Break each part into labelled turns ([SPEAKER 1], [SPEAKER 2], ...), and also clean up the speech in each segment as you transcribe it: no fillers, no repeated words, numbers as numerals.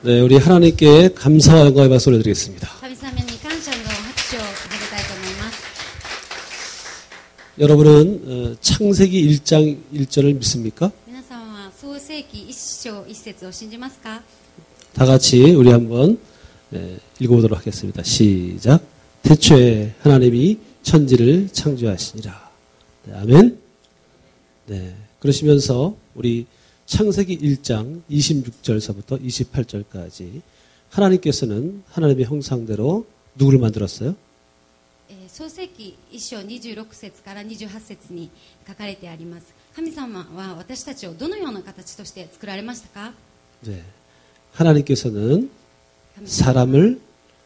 [SPEAKER 1] 네, 우리 하나님께 감사와 영광의 박수를 드리겠습니다. 여러분은 창세기 1장 1절을 믿습니까? 다 같이 우리 한번 읽어보도록 하겠습니다. 시작. 태초에 하나님이 천지를 창조하시니라. 네, 아멘. 네, 그러시면서 우리 창세기 1장 26절서부터 28절까지 하나님께서는 하나님의 형상대로 누구를 만들었어요?
[SPEAKER 2] 創世記1章26節から28節に書かれてあります。神様は私たちをどのような形として作られましたか?
[SPEAKER 1] 네, 하나님께서는 사람을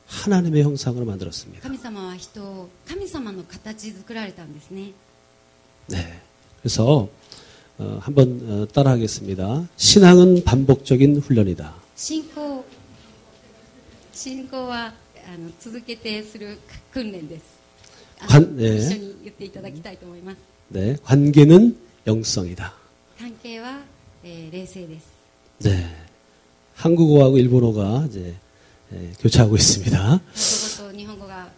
[SPEAKER 1] 하나님의 형상으로 만들었습니다.
[SPEAKER 2] 神様は人を神様の形作られたんですね。
[SPEAKER 1] 네, 그래서 한번 따라하겠습니다. 신앙은 반복적인 훈련이다.
[SPEAKER 2] 信仰は続けてする訓練です。
[SPEAKER 1] 네.
[SPEAKER 2] 一緒に言っていただきたいと思います。
[SPEAKER 1] 네, 관계는 영성이다.
[SPEAKER 2] 関係は、冷静です。
[SPEAKER 1] 네, 한국어하고 일본어가 이제 교차하고 있습니다.
[SPEAKER 2] 韓国語と日本語が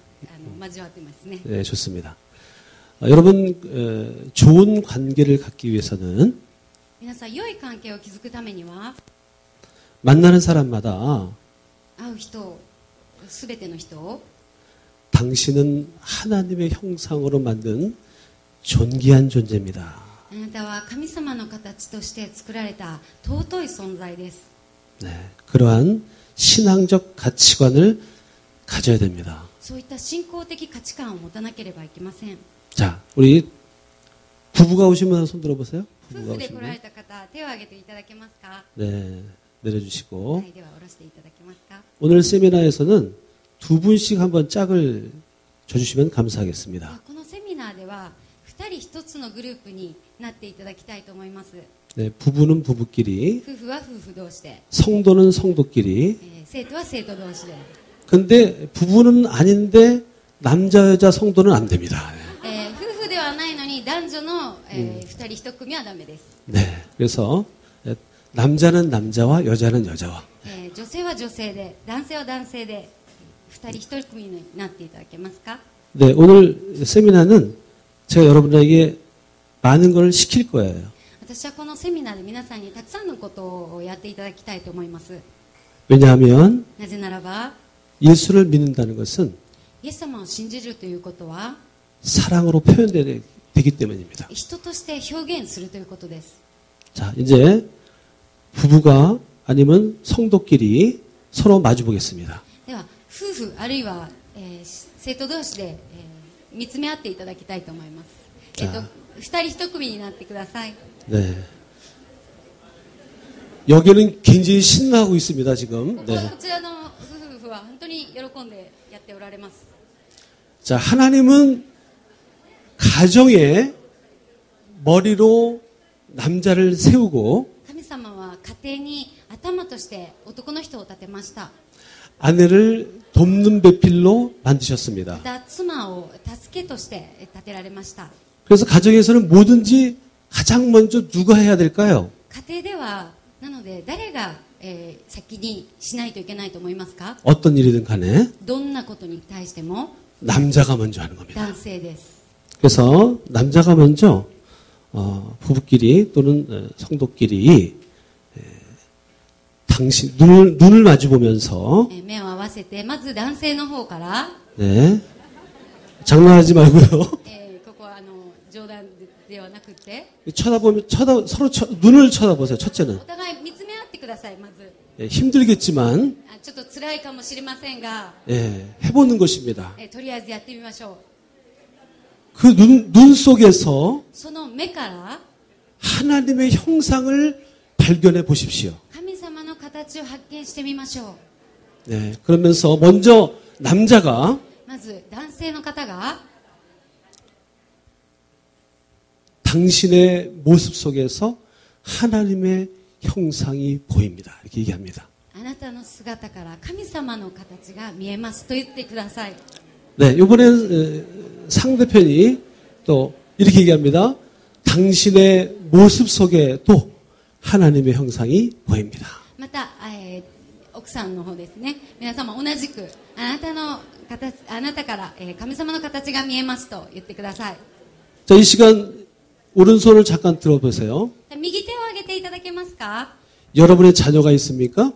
[SPEAKER 2] 交わってますね。
[SPEAKER 1] 네, 좋습니다. 여러분 좋은 관계를 갖기 위해서는
[SPEAKER 2] 皆さん良い関係を築くためには
[SPEAKER 1] 만나는 사람마다
[SPEAKER 2] 会う人すべての人を
[SPEAKER 1] 당신은 하나님의 형상으로 만든 존귀한 존재입니다.
[SPEAKER 2] あなたは神様の形として作られた尊い存在です。
[SPEAKER 1] 네, 그러한 신앙적 가치관을 가져야 됩니다.
[SPEAKER 2] そういった信仰的価値観を持たなければいけません。
[SPEAKER 1] 자, 우리 부부가 오시면 손 들어보세요.
[SPEAKER 2] 夫
[SPEAKER 1] 부부가
[SPEAKER 2] 婦で来られ
[SPEAKER 1] 오시면
[SPEAKER 2] た方、手を挙げていただけますか？
[SPEAKER 1] 네, 내려주시고
[SPEAKER 2] はい、では下ろしていただけますか？
[SPEAKER 1] 오늘 세미나에서는 두 분씩 한번 짝을 줘주시면 감사하겠습니다.
[SPEAKER 2] このセミナーでは2人1つのグループになっていただきたいと思います。
[SPEAKER 1] 네, 부부는 부부끼리,
[SPEAKER 2] 夫婦は夫婦同士で、
[SPEAKER 1] 성도는 성도끼리.
[SPEAKER 2] 生徒は生徒同士で、
[SPEAKER 1] 근데 부부는 아닌데 남자 여자 성도는 안 됩니다.
[SPEAKER 2] 夫婦ではないのに男女の、2人1組はダメです。
[SPEAKER 1] 네, 그래서 남자는 남자와 여자는 여자와.
[SPEAKER 2] 女性は女性で、男性は男性で、2人1組になっていただけますか？
[SPEAKER 1] 네, 오늘 세미나는 제가 여러분에게 많은 걸 시킬 거예요.
[SPEAKER 2] 私はこのセミナーで皆さんにたくさんのことをやっていただきたいと思います。
[SPEAKER 1] 왜냐하면
[SPEAKER 2] なぜならば、
[SPEAKER 1] 예수를 믿는다는 것은
[SPEAKER 2] イエス様を信じるということは
[SPEAKER 1] 사랑으로 표현되기 때문입니다.
[SPEAKER 2] 人として表現するということです。
[SPEAKER 1] 자, 이제 부부가 아니면 성도끼리 서로 마주 보겠습니다.
[SPEAKER 2] では夫婦あるいは、生徒同士で、見つめ合っていただきたいと思います。2人1組になってください。
[SPEAKER 1] 네. 여기는 굉장히 신나고 있습니다, 지금.
[SPEAKER 2] こ
[SPEAKER 1] 네.
[SPEAKER 2] ちらの夫婦は本当に喜んでやっておられます。
[SPEAKER 1] 자, 하나님은 가정의 머리로 남자를 세우고
[SPEAKER 2] 神様は家庭に頭として男の人を立てました。
[SPEAKER 1] 아내를 돕는 배필로 만드셨습니다.
[SPEAKER 2] また妻を助けとして立てられました。
[SPEAKER 1] 그래서 가정에서는 뭐든지 가장 먼저 누가 해야 될까요?
[SPEAKER 2] 家庭ではなので誰が、先にしないといけないと思いますか？
[SPEAKER 1] 어떤 일이든 간에
[SPEAKER 2] どんなことに対しても
[SPEAKER 1] 남자가 먼저 하는 겁니다.
[SPEAKER 2] 男性です。
[SPEAKER 1] 그래서 남자가 먼저 부부끼리 또는 성도끼리 당신 눈을 마주 보면서
[SPEAKER 2] 目を合わせてまず男性の方から、
[SPEAKER 1] 네, 장난하지 말고요.
[SPEAKER 2] ここは冗談ではなくて
[SPEAKER 1] 쳐다보면 서로 눈을 쳐다보세요. 첫째는
[SPEAKER 2] お互い見つめ合ってください。まず
[SPEAKER 1] 힘들겠지만
[SPEAKER 2] ちょっと辛いかもしれませんが、
[SPEAKER 1] 해보는 것입니다.
[SPEAKER 2] とりあえずやってみましょう。
[SPEAKER 1] 그 눈 속에서
[SPEAKER 2] その目から
[SPEAKER 1] 하나님의 형상을 발견해 보십시오.
[SPEAKER 2] 神様の形を発見してみましょう。
[SPEAKER 1] 네, 그러면서 먼저 남자가
[SPEAKER 2] まず男性の方が
[SPEAKER 1] 당신의 모습 속에서 하나님의 형상이 보입니다. 이렇게 얘기합니다.
[SPEAKER 2] あなたの姿から神様の形が見えますと言ってください。
[SPEAKER 1] 네, 이번엔 상대편이 또 이렇게 얘기합니다. 당신의 모습 속에 또 하나님의 형상이 보입니다.
[SPEAKER 2] また、奥さんの方ですね。皆様同じくあなたから、神様の形が見えますと言ってください。
[SPEAKER 1] 자, 이 시간 오른손을 잠깐 들어보세요.
[SPEAKER 2] 右手を上げていただけますか？
[SPEAKER 1] 여러분의 자녀가 있습니까?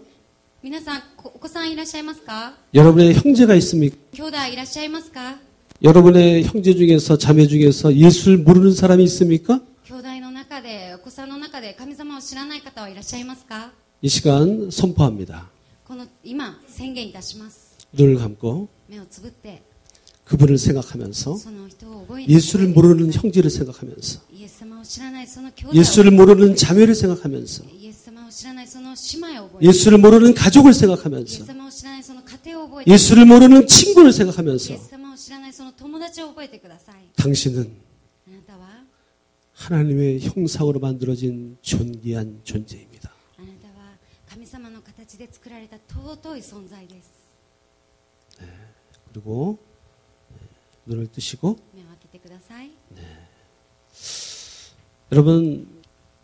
[SPEAKER 2] 皆さんお子さんいらっしゃいますか？
[SPEAKER 1] 여러분의 형제가 있습니까?
[SPEAKER 2] 兄弟いらっしゃいますか？
[SPEAKER 1] 여러분의 형제 중에서 자매 중에서 예수를 모르는 사람이 있습니까?
[SPEAKER 2] 兄弟の中でお子さんの中で神様を知らない方はいらっしゃいますか？
[SPEAKER 1] 이 시간 선포합니다.
[SPEAKER 2] この今宣言いたします。
[SPEAKER 1] 눈을 감고
[SPEAKER 2] 目をつぶって
[SPEAKER 1] 그분을 생각하면서
[SPEAKER 2] その人を覚えて
[SPEAKER 1] 예수를 모르는 형제를 생각하면서
[SPEAKER 2] イエス様を知らないその兄弟を
[SPEAKER 1] 예수를 모르는 자매를 생각하면서
[SPEAKER 2] イエス様を知らないその姉妹を覚えて
[SPEAKER 1] 예수를 모르는 가족을
[SPEAKER 2] イエス
[SPEAKER 1] 생각하면서
[SPEAKER 2] 様を知らないその家庭を覚えて
[SPEAKER 1] 예수를 모르는 친구를
[SPEAKER 2] イ
[SPEAKER 1] 생각하면서
[SPEAKER 2] エス様を知らないその友達を覚えてください。
[SPEAKER 1] 당신은
[SPEAKER 2] あなたは
[SPEAKER 1] 하나님의 형상으로 만들어진 존귀한 존재입니다.
[SPEAKER 2] あなたは神様の形で作られた尊い存在です。
[SPEAKER 1] 그리고 눈을 뜨시고
[SPEAKER 2] 目を開けてください。
[SPEAKER 1] 여러분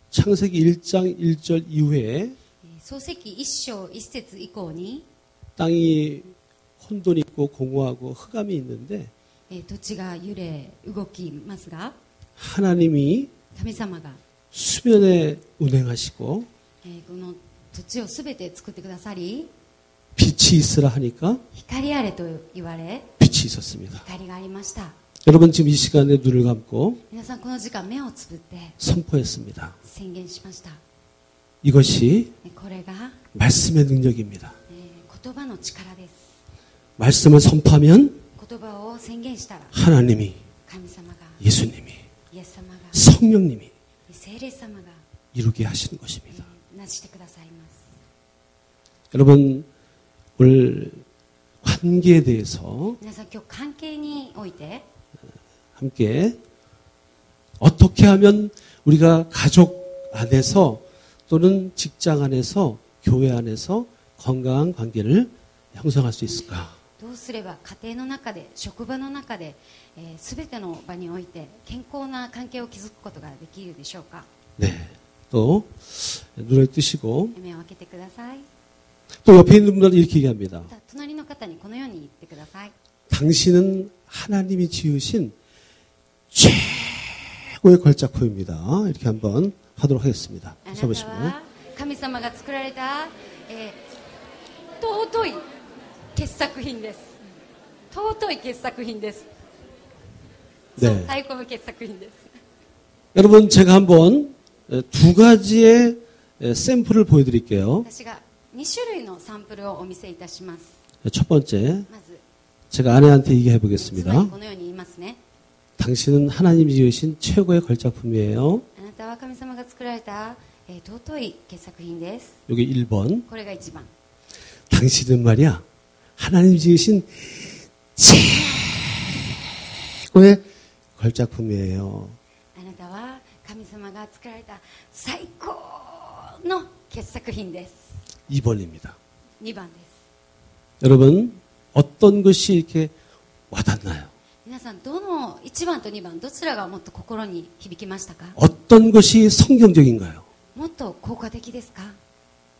[SPEAKER 1] 창세기 1장 1절 이후에
[SPEAKER 2] 創世記1章1節以降に
[SPEAKER 1] 땅이 혼돈이 있고 공허하고 흑암이 있는데
[SPEAKER 2] 土地が揺れ動きますが
[SPEAKER 1] 하나님이
[SPEAKER 2] 神様が
[SPEAKER 1] 수면에 운행하시고
[SPEAKER 2] この土地をすべて作ってくださり
[SPEAKER 1] 빛이 있으라 하니까
[SPEAKER 2] 光あれと言われ
[SPEAKER 1] 빛이 있었습니다.
[SPEAKER 2] 光がありました。
[SPEAKER 1] 여러분 지금 이 시간에 눈을 감고
[SPEAKER 2] 皆さんこの時間目をつぶって
[SPEAKER 1] 선포했습니다.
[SPEAKER 2] 宣言しました。
[SPEAKER 1] 이것이
[SPEAKER 2] これが
[SPEAKER 1] 말씀의 능력입니다.
[SPEAKER 2] 言葉の力です。
[SPEAKER 1] 말씀을 선포하면
[SPEAKER 2] 言葉を宣言したら
[SPEAKER 1] 하나님이
[SPEAKER 2] 神様が
[SPEAKER 1] 예수님이
[SPEAKER 2] イエス様が
[SPEAKER 1] 성령님이
[SPEAKER 2] 聖霊様が
[SPEAKER 1] 이루게 하시는 것입니다.
[SPEAKER 2] なしてくださいます。
[SPEAKER 1] 여러분 오늘 관계에 대해서
[SPEAKER 2] 皆さん今日関係において
[SPEAKER 1] 함께 어떻게 하면 우리가 가족 안에서 또는 직장 안에서 교회 안에서 건강한 관계를 형성할 수 있을까?
[SPEAKER 2] どうすれば家庭の中で職場の中で全ての場において健康な関係を築くことができるでしょうか。
[SPEAKER 1] 네. 또 눈을 뜨시고
[SPEAKER 2] 目を開けてください。
[SPEAKER 1] 또 옆에 있는 분들은 이렇게 얘기합니다.
[SPEAKER 2] 隣の方にこのように言ってください。
[SPEAKER 1] 당신은 하나님이 지으신 최고의 걸작품입니다. 이렇게 한번 하도록 하겠습니다.
[SPEAKER 2] あなた
[SPEAKER 1] 써보시면
[SPEAKER 2] は神様が作られた、尊い傑作品です。尊い傑作品です。
[SPEAKER 1] 네.
[SPEAKER 2] そう、最高の傑作品です。
[SPEAKER 1] 여러분 제가 한번 두 가지의 샘플을 보여드릴게요.
[SPEAKER 2] 私が2種類のサンプルをお見せいたします。
[SPEAKER 1] 첫 번째
[SPEAKER 2] まず
[SPEAKER 1] 제가 아내한테 얘기해
[SPEAKER 2] 妻に
[SPEAKER 1] 보겠습니다.
[SPEAKER 2] このように言いますね。
[SPEAKER 1] 당신은 하나님이 지으신 최고의 걸작품이에요.
[SPEAKER 2] あなたは神様が作られた、尊い傑作品です。
[SPEAKER 1] 여기 1번.
[SPEAKER 2] これが1番。
[SPEAKER 1] 당신은 말이야 하나님이 지으신 최고의 걸작품이에요.
[SPEAKER 2] あなたは神様が作られた最高の傑作品です。
[SPEAKER 1] 2번입니다.
[SPEAKER 2] 2番です。
[SPEAKER 1] 여러분 어떤 것이 이렇게 와닿나요?
[SPEAKER 2] 皆さんどの1番と2番どちらがもっと心に響きましたか？
[SPEAKER 1] 어떤 것이 성경적인가요?
[SPEAKER 2] もっと効果的ですか？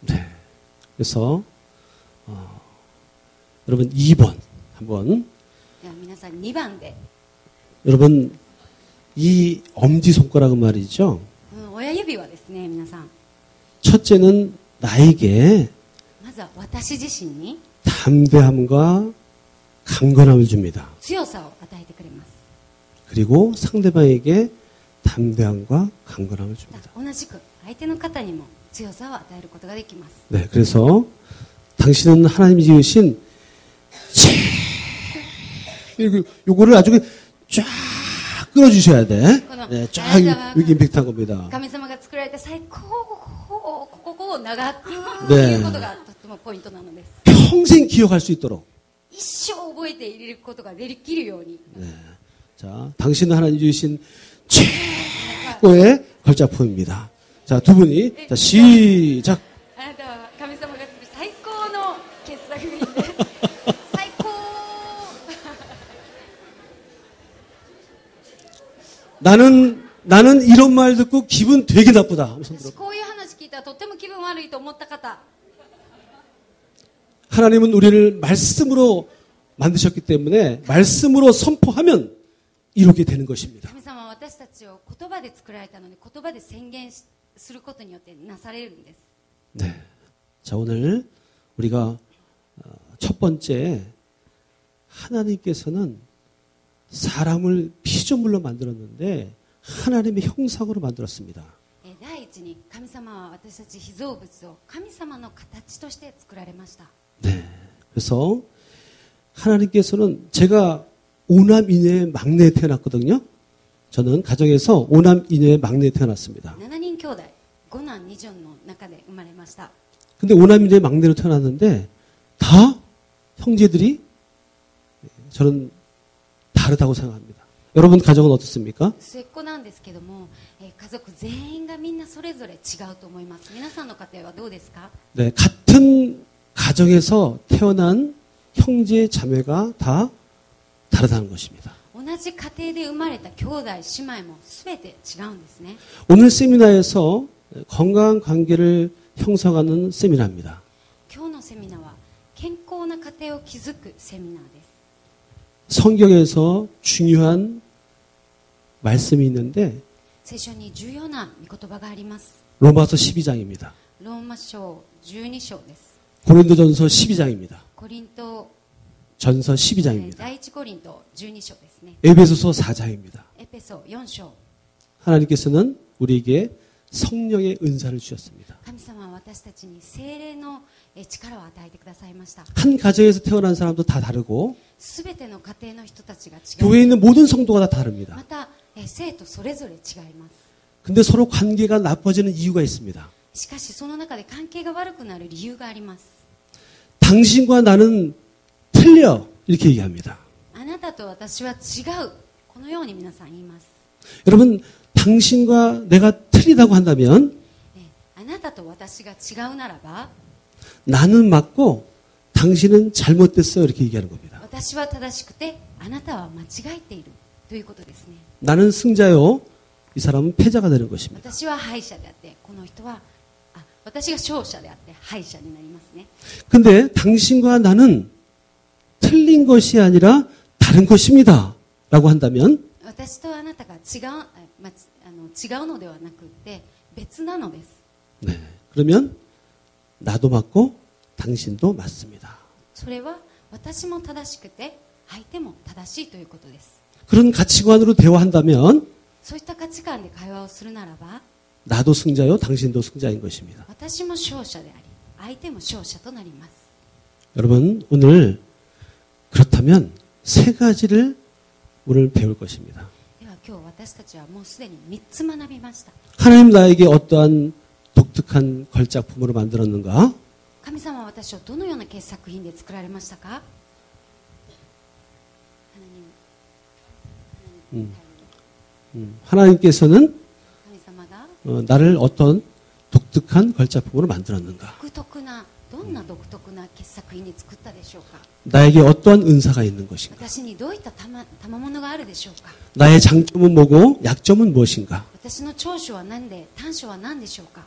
[SPEAKER 1] 네. 그래서 여러분 2번 한번
[SPEAKER 2] では皆さん2番で
[SPEAKER 1] 여러분 이 엄지손가락은 말이죠.
[SPEAKER 2] 親指はですね、皆さん
[SPEAKER 1] 첫째는 나에게
[SPEAKER 2] まずは私自身に
[SPEAKER 1] 담대함과 강건함을 줍니다.
[SPEAKER 2] 強さを与えてくれます。
[SPEAKER 1] 그리고 상대방에게 담대함과 강건함을 줍니다.
[SPEAKER 2] 同じく相手の方にも強さを与えることができます。
[SPEAKER 1] 네, 그래서 당신은 하나님이 지으신 요거를 아주 쫙 끌어주셔야 돼. 네, 쫙 여기 임팩트한 겁니다.
[SPEAKER 2] 神様が作られた最高ここを長く
[SPEAKER 1] ね
[SPEAKER 2] 言うことがとてもポイントなのです。
[SPEAKER 1] 평생 기억할 수 있도록.
[SPEAKER 2] 一生覚えていることができるように。
[SPEAKER 1] 네. 자, 당신은 하나님 주신 최고의 걸작품입니다. 자, 두 분이 자, 시작.
[SPEAKER 2] あなたは神様が作る最高の傑作品です。最高。
[SPEAKER 1] 나는 이런 말 듣고 기분 되게 나쁘다.
[SPEAKER 2] 私こういう話聞いたらとっても気分悪いと思った方。
[SPEAKER 1] 하나님은 우리를 말씀으로 만드셨기 때문에 말씀으로 선포하면 이루게 되는 것입니다.
[SPEAKER 2] 神様は私たちを言葉で作られたので言葉で宣言することによってなされるんです。
[SPEAKER 1] 네. 자, 오늘 우리가 첫 번째 하나님께서는 사람을 피조물로 만들었는데 하나님의 형상으로 만들었습니다.
[SPEAKER 2] 第一に神様は私たち被造物を神様の形として作られました。
[SPEAKER 1] 네. 그래서 하나님께서는 제가 5남 이녀의 막내에 태어났거든요. 저는 가정에서 5남 이녀의 막내에 태어났습니다.
[SPEAKER 2] 7人兄弟、5男2女の中で生まれました。
[SPEAKER 1] 근데 5남 이녀의 막내로 태어났는데 다 형제들이 저는 다르다고 생각합니다. 여러분 가정은 어떻습니까?
[SPEAKER 2] 末っ子なんですけども、家族全員がみんなそれぞれ違うと思います。皆さんの家庭はどうですか？
[SPEAKER 1] 네, 같은 가정에서 태어난 형제 자매가 다 다르다는 것입니다.
[SPEAKER 2] 同じ家庭で生まれた兄弟姉妹も全て違うんですね。
[SPEAKER 1] 오늘 세미나에서 건강한 관계를 형성하는 세미나입니다.
[SPEAKER 2] 今日のセミナーは健康な家庭を築くセミナーです。
[SPEAKER 1] 성경에서 중요한 말씀이 있는데
[SPEAKER 2] 聖書に重要な御言葉があります。
[SPEAKER 1] 로마서 12장입니다.
[SPEAKER 2] ローマ書12章です。
[SPEAKER 1] 고린도전서 12장입니다.
[SPEAKER 2] コリント、
[SPEAKER 1] 전서 12장입니다.
[SPEAKER 2] 第一コリント12章ですね。
[SPEAKER 1] 에베소서 4장입니다.
[SPEAKER 2] エペソ4章。
[SPEAKER 1] 하나님께서는 우리에게 성령의 은사를 주셨습니다.
[SPEAKER 2] 神様は私たちに聖霊の力を与えてくださいました。
[SPEAKER 1] 한 가정에서 태어난 사람도 다 다르고
[SPEAKER 2] すべての家庭の人たちが違う。
[SPEAKER 1] 교회에 있는 모든 성도가 다 다릅니다.
[SPEAKER 2] また生徒それぞれ違います。
[SPEAKER 1] 근데 서로 관계가 나빠지는 이유가 있습니다.
[SPEAKER 2] しかしその中で関係が悪くなる理由があります。
[SPEAKER 1] 당신과 나는 틀려 이렇게 얘기합니다.
[SPEAKER 2] あなたと私は違う。このように皆さん言います。
[SPEAKER 1] 여러분 당신과 내가 틀리다고 한다면
[SPEAKER 2] あなたと私が違うならば
[SPEAKER 1] 나는 맞고 당신은 잘못됐어 이렇게 얘기하는 겁니다.
[SPEAKER 2] 私は正しくてあなたは間違えているということですね。
[SPEAKER 1] 나는 승자요 이 사람은 패자가 되는 것입니다.
[SPEAKER 2] 私は敗者であってこの人は私が勝者であって敗者になりますね。
[SPEAKER 1] 근데 당신과 나는 틀린 것이 아니라 다른 것입니다 라고 한다면
[SPEAKER 2] 私とあなたが違うのではなくて別なのです。
[SPEAKER 1] 네, 그러면 나도 맞고 당신도 맞습니다.
[SPEAKER 2] それは私も正しくて相手も正しいということです。
[SPEAKER 1] 그런 가치관으로 대화한다면
[SPEAKER 2] そういった価値観で会話をするならば
[SPEAKER 1] 나도 승자요 당신도 승자인 것입니다.
[SPEAKER 2] 私も勝者であり相手も勝者となります。
[SPEAKER 1] 여러분 오늘 그렇다면 세 가지를 오늘 배울 것입니다.
[SPEAKER 2] では今日私たちはもうすでに3つ学びました。
[SPEAKER 1] 하나님 나에게 어떠한 독특한 걸작품으로 만들었는가?
[SPEAKER 2] 神様は私をどのような傑作品で作られましたか？
[SPEAKER 1] 하나님께서는
[SPEAKER 2] 神様が
[SPEAKER 1] 나를 어떤 독특한 걸작품으로 만들었는가?
[SPEAKER 2] どんな独特な傑作品に作ったでしょうか？
[SPEAKER 1] 나에게 어떠한 은사가 있는 것인가?
[SPEAKER 2] 私にどういった賜物があるでしょうか？
[SPEAKER 1] 나의 장점은 뭐고 약점은 무엇인가?
[SPEAKER 2] 私の長所は何で短所は何でしょうか？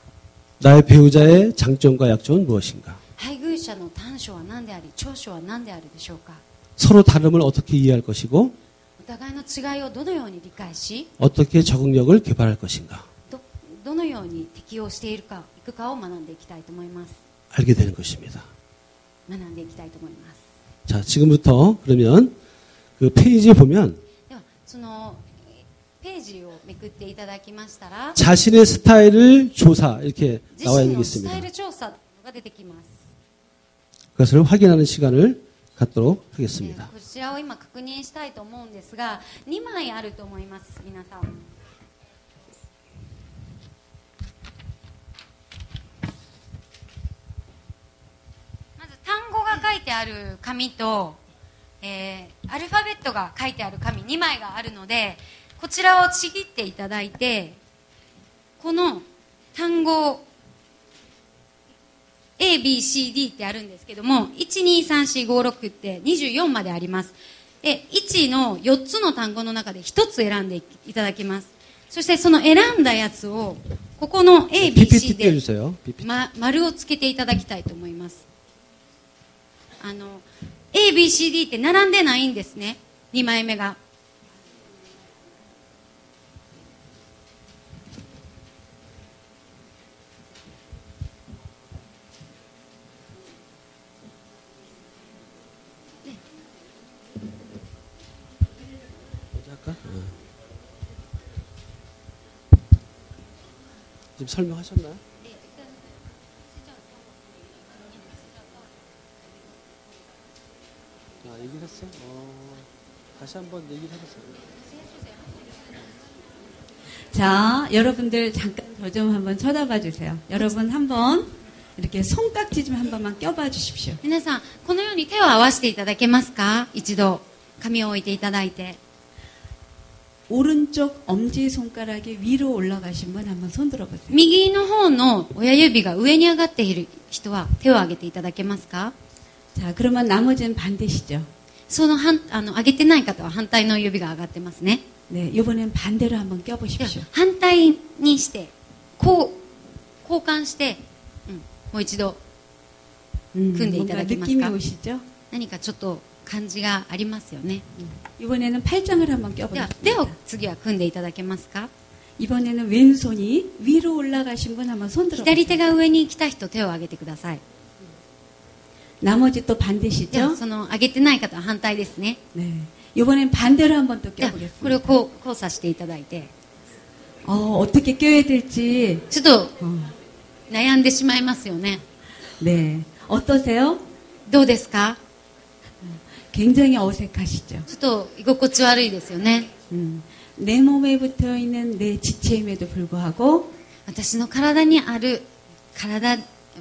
[SPEAKER 1] 나의 배우자의 장점과 약점은 무엇인가?
[SPEAKER 2] 配偶者の短所は何であり長所は何であるでしょうか？
[SPEAKER 1] 서로 다름을 어떻게 이해할 것이고
[SPEAKER 2] お互いの違いをどのように理解し
[SPEAKER 1] 어떻게 적응력을 개발할 것인가?
[SPEAKER 2] どのように適応していくかを学んでいきたいと思います。
[SPEAKER 1] 알게 되는 것입니다.
[SPEAKER 2] 学んでいきたいと思います。
[SPEAKER 1] 자, 지금부터 그러면 그 페이지에 보면
[SPEAKER 2] ではそのページをめくっていただきましたら
[SPEAKER 1] 자신의 스타일을 조사 이렇게
[SPEAKER 2] 自
[SPEAKER 1] 나와
[SPEAKER 2] 身
[SPEAKER 1] 있는 게
[SPEAKER 2] のスタ
[SPEAKER 1] 있습니다.
[SPEAKER 2] イル調査が出てきます。
[SPEAKER 1] 그것을 확인하는 시간을 갖도록 하겠습니다.
[SPEAKER 2] こちらを今確認したいと思うんですが2枚あると思います。皆さんまず単語が書いてある紙と、アルファベットが書いてある紙2枚があるのでこちらをちぎっていただいてこの単語ABCD ってあるんですけども 1,2,3,4,5,6 って24まであります。で1の4つの単語の中で1つ選んでいただきます。そしてその選んだやつをここの ABC
[SPEAKER 1] PPT
[SPEAKER 2] で、
[SPEAKER 1] 띄워주세요. PPT.
[SPEAKER 2] 丸をつけていただきたいと思います。A, B, C, D って並んでないんですね。2枚目が。
[SPEAKER 1] 할까? 지금 설명하셨나요? 아, 얘기를 했어? 다시 한번 얘기를 해보세요.
[SPEAKER 3] 자, 여러분들 잠깐 저 좀 한번 쳐다봐 주세요. 여러분 한번 이렇게 손깍지 좀 한 번만 껴봐 주십시오.
[SPEAKER 2] 皆さん、このように手を合わせていただけますか？一度、紙を置いていただいて。
[SPEAKER 3] 오른쪽 엄지손가락이 위로 올라가신 분 한번 손 들어보세요.
[SPEAKER 2] 右の方の親指が上に上がっている人は手を挙げていただけますか？
[SPEAKER 3] 자, 그러면 나머지는 반대시죠.
[SPEAKER 2] その上げてない方は反対の指が上がってますね。
[SPEAKER 3] 네, 이번엔 반대로 한번
[SPEAKER 2] では
[SPEAKER 3] 껴보십시오.
[SPEAKER 2] 反対にして、交換して、もう一度組んでいた
[SPEAKER 3] 뭔가
[SPEAKER 2] だけます
[SPEAKER 3] 느낌이
[SPEAKER 2] か？
[SPEAKER 3] 오시죠?
[SPEAKER 2] 何かちょっと感じがありますよね。
[SPEAKER 3] 이번에는 팔짱을 한번
[SPEAKER 2] では手を
[SPEAKER 3] 껴보겠습니다.
[SPEAKER 2] 次は組んでいただけますか？
[SPEAKER 3] 이번에는 왼손이 위로 올라가신 분 한번 손
[SPEAKER 2] 左手
[SPEAKER 3] 들어보세요.
[SPEAKER 2] が上に来た人手を挙げてください。
[SPEAKER 3] 나머지 또
[SPEAKER 2] では
[SPEAKER 3] 반대시죠?
[SPEAKER 2] その上げてない方は反対ですね。
[SPEAKER 3] 네. 이번엔 반대로 한번 또
[SPEAKER 2] ではこれを
[SPEAKER 3] 껴보겠습니다.
[SPEAKER 2] 交差していただいて、
[SPEAKER 3] 어떻게 껴야 될지
[SPEAKER 2] ちょっと
[SPEAKER 3] 어,
[SPEAKER 2] 悩んでしまいますよね。
[SPEAKER 3] 네. 어떠세요?
[SPEAKER 2] どうですか？
[SPEAKER 3] 굉장히 어색하시죠?
[SPEAKER 2] ちょっと居心地悪いですよね。
[SPEAKER 3] 내 몸에 붙어 있는 내 지체임에도 불구하고
[SPEAKER 2] 私の体にある体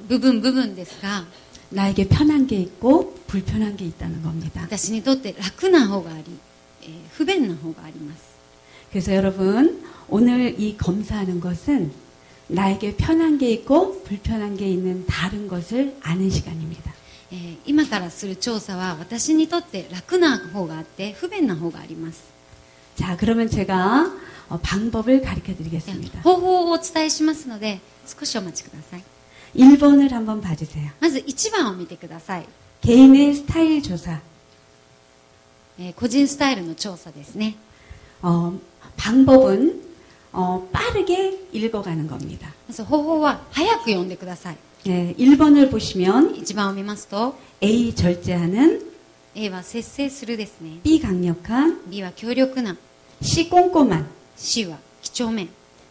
[SPEAKER 2] 部分ですが、
[SPEAKER 3] 나에게 편한 게 있고 불편한 게 있다는 겁니다.
[SPEAKER 2] 私にとって楽な方があり、不便な方があります。
[SPEAKER 3] 그래서 여러분 오늘 이 검사하는 것은 나에게 편한 게 있고 불편한 게 있는 다른 것을 아는 시간입니다.
[SPEAKER 2] 今からする調査は私にとって楽な方があって不便な方があります。
[SPEAKER 3] 자, 그러면 제가 방법을 가르쳐
[SPEAKER 2] では
[SPEAKER 3] 드리겠습니다.
[SPEAKER 2] 方法をお伝えしますので少しお待ちください。
[SPEAKER 3] 1번을 한번 봐주세요.
[SPEAKER 2] まず1番を見てください。
[SPEAKER 3] 개인의 스타일 조사.
[SPEAKER 2] 個人スタイルの調査ですね。
[SPEAKER 3] 방법은 빠르게 읽어가는 겁니다.
[SPEAKER 2] まず方法は早く読んでください。
[SPEAKER 3] 네, 1번을 보시면
[SPEAKER 2] 1番を見ますと
[SPEAKER 3] A 절제하는,
[SPEAKER 2] A は節制するですね。
[SPEAKER 3] B 강력한,
[SPEAKER 2] B は強力な、
[SPEAKER 3] C 꼼꼼한,
[SPEAKER 2] C は几帳面、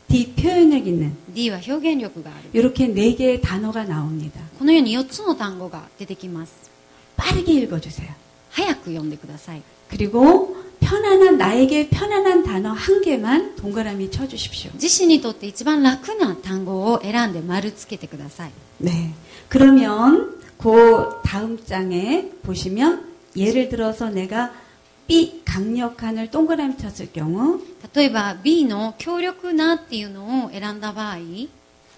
[SPEAKER 3] D 표현력 있는.
[SPEAKER 2] D は表現力がある。
[SPEAKER 3] 이렇게 4개의 단어가 나옵니다.
[SPEAKER 2] このように4つの単語が出てきます。
[SPEAKER 3] 빠르게 읽어주세요.
[SPEAKER 2] 早く読んでください。
[SPEAKER 3] 그리고 나에게 편안한 단어 1개만 동그라미 쳐주십시오.
[SPEAKER 2] 自身にとって一番楽な単語を選んで丸つけてください。
[SPEAKER 3] 네. 그러면 그 다음 장에 보시면 예를 들어서 내가 B 강력한을 동그라미 쳤을 경우
[SPEAKER 2] 例えば B の強力なっていうのを選んだ場合、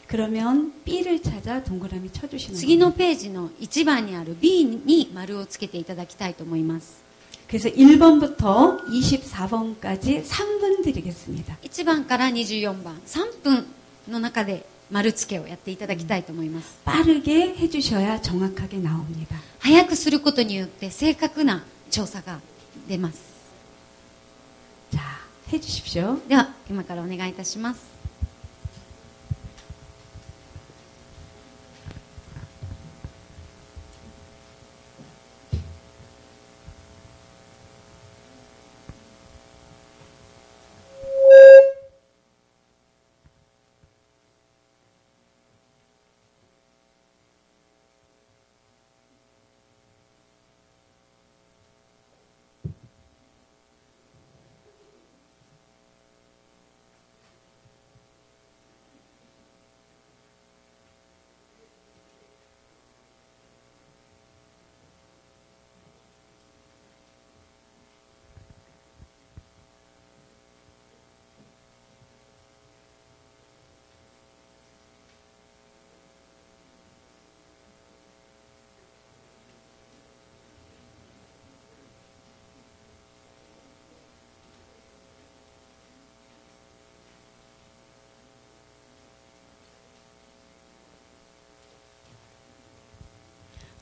[SPEAKER 3] 그러면 B를 찾아 동그라미 쳐주시는
[SPEAKER 2] 次
[SPEAKER 3] 거예요.
[SPEAKER 2] のページの1番にある B に丸をつけていただきたいと思います。
[SPEAKER 3] 그래서 1번부터 24번까지 3분 드리겠습니다.
[SPEAKER 2] 1番から24番、3分の中で丸付けをやっていただきたいと思います。
[SPEAKER 3] 빠르게 해주셔야 정확하게 나옵니다.
[SPEAKER 2] 早くすることによって正確な調査が出ます。
[SPEAKER 3] 자, 해주십시오.
[SPEAKER 2] では今からお願いいたします。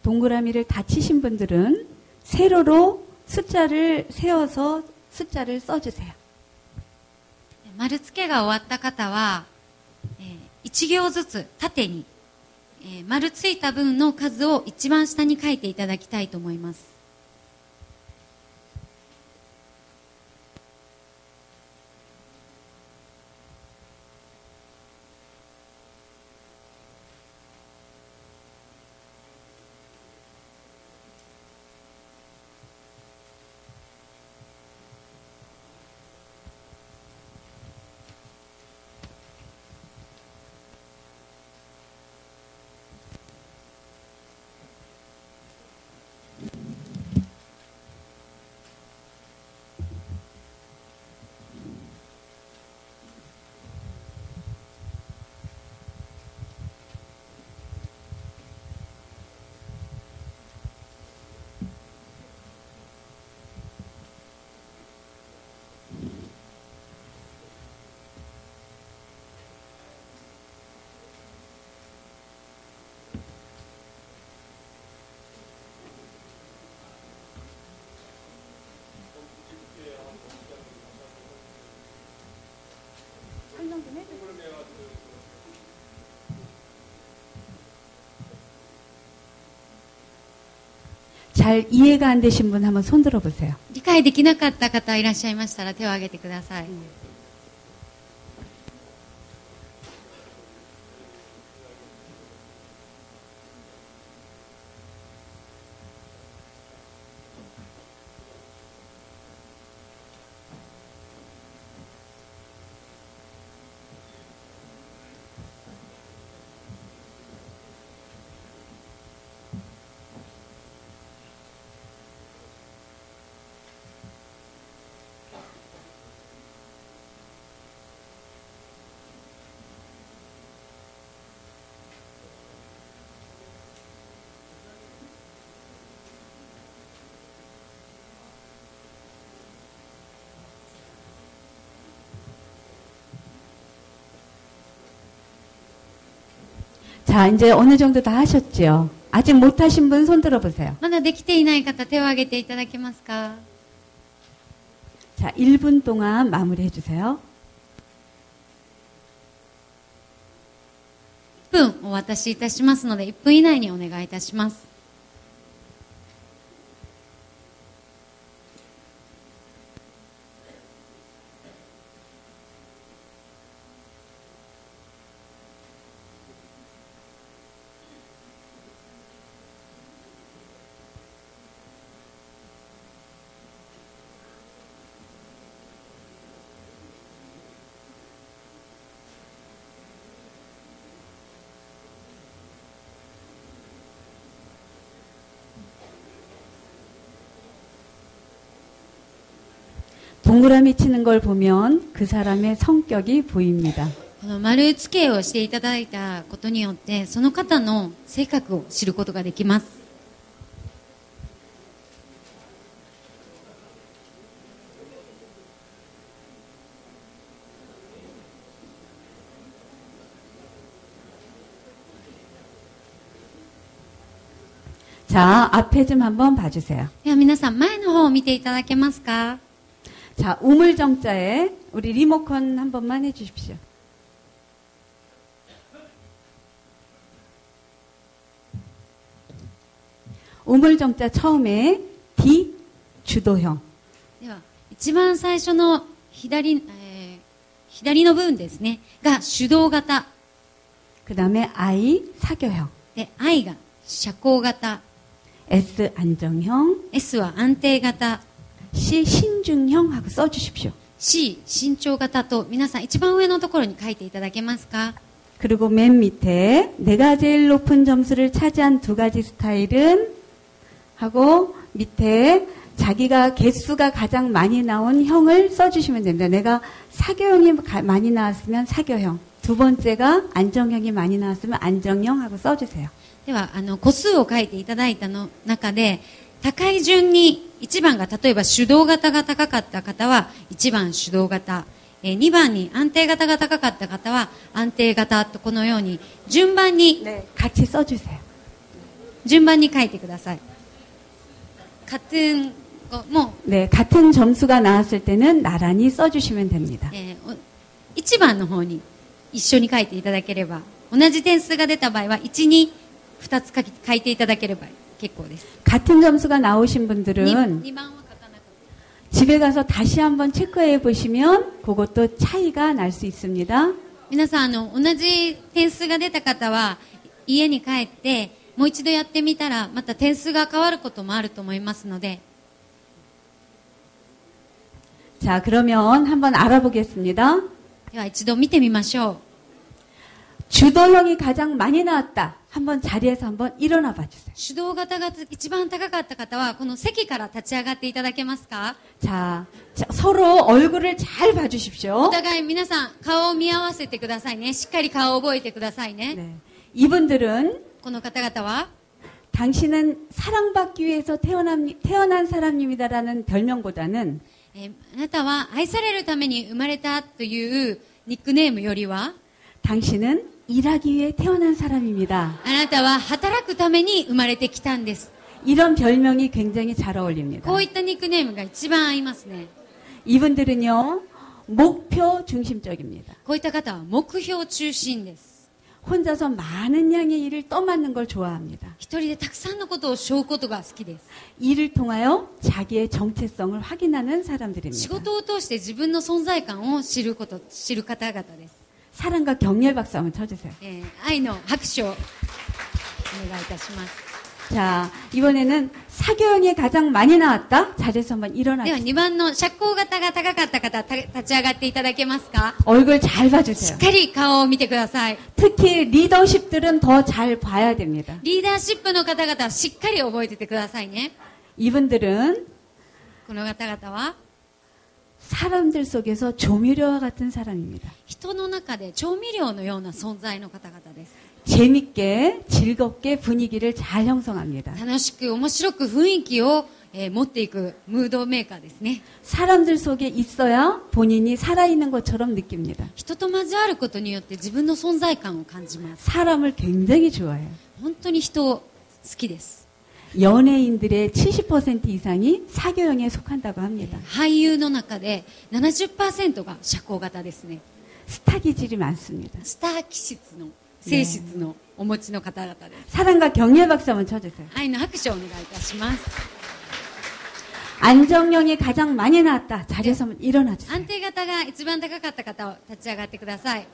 [SPEAKER 3] 동그라미를 다 치신 분들은 세로로 숫자를 세워서 숫자를 써주세요.
[SPEAKER 2] 丸付けが終わった方は、1行ずつ縦に、丸ついた分の数を一番下に書いていただきたいと思います。
[SPEAKER 3] 잘 이해가 안 되신 분 한번 손 들어보세요.
[SPEAKER 2] 理解できなかった方いらっしゃいましたら手を挙げてください。
[SPEAKER 3] 자, 이제 어느 정도 다 하셨죠? 아직 못하신 분 손 들어보세요.
[SPEAKER 2] まだできていない方手を挙げていただけますか？
[SPEAKER 3] 자, 1분 동안 마무리해 주세요.
[SPEAKER 2] 1分お渡しいたしますので、1分以内にお願いいたします。
[SPEAKER 3] 동그라미 치는 걸 보면 그 사람의 성격이 보입니다.
[SPEAKER 2] この丸付けをしていただいたことによって、その方の性格を知ることができます。
[SPEAKER 3] 자, 앞에 좀 한번 봐주세요.
[SPEAKER 2] では皆さん、前の方を見ていただけますか？
[SPEAKER 3] 자, 우물정자에 우리 리모컨 한 번만 해주십시오. 우물정자 처음에 D 주도형.
[SPEAKER 2] では、一番最初の左の部分ですね、が手動型。
[SPEAKER 3] 그 다음에 I 사교형.
[SPEAKER 2] で、I が社交型。
[SPEAKER 3] S 안정형.
[SPEAKER 2] S は安定型。
[SPEAKER 3] C 신중형 하고 써주십시오.
[SPEAKER 2] C 慎重型と皆さん一番上のところに書いていただけますか？
[SPEAKER 3] 그리고 맨 밑에 내가 제일 높은 점수를 차지한 두 가지 스타일은 하고 밑에 자기가 개수가 가장 많이 나온 형을 써주시면 됩니다. 내가 사교형이 많이 나왔으면 사교형, 두 번째가 안정형이 많이 나왔으면 안정형 하고 써주세요.
[SPEAKER 2] では個数を書いていただいたの中で高い順に1番が例えば手動型が高かった方は1番手動型、2番に安定型が高かった方は安定型とこのように順番に
[SPEAKER 3] 네, 같이 써주세요.
[SPEAKER 2] 順番に書いてください。같은 거も
[SPEAKER 3] 네, 같은 점수가 나왔을 때는 나란히 써주시면 됩니다.
[SPEAKER 2] 1番の方に一緒に書いていただければ、同じ点数が出た場合は1に2つ書いていただければ結構です。
[SPEAKER 3] 같은 점수가 나오신 분들은
[SPEAKER 2] 2番は書かなかった。
[SPEAKER 3] 집에 가서 다시 한번 체크해 보시면 그것도 차이가 날 수 있습니다.
[SPEAKER 2] 皆さん、同じ点数が出た方は家に帰ってもう一度やってみたらまた点数が変わることもあると思いますので、
[SPEAKER 3] 자, 그러면 한번 알아보겠습니다.
[SPEAKER 2] では一度見てみましょう。
[SPEAKER 3] 주도형이 가장 많이 나왔다. 한번 자리에서 한번 일어나 봐 주세요.
[SPEAKER 2] 主導型が一番高かった方はこの席から立ち上がっていただけますか？
[SPEAKER 3] 자, 서로 얼굴을 잘 봐
[SPEAKER 2] お
[SPEAKER 3] 주십시오.
[SPEAKER 2] 互い皆さん顔を見合わせてくださいね。しっかり顔を覚えてくださいね。
[SPEAKER 3] 네. 이분들은
[SPEAKER 2] この方々は
[SPEAKER 3] 당신은 사랑받기 위해서 태어난 사람입니다라는 별명보다는
[SPEAKER 2] あなたは愛されるために生まれたというニックネームよりは、
[SPEAKER 3] 당신은 일하기 위해 태어난 사람입니다.
[SPEAKER 2] あなたは働くために生まれてきたんです。
[SPEAKER 3] 이런 별명이 굉장히 잘 어울립니다.
[SPEAKER 2] こういったニックネームが一番合いますね。
[SPEAKER 3] 이분들은요, 목표 중심적입니다.
[SPEAKER 2] こういった方は目標中心です。
[SPEAKER 3] 혼자서 많은 양의 일을 떠맡는 걸 좋아합니다.
[SPEAKER 2] 一人でたくさんのことを背負うことが好きです。
[SPEAKER 3] 일을 통하여 자기의 정체성을 확인하는
[SPEAKER 2] 仕
[SPEAKER 3] 사람들입니다.
[SPEAKER 2] 事を通して自分の存在感を知る方々です。
[SPEAKER 3] 사랑과 격려의 박수 한번 쳐주세요.
[SPEAKER 2] 愛の拍手をお願いいたします。
[SPEAKER 3] 자, 이번에는 사교형이 가장 많이 나왔다. 자리에서 한번
[SPEAKER 2] では
[SPEAKER 3] 일어나주세요.
[SPEAKER 2] 2番の社交型が高かった方、立ち上がっていただけますか？
[SPEAKER 3] 얼굴 잘
[SPEAKER 2] し
[SPEAKER 3] 봐주세요.
[SPEAKER 2] っかり顔を見てください。
[SPEAKER 3] 특히 리더십들은 더 잘 봐야 됩니다.
[SPEAKER 2] リーダーシップの方々はしっかり覚えててくださいね。
[SPEAKER 3] 이분들은
[SPEAKER 2] この方々は
[SPEAKER 3] 사람들 속에서 조미료와 같은 사람입니다.
[SPEAKER 2] 人の中で調味料のような存在の方々です。
[SPEAKER 3] 재밌게 즐겁게 분위기를 잘 형성합니다.
[SPEAKER 2] 楽しく面白く雰囲気を、持っていくムードメーカーですね。
[SPEAKER 3] 사람들 속에 있어야 본인이 살아있는 것처럼 느낍니다.
[SPEAKER 2] 人と交わることによって自分の存在感を感じます。
[SPEAKER 3] 사람을 굉장히 좋아해요.
[SPEAKER 2] 本当に人を好きです。
[SPEAKER 3] 연예인들의 70% 이상이 사교형에 속한다고 합니다.
[SPEAKER 2] 俳優の中で 70% が社交型ですね。
[SPEAKER 3] 스타 기질이 많습니다.
[SPEAKER 2] スター気質の性質のお持ちの方々です。
[SPEAKER 3] 사랑과 격려의 박수 한번 쳐주세요.
[SPEAKER 2] 愛の拍手をお願いいたします。
[SPEAKER 3] 안정형이 가장 많이 나왔다. 자리에서 한번 일어나주세요.
[SPEAKER 2] 安定型が一番高かった方を立ち上がってください。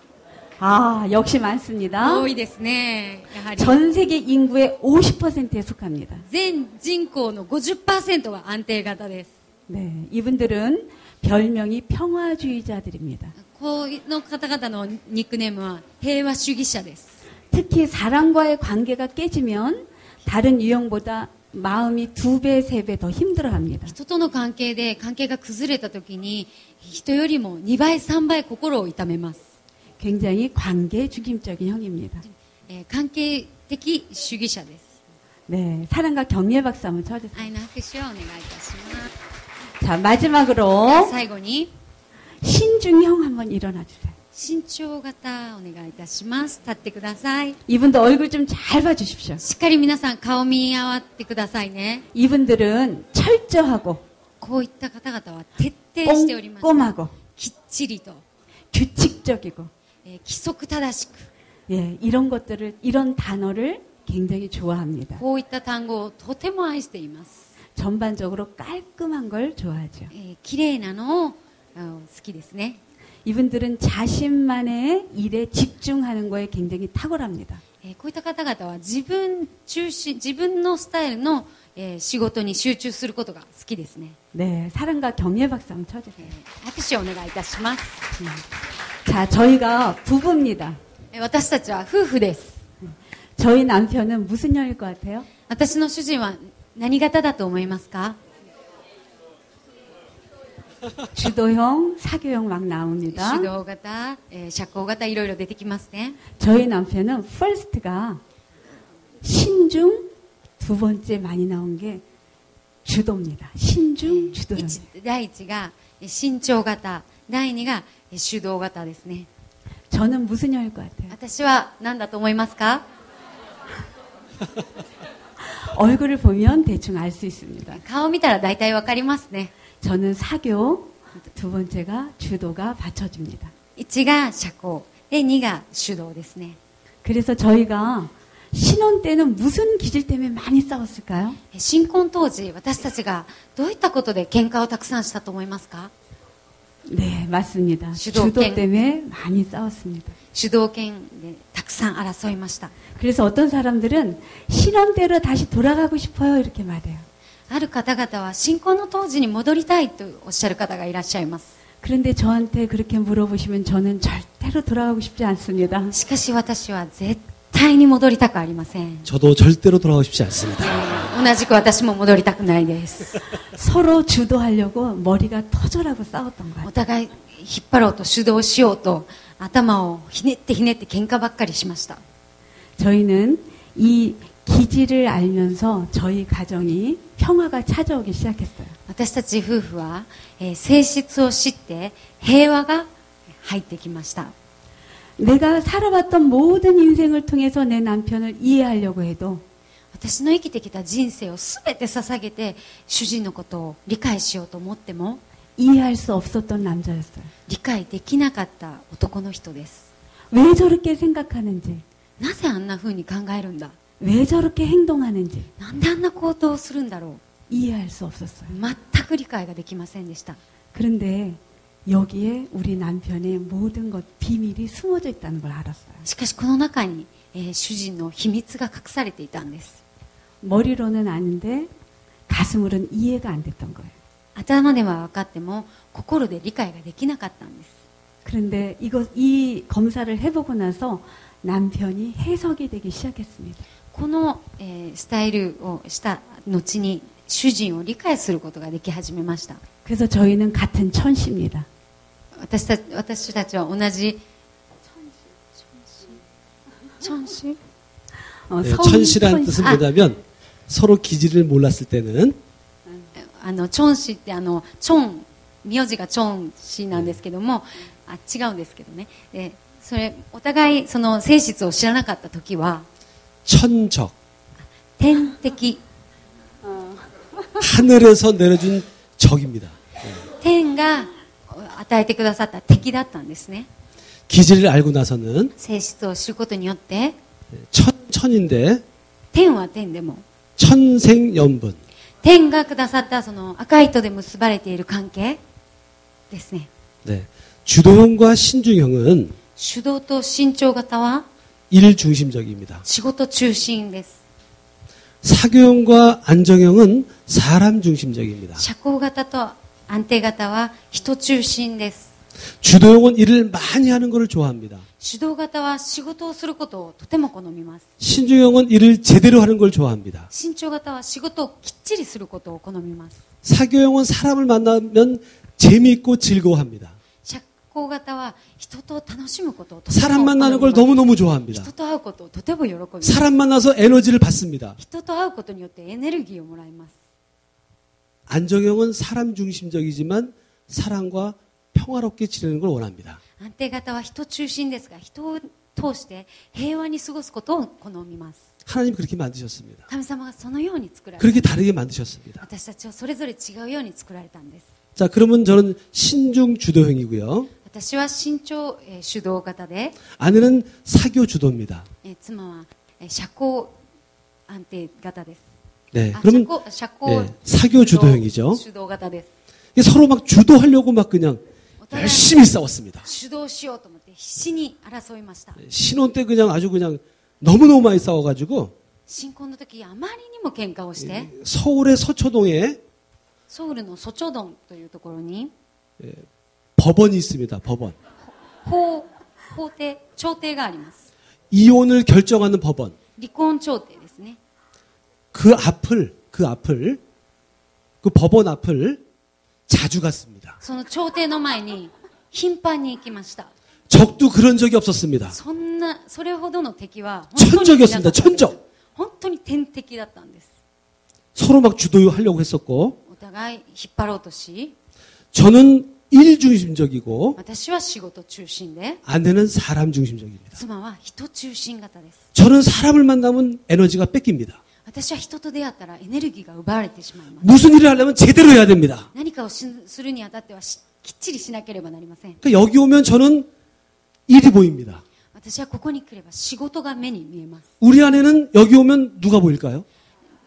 [SPEAKER 3] 아, 역시 많습니다.
[SPEAKER 2] 多いですね。やはり
[SPEAKER 3] 전 세계 인구의 50%에 속합니다.
[SPEAKER 2] 全人口の 50% が安定型です。
[SPEAKER 3] 네, 이분들은 별명이 평화주의자들입니다.
[SPEAKER 2] この方々のニックネームは平和主義者です。
[SPEAKER 3] 특히 사람과의 관계가 깨지면 다른 유형보다 마음이 2배, 3배 더 힘들어합니다.
[SPEAKER 2] 人との関係で関係が崩れた時に人よりも2倍3倍心を痛めます。
[SPEAKER 3] 굉장히 관계 중심적인 형입니다.
[SPEAKER 2] 関係的主義者です。
[SPEAKER 3] 네, 사랑과 격려의 박수 한번 쳐주세요.
[SPEAKER 2] 愛の拍手をお願いいたします。
[SPEAKER 3] 자, 마지막으로
[SPEAKER 2] 最後に
[SPEAKER 3] 신중형 한번 일어나주세요.
[SPEAKER 2] 身長型お願いいたします。立ってください。
[SPEAKER 3] 이분도 얼굴 좀 잘 봐주십시오.
[SPEAKER 2] しっかり皆さん顔見合わってくださいね。
[SPEAKER 3] 이분들은 철저하고
[SPEAKER 2] こういった方々は徹底しております。
[SPEAKER 3] 꼼꼼하고
[SPEAKER 2] きっちりと、
[SPEAKER 3] 규칙적이고
[SPEAKER 2] 規則正しく、
[SPEAKER 3] 예, 이런 단어를 굉장히 좋아합니다.
[SPEAKER 2] こういった単語をとても愛しています。
[SPEAKER 3] 전반적으로 깔끔한 걸 좋아하죠.
[SPEAKER 2] 綺麗なのを好きですね。
[SPEAKER 3] 이분들은 자신만의 일에 집중하는 거에 굉장히 탁월합니다.
[SPEAKER 2] こういった方々は自分のスタイルの、仕事に集中することが好きですね。
[SPEAKER 3] 네, 사랑과 격려의 박수 한번 쳐주세요.
[SPEAKER 2] 拍手をお願いいたします。
[SPEAKER 3] 자, 저희가 부부입니다.
[SPEAKER 2] 私たちは夫婦です。
[SPEAKER 3] 저희 남편은 무슨 형일 것 같아요?
[SPEAKER 2] 私の主人は何型だと思いますか？
[SPEAKER 3] 주도형, 사교형 막 나옵니다.
[SPEAKER 2] 主導型、社交型いろいろ出てきますね。
[SPEAKER 3] 저희 남편은 first가 신중, 두 번째 많이 나온 게 주도입니다. 신중, 주도형.
[SPEAKER 2] 第一が慎重型、第二が主導型ですね。
[SPEAKER 3] 저는 무슨 형일 것 같아요?
[SPEAKER 2] 私は何だと思いますか？
[SPEAKER 3] 얼굴을 보면 대충 알 수 있습니다.
[SPEAKER 2] 顔見たら大体わかりますね。
[SPEAKER 3] 저는 사교, 두 번째가 주도가 받쳐줍니다.
[SPEAKER 2] 1が社交、で2が主導ですね。
[SPEAKER 3] 그래서 저희가 신혼 때는 무슨 기질 때문에 많이 싸웠을까요?
[SPEAKER 2] 新婚当時、私たちがどういったことで喧嘩をたくさんしたと思いますか？
[SPEAKER 3] 네, 맞습니다.
[SPEAKER 2] 주도
[SPEAKER 3] 주도
[SPEAKER 2] 땡.
[SPEAKER 3] 때문에 많이 싸웠습니다.
[SPEAKER 2] 主導権でたくさん争いました。
[SPEAKER 3] 그래서 어떤 사람들은 신혼 때로 다시 돌아가고 싶어요 이렇게 말해요.
[SPEAKER 2] ある方々は新婚の当時に戻りたいとおっしゃる方がいらっしゃいます。
[SPEAKER 3] 그런데 저한테 그렇게 물어보시면 저는 절대로 돌아가고 싶지 않습니다.
[SPEAKER 2] しかし私は絶対に戻りたくありません。
[SPEAKER 1] 저도 절대로 돌아가고 싶지 않습니다.
[SPEAKER 2] 同じく私も戻りたくないです。
[SPEAKER 3] 서로 주도하려고 머리가 터져라고 싸웠던 거예요.
[SPEAKER 2] お互い引っ張ろうと主導しようと頭をひねって喧嘩ばっかりしました。
[SPEAKER 3] 저희는 이 기질을 알면서 저희 가정이 평화가 찾아오기 시작했어요.
[SPEAKER 2] 私たち夫婦は、性質を知って平和が入ってきました。
[SPEAKER 3] 내가 살아왔던 모든 인생을 통해서 내 남편을 이해하려고 해도
[SPEAKER 2] 私の生きてきた人生を全て捧げて主人のことを理解しようと思っても
[SPEAKER 3] 이해할 수 없었던 남자였어요.
[SPEAKER 2] 理解できなかった男の人です。
[SPEAKER 3] 왜 저렇게 생각하는지,
[SPEAKER 2] なぜあんな風に考えるんだ、
[SPEAKER 3] 왜 저렇게 행동하는지
[SPEAKER 2] なんであんな行動をするんだろ
[SPEAKER 3] 이해할 수 없었어요.
[SPEAKER 2] う、全く理解ができませんでした。
[SPEAKER 3] 그런데 여기에 우리 남편의 모든 것 비밀이 숨어져 있다는 걸 알았어요.
[SPEAKER 2] しかしこの中に、主人の秘密が隠されていたんです。
[SPEAKER 3] 머리로는 아는데 가슴으로는 이해가 안 됐던 거예요.
[SPEAKER 2] 頭では分かっても心で理解ができなかったんです。
[SPEAKER 3] 그런데 이 검사를 해보고 나서 남편이 해석이 되기 시작했습니다.
[SPEAKER 2] この、スタイルをした後に主人を理解することができ始めました。
[SPEAKER 3] 그래서 저희는 같은 천씨입니다.
[SPEAKER 2] 私たちは同じ천씨?
[SPEAKER 1] 네, 천시라는 뜻은 뭐냐면 서로 기질을 몰랐을 때는
[SPEAKER 2] チョン氏ってチョン、名字がチョン氏なんですけども、違うんですけどね。それ、お互いその性質を知らなかった時は、
[SPEAKER 1] 천적
[SPEAKER 2] 天敵、
[SPEAKER 1] 하늘에서 내려준 적입니다.
[SPEAKER 2] 天が与えてくださった敵だったんですね。
[SPEAKER 1] 기질을 알고 나서는
[SPEAKER 2] 性質を知ることによって、
[SPEAKER 1] 천인데
[SPEAKER 2] 天は天でも、
[SPEAKER 1] 천생연분
[SPEAKER 2] 天がくださったその赤い糸で結ばれている関係ですね。
[SPEAKER 1] 네. 주도형과 신중형은
[SPEAKER 2] 主導と慎重型は
[SPEAKER 1] 일중심적입니다.
[SPEAKER 2] 仕事中心です。
[SPEAKER 1] 사교형과 안정형은 사람 중심적입니다.
[SPEAKER 2] 社交型と安定型は人中心です。
[SPEAKER 1] 주도형은 일을 많이 하는 것을 좋아합니다.
[SPEAKER 2] 主導型は仕事をすることをとても好みます。
[SPEAKER 1] 신중형은 일을 제대로 하는 걸 좋아합니다.
[SPEAKER 2] 慎重型は仕事をきっちりすることを好みます。
[SPEAKER 1] 사교형은 사람을 만나면 재미있고 즐거워합니다.
[SPEAKER 2] 社交型は人と楽しむことをとても
[SPEAKER 1] 사람
[SPEAKER 2] 好み
[SPEAKER 1] 만나는
[SPEAKER 2] ま
[SPEAKER 1] 걸
[SPEAKER 2] す。
[SPEAKER 1] 너무너무 좋아합니다.
[SPEAKER 2] 人と会うことをとても喜びます。
[SPEAKER 1] 사람 만나서 에너지를 받습니다.
[SPEAKER 2] 人と会うことによってエネルギーをもらいます。
[SPEAKER 1] 안정형은 사람 중심적이지만 사람과 평화롭게 지내는 걸 원합니다.
[SPEAKER 2] 安定型は人中心ですが、人を通して平和に過ごすことを好みます。
[SPEAKER 1] 하나님 그렇게 만드셨습니다.
[SPEAKER 2] 神様がそのように作られた。
[SPEAKER 1] 그렇게 다르게 만드셨습니다.
[SPEAKER 2] 私たちをそれぞれ違うように作られたんです。
[SPEAKER 1] 자, 그러면 저는 신중 주도형이고요.
[SPEAKER 2] 私は慎重、主導型で、
[SPEAKER 1] 아내는 사교 주도입니다.
[SPEAKER 2] 妻は、社交安定型です。
[SPEAKER 1] 네.
[SPEAKER 2] あ
[SPEAKER 1] 그러면
[SPEAKER 2] 社交
[SPEAKER 1] 네, 사교 주도형이죠.
[SPEAKER 2] 主導型です。
[SPEAKER 1] 이게 서로 막 주도하려고 막 그냥
[SPEAKER 2] お互い
[SPEAKER 1] 열심히 싸웠습니다.
[SPEAKER 2] 主導しようと思って必死に争いました。
[SPEAKER 1] 신혼 때 그냥 아주 그냥 너무너무 많이 싸워가지고
[SPEAKER 2] 新婚の時あまりにも喧嘩をして、
[SPEAKER 1] 서울의 서초동에
[SPEAKER 2] ソウルのソチョドンというところに
[SPEAKER 1] 법원이 있습니다. 법원.
[SPEAKER 2] 法廷、調停があります。
[SPEAKER 1] 이혼을 결정하는 법원.
[SPEAKER 2] 離婚調停ですね。
[SPEAKER 1] 그 앞을 그 법원 앞을 자주 갔습니다.
[SPEAKER 2] その調停の前に頻繁に行きました。
[SPEAKER 1] 적도 그런 적이 없었습니다.
[SPEAKER 2] それほどの敵は本当にいなかったんです。
[SPEAKER 1] 천적이었습니다. 천적.
[SPEAKER 2] 本当に天敵だったんです。
[SPEAKER 1] 서로 막 주도하려고 했었고
[SPEAKER 2] お互い引っ張ろうとし、
[SPEAKER 1] 저는 일 중심적이고
[SPEAKER 2] 私は仕事中心で、
[SPEAKER 1] 아내는 사람 중심적입니다.
[SPEAKER 2] 妻は人中心型です。
[SPEAKER 1] 저는 사람을 만나면 에너지가 뺏깁니다.
[SPEAKER 2] 私は人と出会ったらエネルギーが奪われてしまいます。
[SPEAKER 1] 무슨 일을 하려면 제대로 해야 됩니다.
[SPEAKER 2] 何かをするにあたってはきっちりしなければなりません。
[SPEAKER 1] 그러니까 여기 오면 저는 일이 보입니다.
[SPEAKER 2] 私はここに来れば仕事が目に見えます。
[SPEAKER 1] 우리 아내는 여기 오면 누가 보일까요?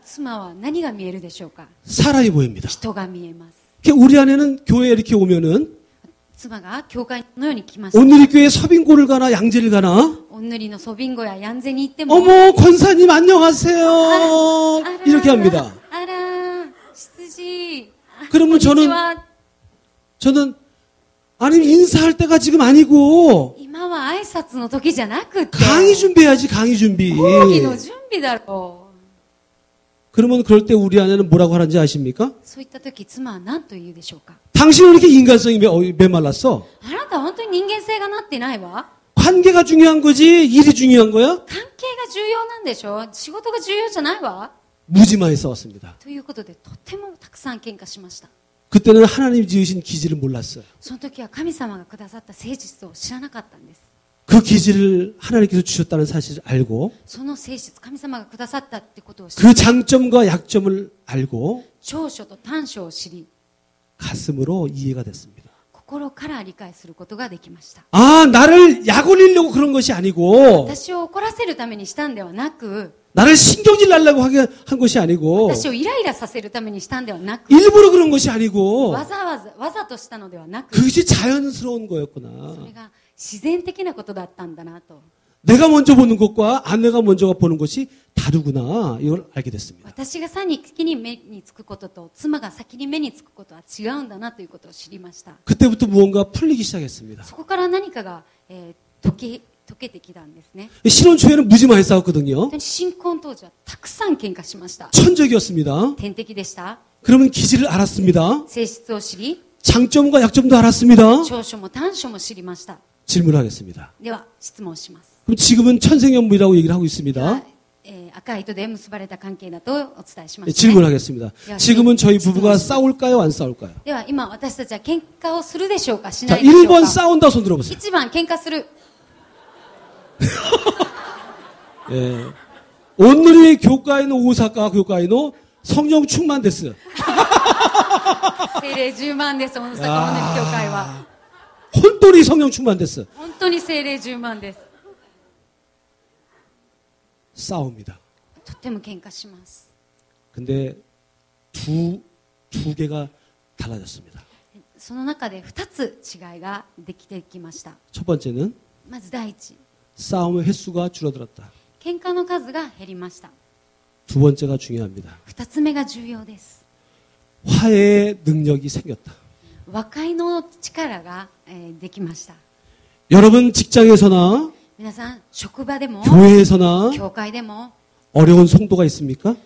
[SPEAKER 2] 妻は何が見えるでしょうか。
[SPEAKER 1] 사람이 보입니다.
[SPEAKER 2] 人が見えます。
[SPEAKER 1] 그러니까 우리 아내는 교회에 이렇게 오면은
[SPEAKER 2] 妻が教会のように来ました。
[SPEAKER 1] 오늘이 교회 서빙고를 가나 양재를 가나
[SPEAKER 2] お塗りのソビンゴやヤンゼに行っても
[SPEAKER 1] 어머 권사님 안녕하세요 이렇게 합니다.
[SPEAKER 2] あら羊
[SPEAKER 1] 그러면
[SPEAKER 2] こんにち
[SPEAKER 1] 저는
[SPEAKER 2] は
[SPEAKER 1] 저는 아니 인사할 때가 지금 아니고
[SPEAKER 2] 今は挨拶の時じゃなくて
[SPEAKER 1] 강의 준비해야지 강의 준비.
[SPEAKER 2] 講義の準備だろう。
[SPEAKER 1] 그러면 그럴 때 우리 아내는 뭐라고 하는지 아십니까?
[SPEAKER 2] そういった時妻は何と言うでしょうか。
[SPEAKER 1] 당신은 이렇게 인간성이 메말랐어.
[SPEAKER 2] あなたは本当に人間性がなってないわ。
[SPEAKER 1] 관계가 중요한 거지 일이 중요한 거야?
[SPEAKER 2] 関係が重要なんでしょ。仕事が重要じゃないわ。
[SPEAKER 1] 무지마에 싸웠습니다.
[SPEAKER 2] ということでとてもたくさん喧嘩しました。
[SPEAKER 1] 그때는 하나님 지으신 기질을 몰랐어요.
[SPEAKER 2] その時は神様がくださった誠実を知らなかったんです。
[SPEAKER 1] 그 기질을 하나님께서 주셨다는 사실을 알고
[SPEAKER 2] その誠実、神様がくださったってことを知
[SPEAKER 1] 그
[SPEAKER 2] り、
[SPEAKER 1] 장점과 약점을 알고
[SPEAKER 2] 長所と短所を知り、
[SPEAKER 1] 가슴으로 이해가 됐습니다.
[SPEAKER 2] 心から理解することができました。
[SPEAKER 1] 아, 나를 약 올리려고 그런 것이 아니고
[SPEAKER 2] 私を怒らせるためにしたんではなく、
[SPEAKER 1] 나를 신경질 날라고 한 것이 아니고
[SPEAKER 2] 私をイライラさせるためにしたんではなく、
[SPEAKER 1] 일부러 그런 것이 아니고
[SPEAKER 2] わざとしたのではなく、
[SPEAKER 1] 그것이 자연스러운
[SPEAKER 2] それ
[SPEAKER 1] 거였구나.
[SPEAKER 2] が自然的なことだったんだなと。
[SPEAKER 1] 내가 먼저 보는 것과 아내가 먼저 보는 것이 다르구나. 이걸 알게 됐습니다.
[SPEAKER 2] 私が先に目につくことと妻が先に目につくことは違うんだなということを知りました。
[SPEAKER 1] 그때부터 무언가 풀리기 시작했습니다.
[SPEAKER 2] そこから何かが、解けてきたんですね。
[SPEAKER 1] 신혼 초에는 무지마에 싸웠거든요.
[SPEAKER 2] 本当に新婚当時はたくさん喧嘩しました。
[SPEAKER 1] 천적이었습니다.
[SPEAKER 2] 天敵でした。
[SPEAKER 1] 그러면 기질을 알았습니다.
[SPEAKER 2] 性質を知り、
[SPEAKER 1] 장점과 약점도 알았습니다.
[SPEAKER 2] 長所も短所も知りました。
[SPEAKER 1] 질문하겠습니다.
[SPEAKER 2] では質問します。
[SPEAKER 1] 그럼 지금은 천생연분이라고 얘기를 하고
[SPEAKER 2] で
[SPEAKER 1] 있습니다.
[SPEAKER 2] は赤い糸で結ばれた関係だとお伝えしま
[SPEAKER 1] 네,
[SPEAKER 2] した、ね。
[SPEAKER 1] 질문하겠습니다. 지금은 저희 부부가 싸울까요? 안 싸울까요?
[SPEAKER 2] では今私たちは喧嘩をするでしょうか、し
[SPEAKER 1] 자,
[SPEAKER 2] ないでしょう
[SPEAKER 1] 1번
[SPEAKER 2] か。
[SPEAKER 1] 싸운다 손 들어보세요.
[SPEAKER 2] 1番喧嘩する。
[SPEAKER 1] 예. 오늘의 교과에는 오사카 교과에는 성령 충만 됐어요.
[SPEAKER 2] 精霊10万です、大阪本の教会は。
[SPEAKER 1] 혼돈이 성령 충만 됐어.
[SPEAKER 2] 本当に精霊10万です。
[SPEAKER 1] 싸웁니다.
[SPEAKER 2] とっても喧嘩します。
[SPEAKER 1] 근데 두 개가 달라졌습니다.
[SPEAKER 2] その中で2つ違いができてきました。
[SPEAKER 1] 첫 번째는
[SPEAKER 2] まず第一、
[SPEAKER 1] 싸움의 횟수가 줄어들었다.
[SPEAKER 2] 喧嘩の数が減りました。
[SPEAKER 1] 두 번째가 중요합니다.
[SPEAKER 2] 2つ目が重要です。
[SPEAKER 1] 화해의 능력이 생겼다.
[SPEAKER 2] 和解の力が、できました。
[SPEAKER 1] 여러분 직장에서나
[SPEAKER 2] 皆さん、職場でも、
[SPEAKER 1] 교회에서나
[SPEAKER 2] 教会でも、
[SPEAKER 1] 어려운 성도가 있습니까?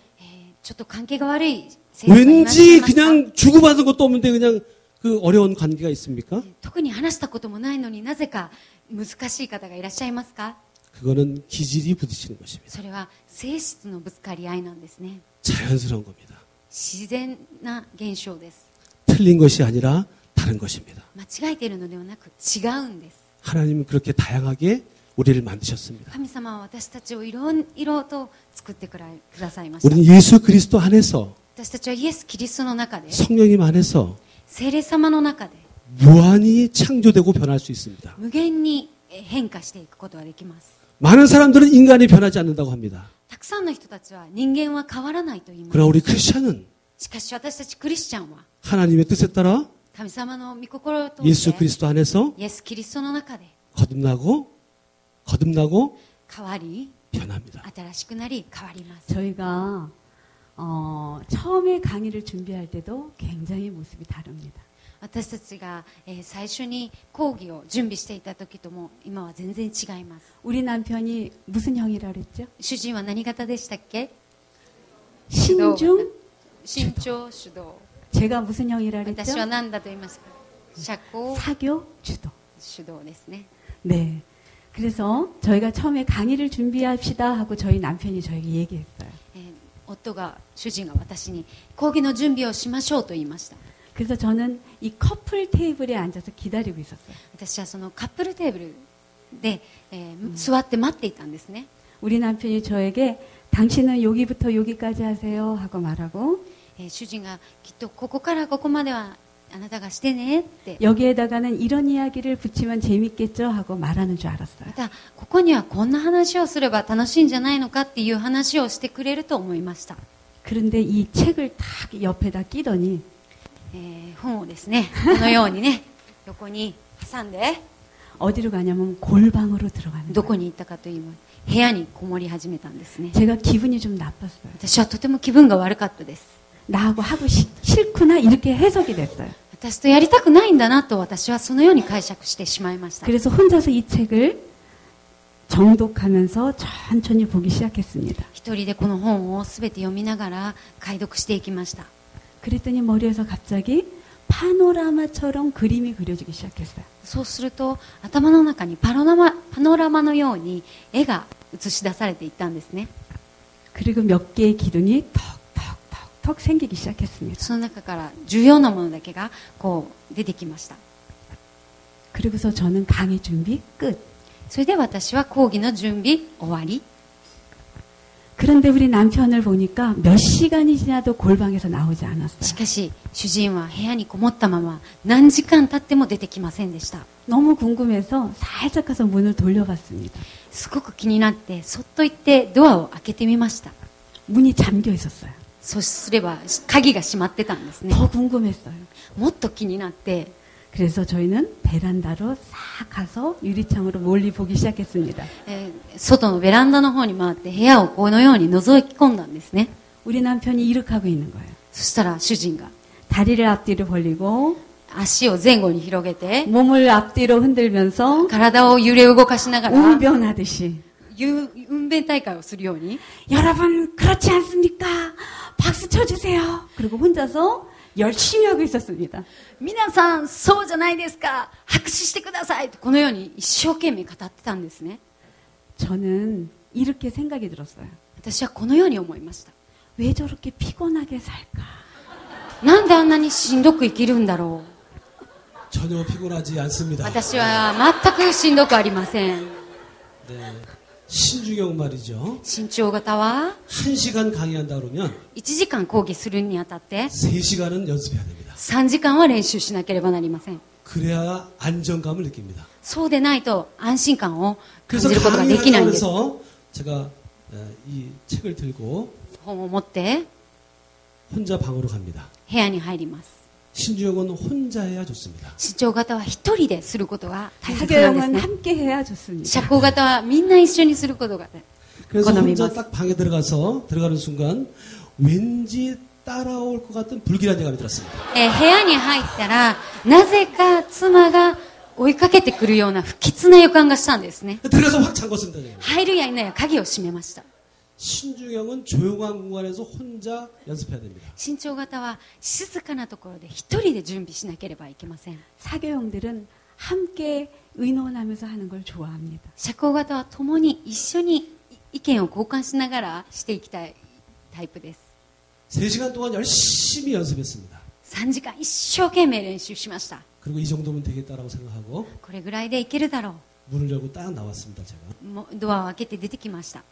[SPEAKER 2] ちょっと関係が悪い生徒がいらっしゃい
[SPEAKER 1] 왠지
[SPEAKER 2] ますか？
[SPEAKER 1] 그냥 주고받은 것도 없는데 그냥 그 어려운 관계가 있습니까?
[SPEAKER 2] 特に話したこともないのになぜか難しい方がいらっしゃいますか？
[SPEAKER 1] 그거는 기질이 부딪히는 것입니다.
[SPEAKER 2] それは性質のぶつかり合いなんですね。
[SPEAKER 1] 자연스러운 겁니다.
[SPEAKER 2] 自然な現象です。
[SPEAKER 1] 틀린 것이 아니라 다른 것입니다.
[SPEAKER 2] 間違えているのではなく違うんです。
[SPEAKER 1] 하나님은 그렇게 다양하게 우리를 만드셨습니다.
[SPEAKER 2] 神様は私たちをいろいろと作ってくださいました。
[SPEAKER 1] 우리는 예수 그리스도 안에서
[SPEAKER 2] 私たちはイエス・キリストの中で、
[SPEAKER 1] 성령님 안에서
[SPEAKER 2] 聖霊様の中で
[SPEAKER 1] 무한히 창조되고 변할 수 있습니다.
[SPEAKER 2] 無限に変化していくことができます。
[SPEAKER 1] 많은 사람들은 인간이 변하지 않는다고 합니다.
[SPEAKER 2] たくさんの人たちは人間は変わらないと言います。
[SPEAKER 1] 그러나 우리 크리스천은
[SPEAKER 2] しかし私たちクリスチャンは
[SPEAKER 1] 하나님의 뜻에 따라
[SPEAKER 2] 神様の御心を通
[SPEAKER 1] 예수
[SPEAKER 2] して
[SPEAKER 1] 그리스도 안에서
[SPEAKER 2] イエス・キリストの中で
[SPEAKER 1] 거듭나고
[SPEAKER 2] 変わり
[SPEAKER 1] 변합니다.
[SPEAKER 2] 新しくなり変わります。
[SPEAKER 3] 저희가 처음에 강의를 준비할 때도 굉장히 모습이 다릅니다.
[SPEAKER 2] 私たちが、最初に講義を準備していた時とも今は全然違います。
[SPEAKER 3] 우리 남편이 무슨 형이라 그랬죠?
[SPEAKER 2] 主人は何型でしたっけ？
[SPEAKER 3] 신중?
[SPEAKER 2] 慎重主導。
[SPEAKER 3] 제가 무슨 형이라
[SPEAKER 2] 私
[SPEAKER 3] 그랬죠?
[SPEAKER 2] は何だと言いますか？社交
[SPEAKER 3] 사교 주도.
[SPEAKER 2] 主導ですね。
[SPEAKER 3] 네. 그래서 저희가 처음에 강의를 준비합시다 하고 저희 남편이 저에게 얘기했어요.
[SPEAKER 2] 夫が主人が私に講義の準備をしましょうと言いました。
[SPEAKER 3] 그래서 저는 이 커플 테이블에 앉아서 기다리고 있었어요.
[SPEAKER 2] 私はそのカップルテーブルで、座って待っていたんですね。
[SPEAKER 3] 우리 남편이 저에게 당신은 여기부터 여기까지 하세요 하고 말하고
[SPEAKER 2] 主人がきっとここからここまではあなたがしてねって
[SPEAKER 3] 여기에다가는 이런 이야기를 붙이면 재밌겠죠 하고 말하는 줄 알았어요.
[SPEAKER 2] またここにはこんな話をすれば楽しいんじゃないのかっていう話をしてくれると思いました。
[SPEAKER 3] 그런데 이 책을 딱 옆에다 끼더니
[SPEAKER 2] 本をですねこのようにね横に挟んで
[SPEAKER 3] 어디로 가냐면 골방으로 들어가는
[SPEAKER 2] ど
[SPEAKER 3] 거예요.
[SPEAKER 2] こに行ったかというと部屋にこもり始めたんですね。
[SPEAKER 3] 제가 기분이 좀 나빴어요.
[SPEAKER 2] 私はとても気分が悪かったです。
[SPEAKER 3] 나하고 하고 싫구나 이렇게 해석이 됐어요.
[SPEAKER 2] 私とやりたくないんだなと私はそのように解釈してしまいました。
[SPEAKER 3] 그래서 혼자서 이 책을 정독하면서 천천히 보기 시작했습니다.
[SPEAKER 2] 一人でこの本をすべて読みながら解読していきました。
[SPEAKER 3] 그랬더니 머리에서 갑자기 파노라마처럼 그림이 그려지기 시작했어요.
[SPEAKER 2] そうすると頭の中にパノラマのように絵が映し出されていったんですね。
[SPEAKER 3] 그리고 몇 개의 기둥이 턱턱턱턱 생기기 시작했습니다.
[SPEAKER 2] その中から重要なものだけがこう出てきました。
[SPEAKER 3] 그리고서 저는 강의 준비 끝.
[SPEAKER 2] それで私は講義の準備終わり。
[SPEAKER 3] 그런데 우리 남편을 보니까 몇 시간이 지나도 골방에서 나오지
[SPEAKER 2] し
[SPEAKER 3] 않았어요.
[SPEAKER 2] かし主人は部屋にこもったまま何時間経っても出てきませんでした。
[SPEAKER 3] 너무 궁금해서 살짝 가서 문을 돌려봤습니다.
[SPEAKER 2] すごく気になってそっと行ってドアを開けてみました。
[SPEAKER 3] 문이 잠겨 있었어요.
[SPEAKER 2] そうすれば鍵が閉まってたんですね。
[SPEAKER 3] 더 궁금했어요.
[SPEAKER 2] もっと気になって
[SPEAKER 3] 그래서 저희는 베란다로 싹 가서 유리창으로 멀리 보기 시작했습니다.
[SPEAKER 2] 外のベランダの方に回って部屋をこのように覗き込んだんですね。
[SPEAKER 3] 우리 남편이 이렇게 하고 있는 거예요.
[SPEAKER 2] そしたら主人が
[SPEAKER 3] 다리를 앞뒤로 벌리고
[SPEAKER 2] 足を前後に広げて
[SPEAKER 3] 몸을 앞뒤로 흔들면서
[SPEAKER 2] 体を揺れ動かしながら
[SPEAKER 3] 웅변하듯이
[SPEAKER 2] 運弁大会をするように
[SPEAKER 3] 여러분 그렇지 않습니까? 박수 쳐주세요. 그리고 혼자서 열심히 하고 있었습니다.
[SPEAKER 2] 皆さんそうじゃないですか拍手してくださいとこのように一生懸命語ってたんですね。
[SPEAKER 3] 저는 이렇게 생각이 들었어요.
[SPEAKER 2] 私はこのように思いました。
[SPEAKER 3] 왜 저렇게 피곤하게 살까?
[SPEAKER 2] なんであんなにしんどく生きるんだろ
[SPEAKER 1] 전혀 피곤하지
[SPEAKER 2] う。
[SPEAKER 1] 않습니다.
[SPEAKER 2] 私は全くしんどくありません。
[SPEAKER 1] 네. 신중형 말이죠.
[SPEAKER 2] 身長型は
[SPEAKER 1] 1시간 강의한다 그러면
[SPEAKER 2] 1時間講義するにあたって
[SPEAKER 1] 3시간은 연습해야 됩니다.
[SPEAKER 2] 3時間は練習しなければなりません。
[SPEAKER 1] 그래야 안정감을 느낍니다.
[SPEAKER 2] そうでないと安心感を感
[SPEAKER 1] 그래서
[SPEAKER 2] じることができないんです。
[SPEAKER 1] 강의하면서 제가 이 책을 들고
[SPEAKER 2] 本を持って
[SPEAKER 1] 혼자 방으로 갑니다.
[SPEAKER 2] 部屋に入ります。
[SPEAKER 1] 신중형은 혼자 해야 좋습니다.
[SPEAKER 2] 視聴型は一人ですることが大切なんです
[SPEAKER 3] 사교형은
[SPEAKER 2] ね。
[SPEAKER 3] 함께 해야 좋습니다.
[SPEAKER 2] 社交型はみんな一緒にすることが
[SPEAKER 1] 그래서 혼자
[SPEAKER 2] 권합니다.
[SPEAKER 1] 딱 방에 들어가는 순간 왠지 따라올 것 같은 불길한 예감이 들었습니다.
[SPEAKER 2] 部屋に入ったらなぜか妻が追いかけてくるような不吉な予感がしたんですね。
[SPEAKER 1] 들어가서 확 잠궜습니다. 제가.
[SPEAKER 2] 入るや否や鍵を閉めました。
[SPEAKER 1] 신중형은 조용한 공간에서 혼자 연습해야 됩니다.
[SPEAKER 2] 身長型は静かなところで一人で準備しなければいけません。
[SPEAKER 3] 사교형들은 함께 의논하면서 하는 걸 좋아합니다.
[SPEAKER 2] 社交型は共に一緒に意見を交換しながらしていきたいタイプです。
[SPEAKER 1] 3시간 동안 열심히 연습했습니다.
[SPEAKER 2] 3時間一生懸命練習しました。
[SPEAKER 1] 그리고 이 정도면 되겠다라고 생각하고
[SPEAKER 2] これぐらいでいけるだろ
[SPEAKER 1] 문을 열고 딱 나왔습니다. 제가
[SPEAKER 2] う。もうドアを開けて出てきました。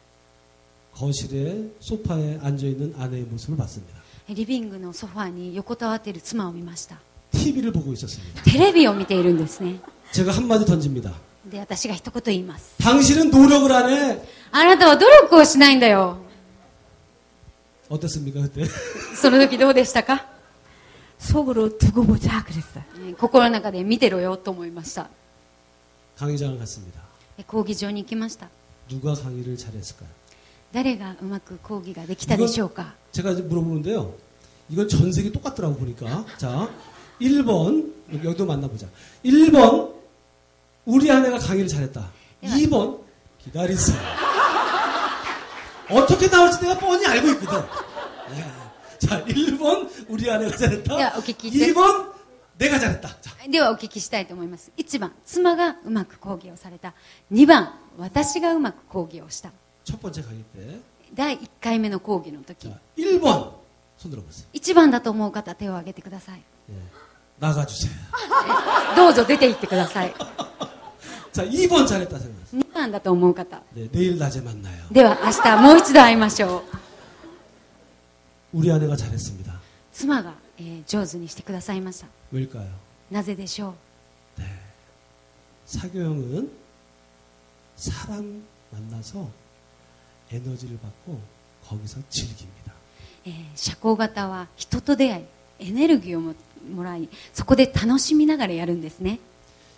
[SPEAKER 1] 거실에 소파에 앉아있는 아내의 모습을 봤습니다.
[SPEAKER 2] リビングのソファーに横たわっている妻を見ました。
[SPEAKER 1] TV를 보고 있었습니다.
[SPEAKER 2] テレビを見ているんですね。
[SPEAKER 1] 제가 한마디 던집니다.
[SPEAKER 2] で、私が一言言います。
[SPEAKER 1] 당신은 노력을 안 해.
[SPEAKER 2] あなたは努力をしないんだよ。
[SPEAKER 1] 어땠습니까 그때?
[SPEAKER 2] その時どうでしたか？
[SPEAKER 3] 속으로 두고 보자 그랬어요.
[SPEAKER 2] 心の中で見てろよと思いました。
[SPEAKER 1] 강의장을 갔습니다.
[SPEAKER 2] 講義場に行きました。
[SPEAKER 1] 누가 강의를 잘했을까요?
[SPEAKER 2] 誰がうまく講義ができたでしょうか？
[SPEAKER 1] 제가 이제 물어보는데요. 이건 전 세계 똑같더라고 보니까. 자, 1번 여기도 만나보자. 1번 우리 아내가 강의를 잘했다. 2번 기다리세요. 어떻게 나올지 내가 뻔히 알고 있거든. 네. 자, 1번 우리 아내가 잘했다.
[SPEAKER 2] ではお聞きして
[SPEAKER 1] 2번 내가 잘했다. 자,
[SPEAKER 2] ではお聞きしたいと思います。1番、妻がうまく講義をされた。2番、私がうまく講義をした。
[SPEAKER 1] 첫 번째 강의 때.
[SPEAKER 2] 第1回目の講義の時、
[SPEAKER 1] 자, 1번 손 들어보세요.
[SPEAKER 2] 1番だと思う方手を挙げてください。
[SPEAKER 1] 예. 나가주세요.
[SPEAKER 2] どうぞ出て行ってください。
[SPEAKER 1] 자, 2번 잘했다 생각하세요.
[SPEAKER 2] 2番なんだと思う方。
[SPEAKER 1] 네, 내일 낮에 만나요.
[SPEAKER 2] では明日もう一度会いましょう。
[SPEAKER 1] 우리 아내가 잘했습니다.
[SPEAKER 2] 妻が、上手にしてくださいました。
[SPEAKER 1] 왜일까요?
[SPEAKER 2] なぜでしょう。
[SPEAKER 1] 네. 사교형은 사람 만나서 에너지를 받고 거기서 즐깁니다.
[SPEAKER 2] 社交型は人と出会い、エネルギーをもらい、そこで楽しみながらやるんですね。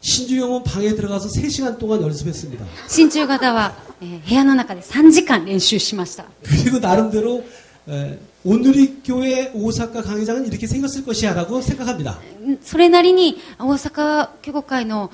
[SPEAKER 1] 신주형은 방에 들어가서 3시간 동안 연습했습니다.
[SPEAKER 2] 真鍮型は、部屋の中で3時間練習しました。
[SPEAKER 1] 그리고 나름대로 오누리 교회 오사카 강의장은 이렇게 생겼을 것이야라고 생각합니다.
[SPEAKER 2] それなりに大阪教会会の、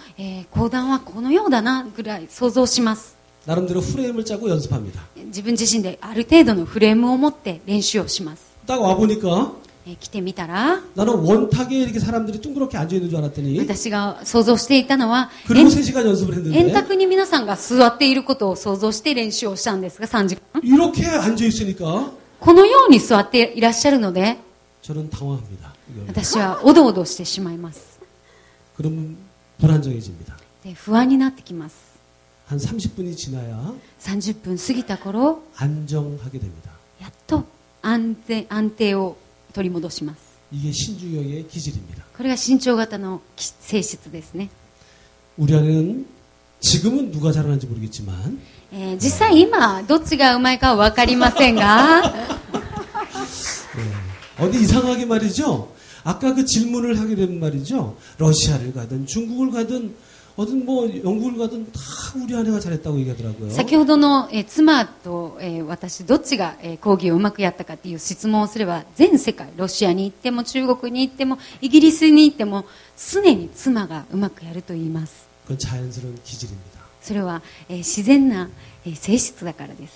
[SPEAKER 2] 講談はこのようだなぐらい想像します。
[SPEAKER 1] 나름대로 프레임을 짜고 연습합니다.
[SPEAKER 2] 自分自身である程度のフレームを持って練習をします。
[SPEAKER 1] 딱 와보니까
[SPEAKER 2] 来てみたら
[SPEAKER 1] 나는 원탁에 이렇게 사람들이 둥그렇게 앉아있는 줄 알았더니
[SPEAKER 2] 私が想像していたのは
[SPEAKER 1] 그리고 3시간 연습을
[SPEAKER 2] 円
[SPEAKER 1] 했는데
[SPEAKER 2] 卓に皆さんが座っていることを想像して練習をしたんですが3時間
[SPEAKER 1] 이렇게 앉아있으니까
[SPEAKER 2] このように座っていらっしゃるので
[SPEAKER 1] 저는 당황합니다. 이거는.
[SPEAKER 2] 私はおどおどしてしまいます。
[SPEAKER 1] 그러면 불안정해집니다.
[SPEAKER 2] で不安になってきます。
[SPEAKER 1] 한 30분이 지나야
[SPEAKER 2] 30分過ぎた頃
[SPEAKER 1] 안정하게 됩니다.
[SPEAKER 2] やっと安定を取り戻します。
[SPEAKER 1] 이게 신주형의 기질입니다.
[SPEAKER 2] これが身長型の性質ですね。
[SPEAKER 1] 우리 아내는 지금은 누가 잘하는지 모르겠지만
[SPEAKER 2] 実際今どっちがうまいかは分かりませんが
[SPEAKER 1] 어디 이상하게 말이죠. 아까 그 질문을 하게 되면 말이죠. 러시아를 가든 중국을 가든 어떤 뭐 영국을 가든 다 우리 아내가 잘했다고 얘기하더라고요.
[SPEAKER 2] 先ほどの、妻と、私どっちが、講義をうまくやったかっていう質問をすれば全世界ロシアに行っても中国に行ってもイギリスに行っても常に妻がうまくやると言います。
[SPEAKER 1] 그건 자연스러운 기질입니다.
[SPEAKER 2] それは、自然な、性質だからです。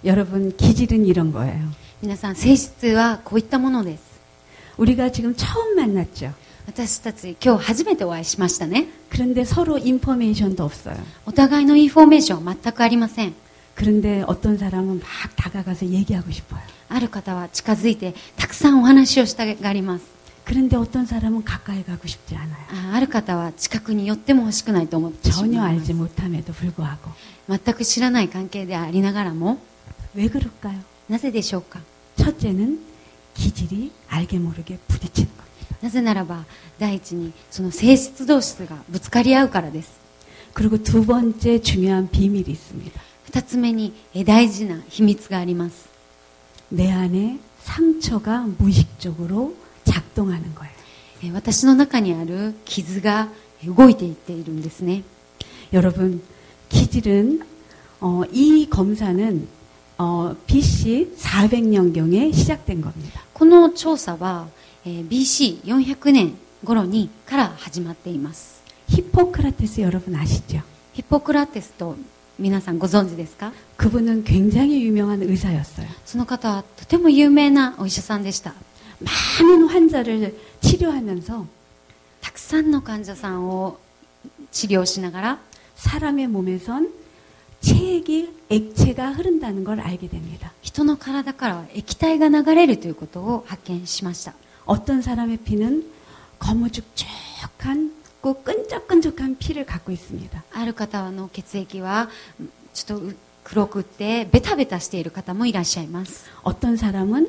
[SPEAKER 3] 여러분, 기질은 이런 거예요.
[SPEAKER 2] 皆さん性質はこういったものです。
[SPEAKER 3] 우리가 지금 처음 만났죠.
[SPEAKER 2] 私たち今日初めてお会いしましたね。
[SPEAKER 3] 그런데 서로 인포메이션도 없어요.
[SPEAKER 2] お互いのインフォメーションは全くありません。
[SPEAKER 3] 그런데 어떤 사람은 막 다가가서 얘기하고 싶어요.
[SPEAKER 2] ある方は近づいてたくさんお話をしたがります。
[SPEAKER 3] 그런데 어떤 사람은 가까이 가고 싶지 않아요.
[SPEAKER 2] ある方は近くに寄っても欲しくないと思ってし
[SPEAKER 3] 전혀
[SPEAKER 2] まいます。
[SPEAKER 3] 알지 못함에도 불구하고.
[SPEAKER 2] 全く知らない関係でありながらも
[SPEAKER 3] 왜 그럴까요?
[SPEAKER 2] なぜでしょうか。
[SPEAKER 3] 첫째는 기질이 알게 모르게 부딪히는 겁니다.
[SPEAKER 2] なぜならば第一にその性質同士がぶつかり合うからです。
[SPEAKER 3] 그리고 두 번째 중요한 비밀이 있습니다.
[SPEAKER 2] 二つ目に大事な秘密があります。
[SPEAKER 3] 내 안에 상처가 무의식적으로 작동하는 거예요.
[SPEAKER 2] 私の中にある傷が動いていっているんですね。
[SPEAKER 3] 여러분, 기질은 이 검사는 BC 400년경에 시작된 겁니다.
[SPEAKER 2] この調査は、BC400 年頃にから始まっています。
[SPEAKER 3] 히포크라테스 여러분 아시죠?
[SPEAKER 2] ヒポクラテスと皆さんご存知ですか。
[SPEAKER 3] 그분은 굉장히 유명한 의사였어요.
[SPEAKER 2] その方はとても有名なお医者さんでした。
[SPEAKER 3] 많은 환자를 치료하면서
[SPEAKER 2] たくさんの患者さんを治療しながら
[SPEAKER 3] 사람의 몸에선 체액이 액체가 흐른다는 걸 알게 됩니다.
[SPEAKER 2] 人の体から液体が流れるということを発見しました。
[SPEAKER 3] 어떤 사람의 피는 거무죽죽한 끈적끈적한 피를 갖고 있습니다.
[SPEAKER 2] ある方の血液はちょっと黒くってベタベタしている方もいらっしゃいます。
[SPEAKER 3] 어떤 사람은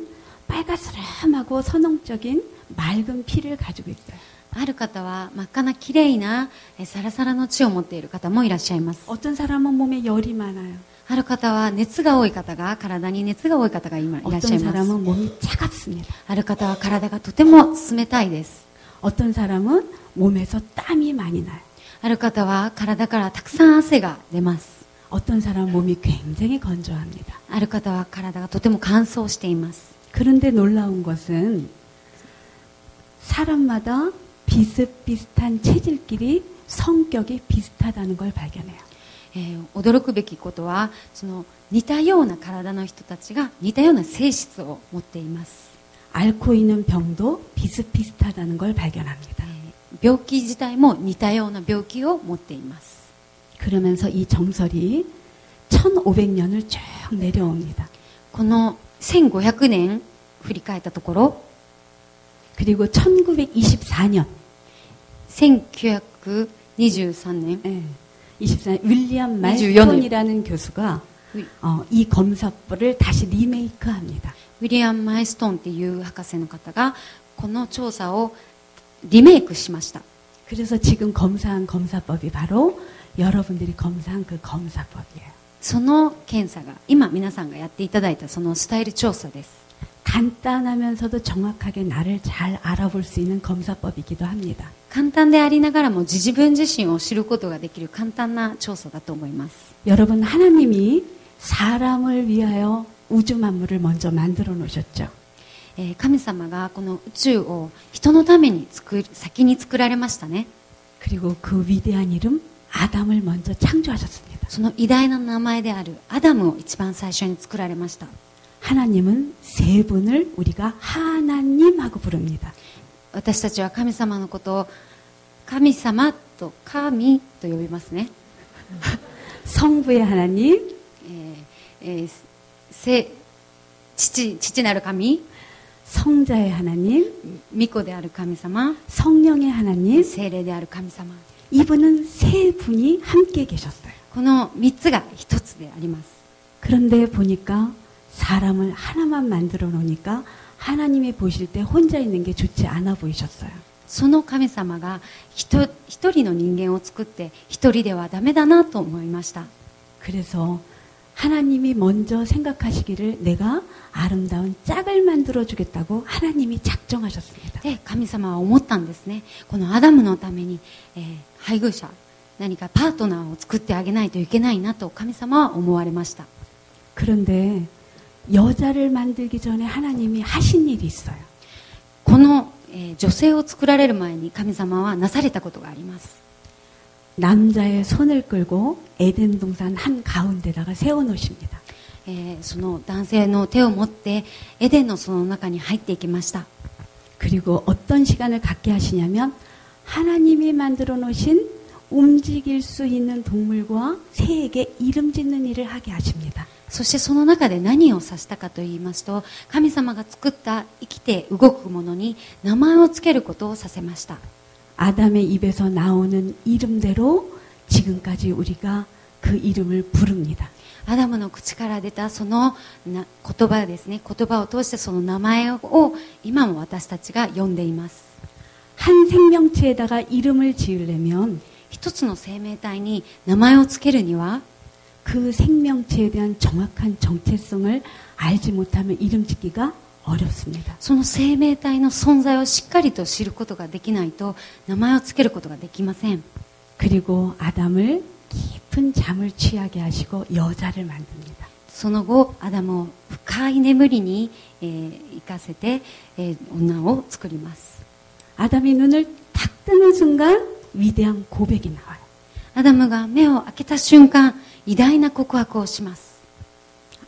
[SPEAKER 3] 빨가스름하고 선홍적인 맑은 피를 가지고 있어요.
[SPEAKER 2] ある方は真っ赤な綺麗なサラサラの血を持っている方もいらっしゃいます。
[SPEAKER 3] 어떤 사람은 몸에 열이 많아요.
[SPEAKER 2] ある方は熱が多い方が体に熱が多い方が今いらっしゃ
[SPEAKER 3] 어떤
[SPEAKER 2] います。
[SPEAKER 3] 사람은 몸이 차갑습니다.
[SPEAKER 2] ある方は体がとても冷たいです。
[SPEAKER 3] 어떤 사람은 몸에서 땀이 많이 나요.
[SPEAKER 2] ある方は体からたくさん汗が出ます。
[SPEAKER 3] 어떤 사람은 몸이 굉장히 건조합니다.
[SPEAKER 2] ある方は体がとても乾燥しています。
[SPEAKER 3] 그런데 놀라운 것은 사람마다 비슷비슷한 체질끼리 성격이 비슷하다는 걸 발견해요.
[SPEAKER 2] 驚くべきことはその似たような体の人たちが似たような性質を持っています。
[SPEAKER 3] 앓고 있는 병도 비슷비슷하다는 걸 발견합니다.
[SPEAKER 2] 病気自体も似たような病気を持っています。
[SPEAKER 3] 그러면서 이 정설이 1500년을 쭉 내려옵니다.
[SPEAKER 2] この1500年振り返ったところ
[SPEAKER 3] 그리고 1924년
[SPEAKER 2] 1923年
[SPEAKER 3] 예, 24년 윌리엄
[SPEAKER 2] 24년.
[SPEAKER 3] 말스톤이라는 교수가 이 검사법을 다시 리메이크합니다.
[SPEAKER 2] ウィリアム・マイストーンっていう博士の方がこの調査をリメイクしました。
[SPEAKER 3] 그래서 지금 검사한 검사법이 바로 여러분들이 검사한 그 검사법이에요.
[SPEAKER 2] その検査が今皆さんがやっていただいたそのスタイル調査です。
[SPEAKER 3] 간단하면서도 정확하게 나를 잘 알아볼 수 있는 검사법이기도 합니다.
[SPEAKER 2] 簡単でありながらも自分自身を知ることができる簡単な調査だと思います。
[SPEAKER 3] 여러분 하나님이 사람을 위하여 우주 만물을 먼저 만들어 놓으셨죠.
[SPEAKER 2] 神様がこの宇宙を人のために先に作られましたね。
[SPEAKER 3] 그리고 그 위대한 이름 아담을 먼저 창조하셨습니다.
[SPEAKER 2] その偉大な名前であるアダムを一番最初に作られました。
[SPEAKER 3] 하나님은 세 분을 우리가 하나님하고 부릅니다.
[SPEAKER 2] 私たちは神様のことを神様と神と呼びますね。
[SPEAKER 3] 성부의 하나님,
[SPEAKER 2] 父なる神、
[SPEAKER 3] 성자의 하나님,
[SPEAKER 2] 御子である神様、
[SPEAKER 3] 성령의 하나님,
[SPEAKER 2] 聖霊である神様。
[SPEAKER 3] 이분은 세 분이 함께 계셨어요.
[SPEAKER 2] この3つが1つであります。
[SPEAKER 3] 그런데 보니까 사람을 하나만 만들어 놓으니까 하나님이 보실 때 혼자 있는 게 좋지 않아 보이셨어요.
[SPEAKER 2] その神様が一人の人間を作って一人ではダメだなと思いました。
[SPEAKER 3] 그래서 하나님이 먼저 생각하시기를 내가 아름다운 짝을 만들어 주겠다고 하나님이 작정하셨습니다.
[SPEAKER 2] で、神様は思ったんですね。このアダムのために、配偶者、何かパートナーを作ってあげないといけないなと神様は思われました。
[SPEAKER 3] 그런데 여자를 만들기 전에 하나님이 하신 일이 있어요.
[SPEAKER 2] この、女性を作られる前に神様はなされたことがあります。
[SPEAKER 3] 남자의 손을 끌고 에덴 동산 한 가운데다가 세워 놓으십니다.
[SPEAKER 2] その男性の手を持ってエデンの園の中に入っていきました。
[SPEAKER 3] 그리고 어떤 시간을 갖게 하시냐면 하나님이 만들어 놓으신 움직일 수 있는 동물과 새에게 이름 짓는 일을 하게 하십니다.
[SPEAKER 2] そしてその中で何を指したかと言いますと、神様が作った生きて動くものに名前をつけることをさせました。
[SPEAKER 3] 아담의 입에서 나오는 이름대로 지금까지 우리가 그 이름을 부릅니다.
[SPEAKER 2] アダムの口から出たその言葉ですね、言葉を通してその名前を今も私たちが呼んでいます。
[SPEAKER 3] 한 생명체에다가 이름을 지으려면
[SPEAKER 2] 一つの生命体に名前をつけるには
[SPEAKER 3] 그 생명체에 대한 정확한 정체성을 알지 못하면 이름 짓기가 어렵습니다.
[SPEAKER 2] その生命体の存在をしっかりと知ることができないと名前をつけることができません。
[SPEAKER 3] 그리고 아담을 깊은 잠을 취하게 하시고 여자를 만듭니다.
[SPEAKER 2] その後アダムを深い眠りに、行かせて、女を作ります。
[SPEAKER 3] 아담이 눈을 탁 뜨는 순간 위대한 고백이 나와요.
[SPEAKER 2] アダムが目を開けた瞬間偉大な告白をします。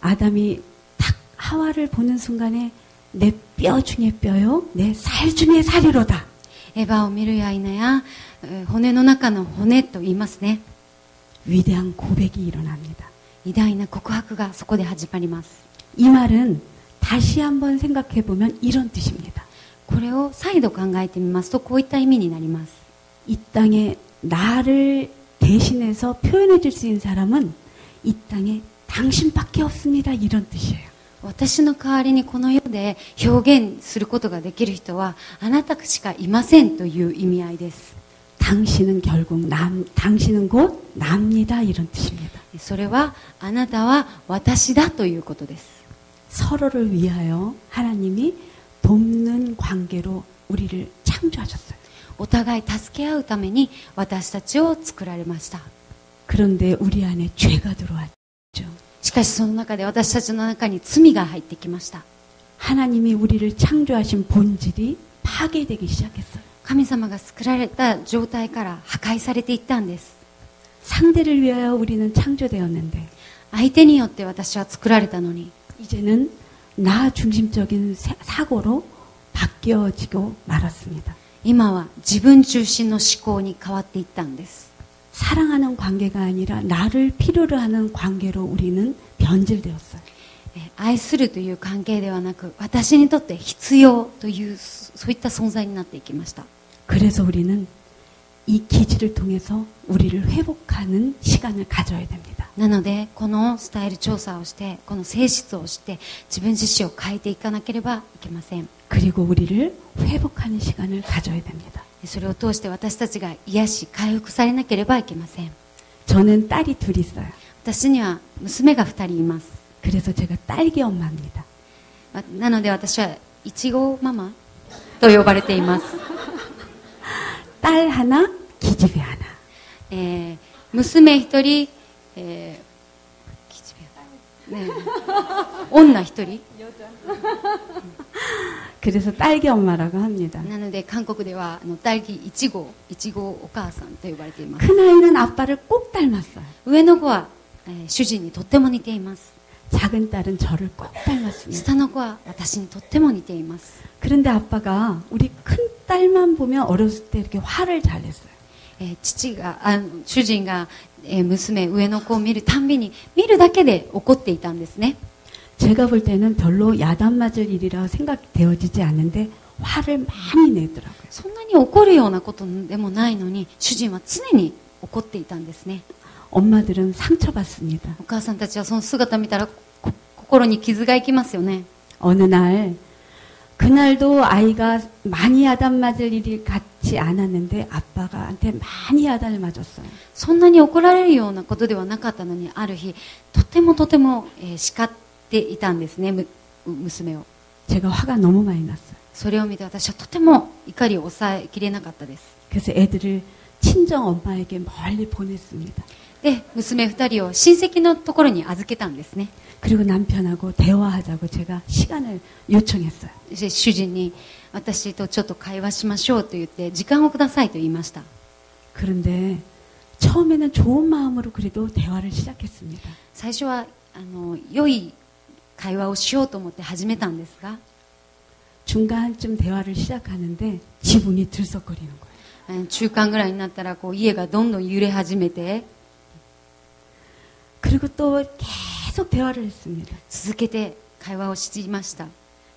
[SPEAKER 3] 아담이 탁 하와를 보는 순간에 내 뼈 중에 뼈요, 내 살 중에 살이로다.
[SPEAKER 2] エヴァを見るや否や、骨の中の骨と言いますね。
[SPEAKER 3] 위대한 고백이 일어납니다.
[SPEAKER 2] 偉大な告白がそこで始まります。
[SPEAKER 3] 이 말은 다시 한번 생각해 보면 이런 뜻입니다.
[SPEAKER 2] これを再度考えてみますとこういった意味になります。
[SPEAKER 3] 이 땅에 나를 대신해서 표현해 줄 수 있는 사람은 이 땅에 당신밖에 없습니다. 이런 뜻이에요.
[SPEAKER 2] 私の代わりにこの世で表現することができる人はあなたしかいませんという意味合いです。
[SPEAKER 3] 당신은 결국 당신은 곧 납니다. 이런 뜻입니다.
[SPEAKER 2] それはあなたは私だということです。
[SPEAKER 3] 서로를 위하여 하나님이 돕는 관계로 우리를 창조하셨어요.
[SPEAKER 2] お互い助け合うために私たちを作られました。
[SPEAKER 3] 그런데 우리 안에 죄가 들어왔죠.
[SPEAKER 2] しかしその中で私たちの中に罪が入ってきました。
[SPEAKER 3] 하나님이 우리를 창조하신 본질이 파괴되기 시작했어요.
[SPEAKER 2] 神様が作られた状態から破壊されていったんです。
[SPEAKER 3] 상대를 위하여 우리는 창조되었는데
[SPEAKER 2] 相手によって私は作られたのに
[SPEAKER 3] 이제는 나 중심적인 사고로 바뀌어지고 말았습니다.
[SPEAKER 2] 今は自分中心の思考に変わっていったんです。
[SPEAKER 3] 사랑하는 관계가 아니라 나를 필요로 하는 관계로 우리는 변질되었어요.
[SPEAKER 2] 愛するという関係ではなく私にとって必要というそういった存在になっていきました。
[SPEAKER 3] 그래서 우리는 이 기질을 통해서 우리를 회복하는 시간을 가져야 됩니다.
[SPEAKER 2] なのでこのスタイル調査をしてこの性質をして自分自身を変えていかなければいけません。
[SPEAKER 3] 그리고 우리를 회복하는 시간을 가져야 됩니다.
[SPEAKER 2] それを通して私たちが癒し回復されなければいけません。
[SPEAKER 3] 저는 딸이 둘 있어요.
[SPEAKER 2] 私には娘が2人います。
[SPEAKER 3] 그래서 제가 딸기 엄마입니다.
[SPEAKER 2] なので私はいちごママと呼ばれています。
[SPEAKER 3] 딸 하나, 기집애 하나.
[SPEAKER 2] 娘1人、ね、女1人
[SPEAKER 3] 그래서 딸기 엄마라고 합니다.
[SPEAKER 2] なので韓国では딸기いちごお母さんと呼ばれています。
[SPEAKER 3] 큰아이는 아빠를 꼭 닮았어요.
[SPEAKER 2] 上の子は、主人にとっても似ています。
[SPEAKER 3] 작은 딸은 저를 꼭 닮았습니다.
[SPEAKER 2] 下の子は私にとっても似ています。
[SPEAKER 3] 그런데 아빠가 우리 큰 딸만 보면 어렸을 때 이렇게 화를 잘 냈어요.
[SPEAKER 2] 主人が、娘上の子を見るたんびに見るだけで怒っていたんですね。
[SPEAKER 3] 제가 볼 때는 별로 야단 맞을 일이라 생각되어지지 않는데 화를 많이 내더라고요.
[SPEAKER 2] そんなに怒るようなことでもないのに主人は常に怒っていたんですね。
[SPEAKER 3] 엄마들은 상처받습니다.
[SPEAKER 2] お母さんたちはその姿を見たら心に傷がいきますよね。
[SPEAKER 3] 어느 날 그날도 아이가 많이 야단 맞을 일이 같지 않았는데 아빠가한테 많이 야단을 맞았어요.
[SPEAKER 2] そんなに怒られるようなことではなかったのにある日とても、叱っていたんですね、娘を。
[SPEAKER 3] 제가 화가 너무 많이 났어요.
[SPEAKER 2] それを見て私はとても怒りを抑えきれなかったです。
[SPEAKER 3] 그래서 애들을 친정 엄마에게 멀리 보냈습니다.
[SPEAKER 2] で娘2人を親戚のところに預けたんですね。
[SPEAKER 3] 그리고 남편하고 대화하자고 제가 시간을 요청했어요.
[SPEAKER 2] 主人に私とちょっと会話しましょうと言って時間をくださいと言いました。
[SPEAKER 3] 그런데 처음에는 좋은 마음으로 그래도 대화를 시작했습니다.
[SPEAKER 2] 最初は良い会話をしようと思って始めたんですが
[SPEAKER 3] 중간쯤 대화를 시작하는데 지붕이 들썩거리는 거예요.
[SPEAKER 2] 中間ぐらいになったら家がどんどん揺れ始めて
[SPEAKER 3] 그리고 또 계속 대화를 했습니다.
[SPEAKER 2] 続けて会話をしました。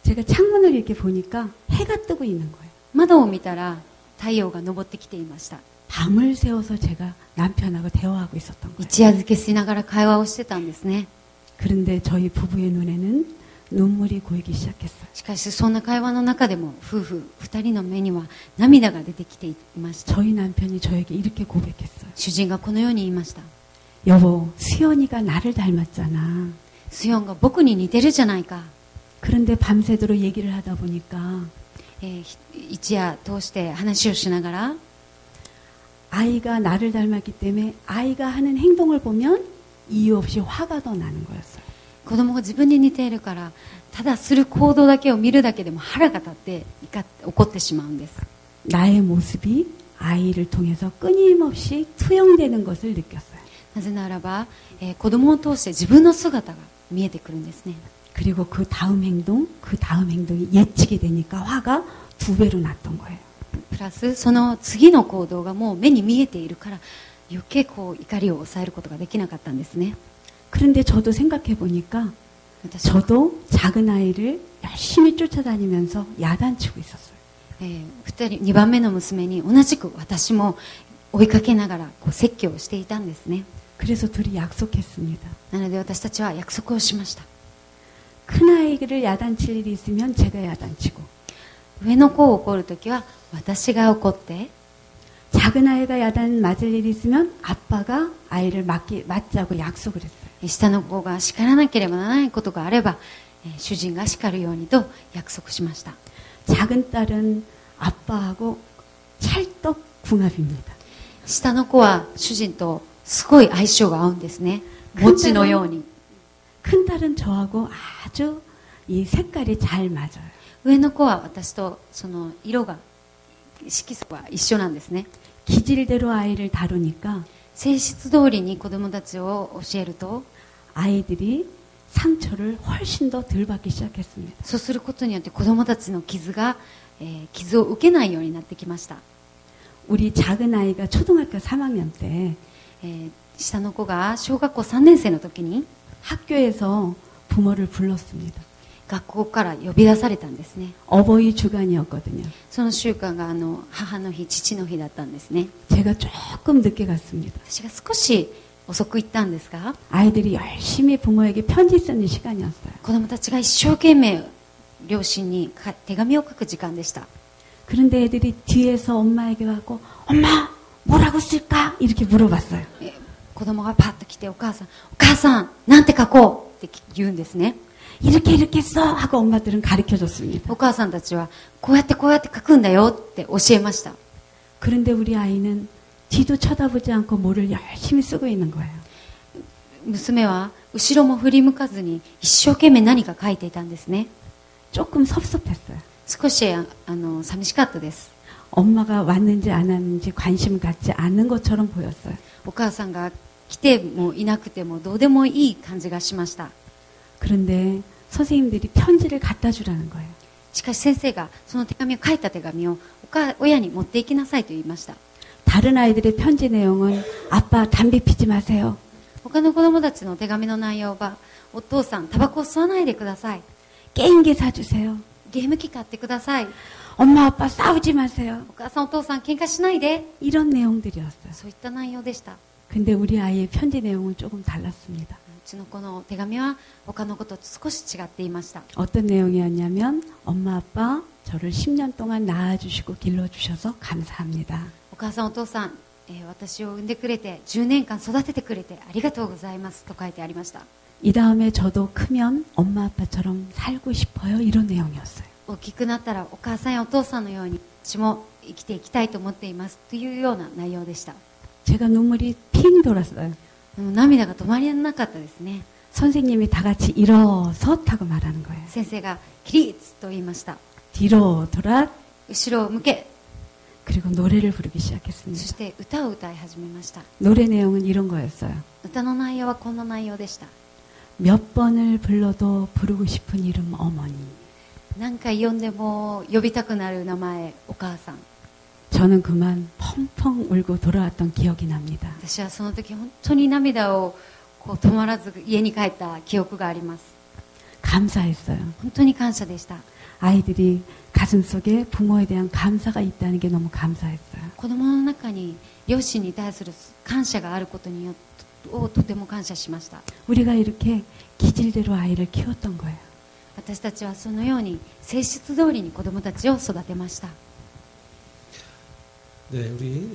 [SPEAKER 3] 제가 창문을 이렇게 보니까 해가 뜨고 있는 거예요.
[SPEAKER 2] 窓を見たら太陽が昇ってきていました。
[SPEAKER 3] 밤을 새워서 제가 남편하고 대화하고 있었던 거예요.
[SPEAKER 2] 一夜漬けしながら会話をしてたんですね。
[SPEAKER 3] 그런데 저희 부부의 눈에는 눈물이 고이기 시작했어요.
[SPEAKER 2] しかしそんな会話の中でも夫婦2人の目には涙が出てきていました。
[SPEAKER 3] 저희 남편이 저에게 이렇게 고백했어요.
[SPEAKER 2] 主人がこのように言いました。
[SPEAKER 3] 여보, 수연이가 나를 닮았잖아.
[SPEAKER 2] スヨンが僕に似てるじゃないか。
[SPEAKER 3] 그런데 밤새도록 얘기를 하다 보니까
[SPEAKER 2] 一夜通して話をしながら
[SPEAKER 3] 아이가 나를 닮았기 때문에 아이가 하는 행동을 보면 이유 없이 화가 더 나는 거였어요.
[SPEAKER 2] 子供が自分に似ているからただする行動だけを見るだけでも腹が立って怒ってしまうんです。
[SPEAKER 3] 나의 모습이 아이를 통해서 끊임없이 투영되는 것을 느꼈어요.
[SPEAKER 2] なぜならば、子供を通して自分の姿が見えてくるんですね。
[SPEAKER 3] 그리고 그 다음 행동이 예측이 되니까 화가 2배로 났던 거예요.
[SPEAKER 2] プラスその次の行動がもう目に見えているから余計怒りを抑えることができなかったんですね。
[SPEAKER 3] 그런데 저도 생각해 보니까
[SPEAKER 2] 私は
[SPEAKER 3] 저도 작은 아이를 열심히 쫓아다니면서 야단치고 있었어요.
[SPEAKER 2] 2番目の娘に同じく私も追いかけながら説教をしていたんですね。
[SPEAKER 3] 그래서 둘이 약속했습니다.
[SPEAKER 2] なので私たちは約束をしました。
[SPEAKER 3] 큰 아이를 야단칠 일이 있으면 제가 야단치고
[SPEAKER 2] 上の子を怒るときは私が怒って
[SPEAKER 3] 작은 아이가 야단 맞을 일이 있으면 아빠가 아이를 맞자고 약속을 했어요.
[SPEAKER 2] 下の子が叱らなければならないことがあれば主人が叱るようにと約束しました。
[SPEAKER 3] 작은 딸은 아빠하고 찰떡궁합입니다.
[SPEAKER 2] 下の子は主人とすごい相性が合うんですね。餅のように。
[SPEAKER 3] 큰 딸은 저하고 아주 이 색깔이 잘 맞아요.
[SPEAKER 2] 上の子は私とその色が色素が一緒なんですね。
[SPEAKER 3] 기질대로 아이를 다루니까
[SPEAKER 2] 性質通りに子供たちを教えると
[SPEAKER 3] 아이들이 상처를 훨씬 더 덜 받기 시작했습니다.
[SPEAKER 2] そうすることによって子供たちの傷を受けないようになってきました。
[SPEAKER 3] 우리 작은 아이가 초등학교 3학년 때
[SPEAKER 2] 下の子が小学校3年生の時に
[SPEAKER 3] 학교에서 부모를 불렀습니다.
[SPEAKER 2] 学校から呼び出されたんですね。
[SPEAKER 3] 어버이 주간이었거든요.
[SPEAKER 2] その週間が母の日、父の日だったんですね。
[SPEAKER 3] 제가 조금 늦게 갔습니다.
[SPEAKER 2] 私が少し遅く行ったんですが、
[SPEAKER 3] 아이들이 열심히 부모에게 편지 쓰는 시간이었어요.
[SPEAKER 2] 子供たちが一生懸命両親に手紙を書く時間でした。
[SPEAKER 3] 그런데 애들이 뒤에서 엄마에게 와고 엄마 뭐라고 쓸까? 이렇게 물어봤어요.
[SPEAKER 2] 子供がパッと来てお母さんなんて書こうって言うんですね。
[SPEAKER 3] 이렇게 써 하고 엄마들은 가르쳐줬습니다.
[SPEAKER 2] お母さんたちはこうやって書くんだよって教えました。
[SPEAKER 3] 그런데 우리 아이는 뒤도 쳐다보지 않고 뭐를 열심히 쓰고 있는 거예요.
[SPEAKER 2] 娘は後ろも振り向かずに一生懸命何か書いていたんですね。
[SPEAKER 3] 조금 섭섭했어요.
[SPEAKER 2] 少し寂しかったです。
[SPEAKER 3] 엄마가 왔는지 안 왔는지 관심 갖지 않는 것처럼 보였어요.
[SPEAKER 2] お母さんが来てもいなくてもどうでもいい感じがしました。
[SPEAKER 3] 그런데 선생님들이 편지를 갖다 주라는 거예요.
[SPEAKER 2] しかし先生がその手紙を書いた手紙を親に持って行きなさいと言いました。
[SPEAKER 3] 다른 아이들의 편지 내용은 아빠 담배 피지 마세요.
[SPEAKER 2] 他の子供たちの手紙の内容は、お父さんタバコを吸わないでください、
[SPEAKER 3] 게임기 사주세요.
[SPEAKER 2] ゲーム機買ってください、
[SPEAKER 3] 엄마 아빠 싸우지 마세요.
[SPEAKER 2] お母さんお父さん喧嘩しないで、
[SPEAKER 3] 이런 내용들이었어요.
[SPEAKER 2] そういった内容でした。
[SPEAKER 3] 근데 우리 아이의 편지 내용은 조금 달랐습니다.
[SPEAKER 2] うちの子の手紙は他のことと少し違っていました。
[SPEAKER 3] 어떤 내용이었냐면 엄마 아빠 저를 10년 동안 낳아주시고 길러주셔서 감사합니다.
[SPEAKER 2] お母さんお父さん、私を産んでくれて10年間育ててくれてありがとうございますと書いてありました。
[SPEAKER 3] 이 다음에 저도 크면 엄마 아빠처럼 살고 싶어요. 이런 내용이었어요.
[SPEAKER 2] 大きくなったらお母さんやお父さんのように私も生きていきたいと思っていますというような内容でした。
[SPEAKER 3] 제가 눈물이 핑 돌았어요.
[SPEAKER 2] 涙が止まりなかったですね。
[SPEAKER 3] 선생님이 다 같이 일어서 타고 말하는 거예요.
[SPEAKER 2] 先生が起立と言いました。
[SPEAKER 3] 뒤로 돌아.
[SPEAKER 2] 後ろを向け、
[SPEAKER 3] 그리고 노래를 부르기
[SPEAKER 2] そ
[SPEAKER 3] 시작했습니다.
[SPEAKER 2] して歌を歌い始めました。
[SPEAKER 3] 노래 내용은 이런 거였어요.
[SPEAKER 2] 歌の内容はこんな内容でした。
[SPEAKER 3] 몇 번을 불러도 부르고 싶은 이름 어머니.
[SPEAKER 2] 何回呼んでも呼びたくなる名前、お母さん。
[SPEAKER 3] 저는 그만 펑펑 울고 돌아왔던 기억이 납니다.
[SPEAKER 2] 私はその時本当に涙を止まらず家に帰った記憶があります。
[SPEAKER 3] 감사했어요.
[SPEAKER 2] 本当に感謝でした。
[SPEAKER 3] 아이들이 가슴속에 부모에 대한 감사가 있다는 게 너무 감사했어요.
[SPEAKER 2] 子供の中に両親に対する感謝があることによってとても感謝しました。
[SPEAKER 3] 우리가 이렇게 기질대로 아이를 키웠던 거예요.
[SPEAKER 2] 私たちはそのように性質通りに子供たちを育てました。
[SPEAKER 1] 네, 우리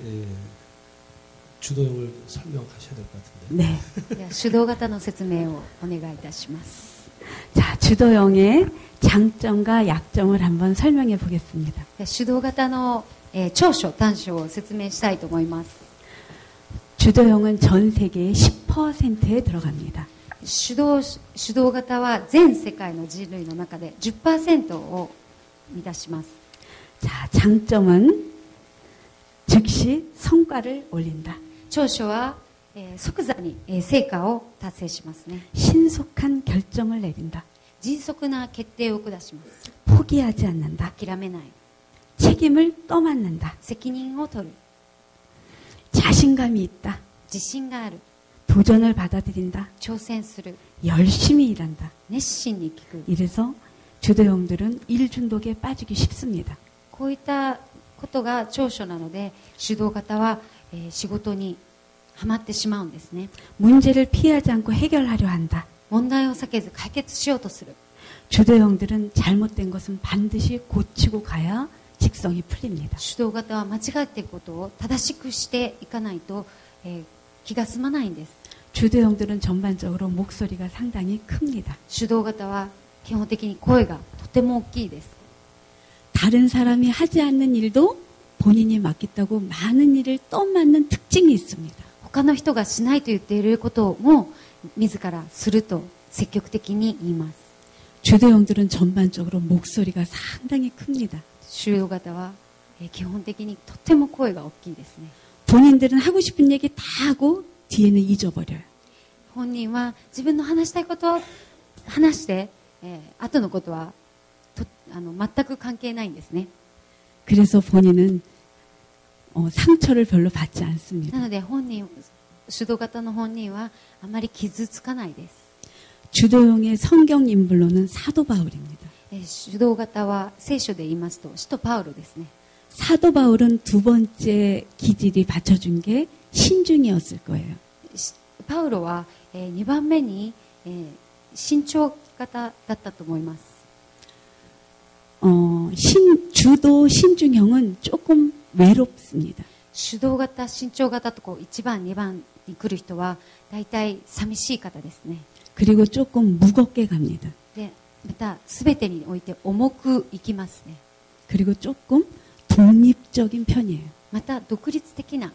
[SPEAKER 1] 주도형을 설명하셔야 될 것 같은데.
[SPEAKER 3] 네.
[SPEAKER 2] では主導型の説明をお願いいたします。
[SPEAKER 3] 자, 주도형의 장점과 약점을 한번 설명해 보겠습니다.
[SPEAKER 2] では主導型の、長所短所を説明したいと思います。
[SPEAKER 3] 주도형은 전 세계의 10%에 들어갑니다.
[SPEAKER 2] 主導型は全世界の人類の中で 10% を満たします。
[SPEAKER 3] 자, 장점은 즉시 성과를 올린다.
[SPEAKER 2] 長所は、即座に、成果を達成しますね。
[SPEAKER 3] 신속한 결정을 내린다.
[SPEAKER 2] 迅速な決定を下します。
[SPEAKER 3] 포기하지 않는다.
[SPEAKER 2] 諦めない。
[SPEAKER 3] 책임을 떠맡는다.
[SPEAKER 2] 責任を取る。
[SPEAKER 3] 자신감이 있다.
[SPEAKER 2] 自信がある。
[SPEAKER 3] 도전을 받아들인다.
[SPEAKER 2] 挑戦する。
[SPEAKER 3] 열심히 일한다.
[SPEAKER 2] 熱心に聞く。
[SPEAKER 3] 이래서 주도형들은 일 중독에 빠지기 쉽습니다.
[SPEAKER 2] こういったことが長所なので主導型は、仕事にはまってしまうんですね。
[SPEAKER 3] 문제를 피하지 않고 해결하려 한다.
[SPEAKER 2] 問題を避けず解決しようとする。
[SPEAKER 3] 주도형들은 잘못된 것은 반드시 고치고 가야 직성이 풀립니다.
[SPEAKER 2] 主導型は間違っていることを正しくしていかないと、気が済まないんです。
[SPEAKER 3] 주도형들은 전반적으로 목소리가 상당히 큽니다.
[SPEAKER 2] 主導型は基本的に声がとても大きいです。
[SPEAKER 3] 다른 사람이 하지 않는 일도 본인이 맡겠다고 많은 일을 떠맡는 특징이 있습니다.
[SPEAKER 2] 他の人がしないと言っていることも自らすると積極的に言います。
[SPEAKER 3] 주도형들은 전반적으로 목소리가 상당히 큽니다.
[SPEAKER 2] 主導型は、基本的にとても声が大きいですね。
[SPEAKER 3] 본인들은 하고 싶은 얘기 다 하고 뒤에는 잊어버려요.
[SPEAKER 2] 本人は自分の話したいことを話して、後のことは全く関係ないんですね。
[SPEAKER 3] 그래서 본인은 상처를 별로 받지 않습니다.
[SPEAKER 2] なので主導型の本人はあまり傷つかないです。
[SPEAKER 3] 주도형의 성경 인물로는 사도 바울입니다.
[SPEAKER 2] 主導型は聖書で言いますと使徒パウロですね。
[SPEAKER 3] 사도 바울은 두 번째 기질이 받쳐준 게 신중이었을 거예요.
[SPEAKER 2] パウロは、2番目に、慎重型だったと思います。
[SPEAKER 3] 주도 신중형은 조금 외롭습니다.
[SPEAKER 2] 主導型、慎重型と1番、2番に来る人は大体寂しい方ですね。
[SPEAKER 3] 그리고 조금 무겁게 갑니다.
[SPEAKER 2] で、また全てにおいて重くいきますね。
[SPEAKER 3] 그리고 조금 독립적인 편이에요.
[SPEAKER 2] また独立的な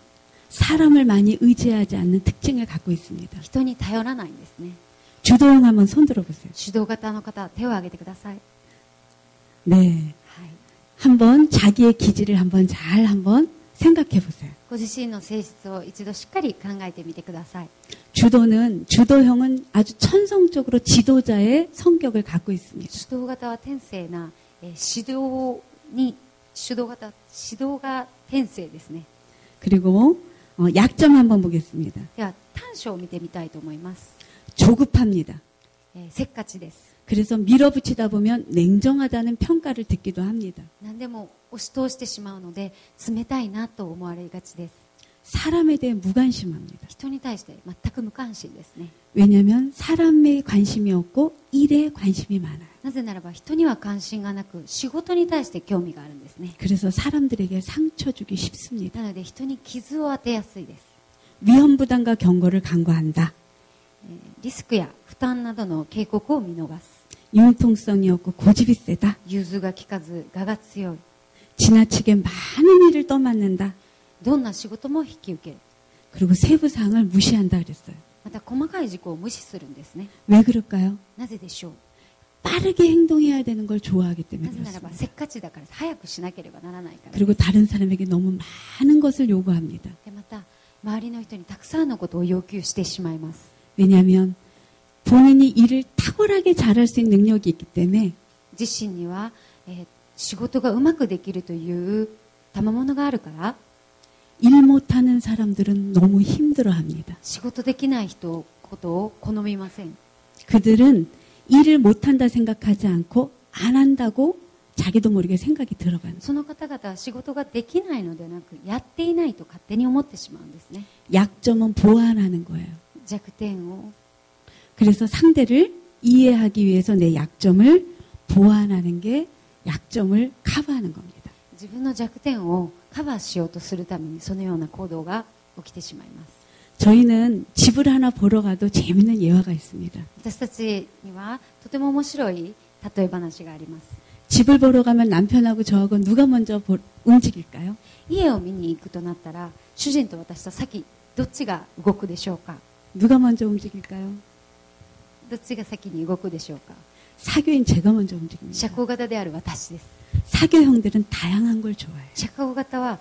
[SPEAKER 3] 사람을 많이 의지하지 않는 특징을 갖고 있습니다.
[SPEAKER 2] 人に頼らないんですね。
[SPEAKER 3] 주도형 한번 손 들어보세요.
[SPEAKER 2] 主導型の方、手を挙げてください。
[SPEAKER 3] 네,
[SPEAKER 2] はい。
[SPEAKER 3] 한번 자기의 기질을 한번 잘 한번 생각해 보세요.
[SPEAKER 2] ご自身の性質を一度しっかり考えてみてください。
[SPEAKER 3] 주도형은 아주 천성적으로 지도자의 성격을 갖고 있습니다.
[SPEAKER 2] 主導型は天性な、指導が天性ですね。
[SPEAKER 3] 그리고 약점 한번 보겠습니다.
[SPEAKER 2] では短所を見てみたいと思います。
[SPEAKER 3] 조급합니다.
[SPEAKER 2] せっかちです。
[SPEAKER 3] 그래서 밀어붙이다 보면 냉정하다는 평가를 듣기도 합니다.
[SPEAKER 2] 何でも押し通してしまうので冷たいなと思われがちです。
[SPEAKER 3] 사람에 대해 무관심합니다.
[SPEAKER 2] 人に対して全く無関心ですね。
[SPEAKER 3] 왜냐하면 사람에 관심이 없고 일에 관심이 많아요.
[SPEAKER 2] なぜならば人には関心がなく仕事に対して興味があるんですね。
[SPEAKER 3] 그래서 사람들에게 상처 주기 쉽습니다.
[SPEAKER 2] なので人に傷を当てやすいです。
[SPEAKER 3] 위험 부담과 경고를 간과한다.
[SPEAKER 2] リスクや負担などの警告を見逃す。
[SPEAKER 3] 융통성이 없고 고집이 세다.
[SPEAKER 2] 融通が利かず我が強い。
[SPEAKER 3] 지나치게 많은 일을 떠맡는다.
[SPEAKER 2] どんな仕事も引き受ける。
[SPEAKER 3] 그리고 세부 사항을 무시한다 그랬어요.
[SPEAKER 2] また細かい事項を無視するんですね。
[SPEAKER 3] 왜 그럴까요?
[SPEAKER 2] なぜでしょう。
[SPEAKER 3] 빠르게 행동해야 되는 걸 좋아하기 때문에
[SPEAKER 2] なぜならば
[SPEAKER 3] 그렇습니다.
[SPEAKER 2] せっかちだから早くしなければならないから。
[SPEAKER 3] 그리고 다른 사람에게 너무 많은 것을 요구합니다.
[SPEAKER 2] でまた周りの人にたくさんのことを要求してしまいます。
[SPEAKER 3] 왜냐하면 본인이 일을 탁월하게 잘할 수 있는 능력이 있기 때문에
[SPEAKER 2] 自身には、仕事がうまくできるという賜物があるから、
[SPEAKER 3] 일 못하는 사람들은 너무 힘들어합니다.
[SPEAKER 2] 仕事できない人ことを好みません。
[SPEAKER 3] 그들은 일을 못한다 생각하지 않고 안 한다고 자기도 모르게 생각이 들어가는.
[SPEAKER 2] その方々は仕事ができないのではなく、やっていないと勝手に思ってしまうんですね。
[SPEAKER 3] 약점은 보완하는 거예요.
[SPEAKER 2] 弱点を
[SPEAKER 3] 그래서 상대를 이해하기 위해서 내 약점을 보완하는 게 약점을 커버하는 겁니다.
[SPEAKER 2] 自分の弱点をカバーしようとするためにそのような行動が起きてしまいます。
[SPEAKER 3] 저희는 집을 하나 보러 가도 재밌는 예화가 있습니다.
[SPEAKER 2] 私たちにはとても面白い例え話があります。
[SPEAKER 3] 집을 보러 가면 남편하고 저하고 누가 먼저 움직일까요?
[SPEAKER 2] 家を見に行くとなったら主人と私と先どっちが動くでしょうか。
[SPEAKER 3] 누가 먼저 움직일까요?
[SPEAKER 2] どっちが先に動くでしょうか。
[SPEAKER 3] 사교인 제가 먼저 움직입니다.
[SPEAKER 2] 社交型である私です。
[SPEAKER 3] 사교형들은 다양한 걸 좋아해요.
[SPEAKER 2] 社交型は、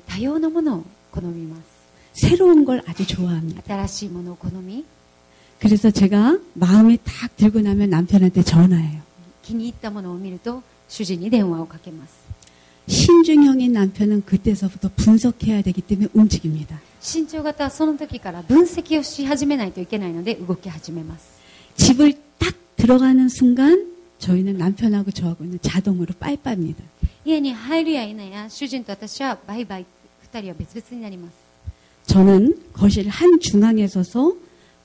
[SPEAKER 2] 多様なものを好みます。
[SPEAKER 3] 새로운 걸 아주 좋아합니다.
[SPEAKER 2] 新しいものを好み、
[SPEAKER 3] 그래서 제가 마음이 딱 들고 나면 남편한테 전화해요.
[SPEAKER 2] 気に入ったものを見ると主人に電話をかけます。
[SPEAKER 3] 신중형인 남편은 그때서부터 분석해야 되기 때문에 움직입니다.
[SPEAKER 2] 慎重型はその時から分析をし始めないといけないので動き始めます。
[SPEAKER 3] 집을 딱 들어가는 순간 저희는 남편하고 저하고는 자동으로 빠이빠입니다.
[SPEAKER 2] 家に入るや否や主人と私はバイバイ、二人は別々になります。
[SPEAKER 3] 저는 거실 한 중앙에 서서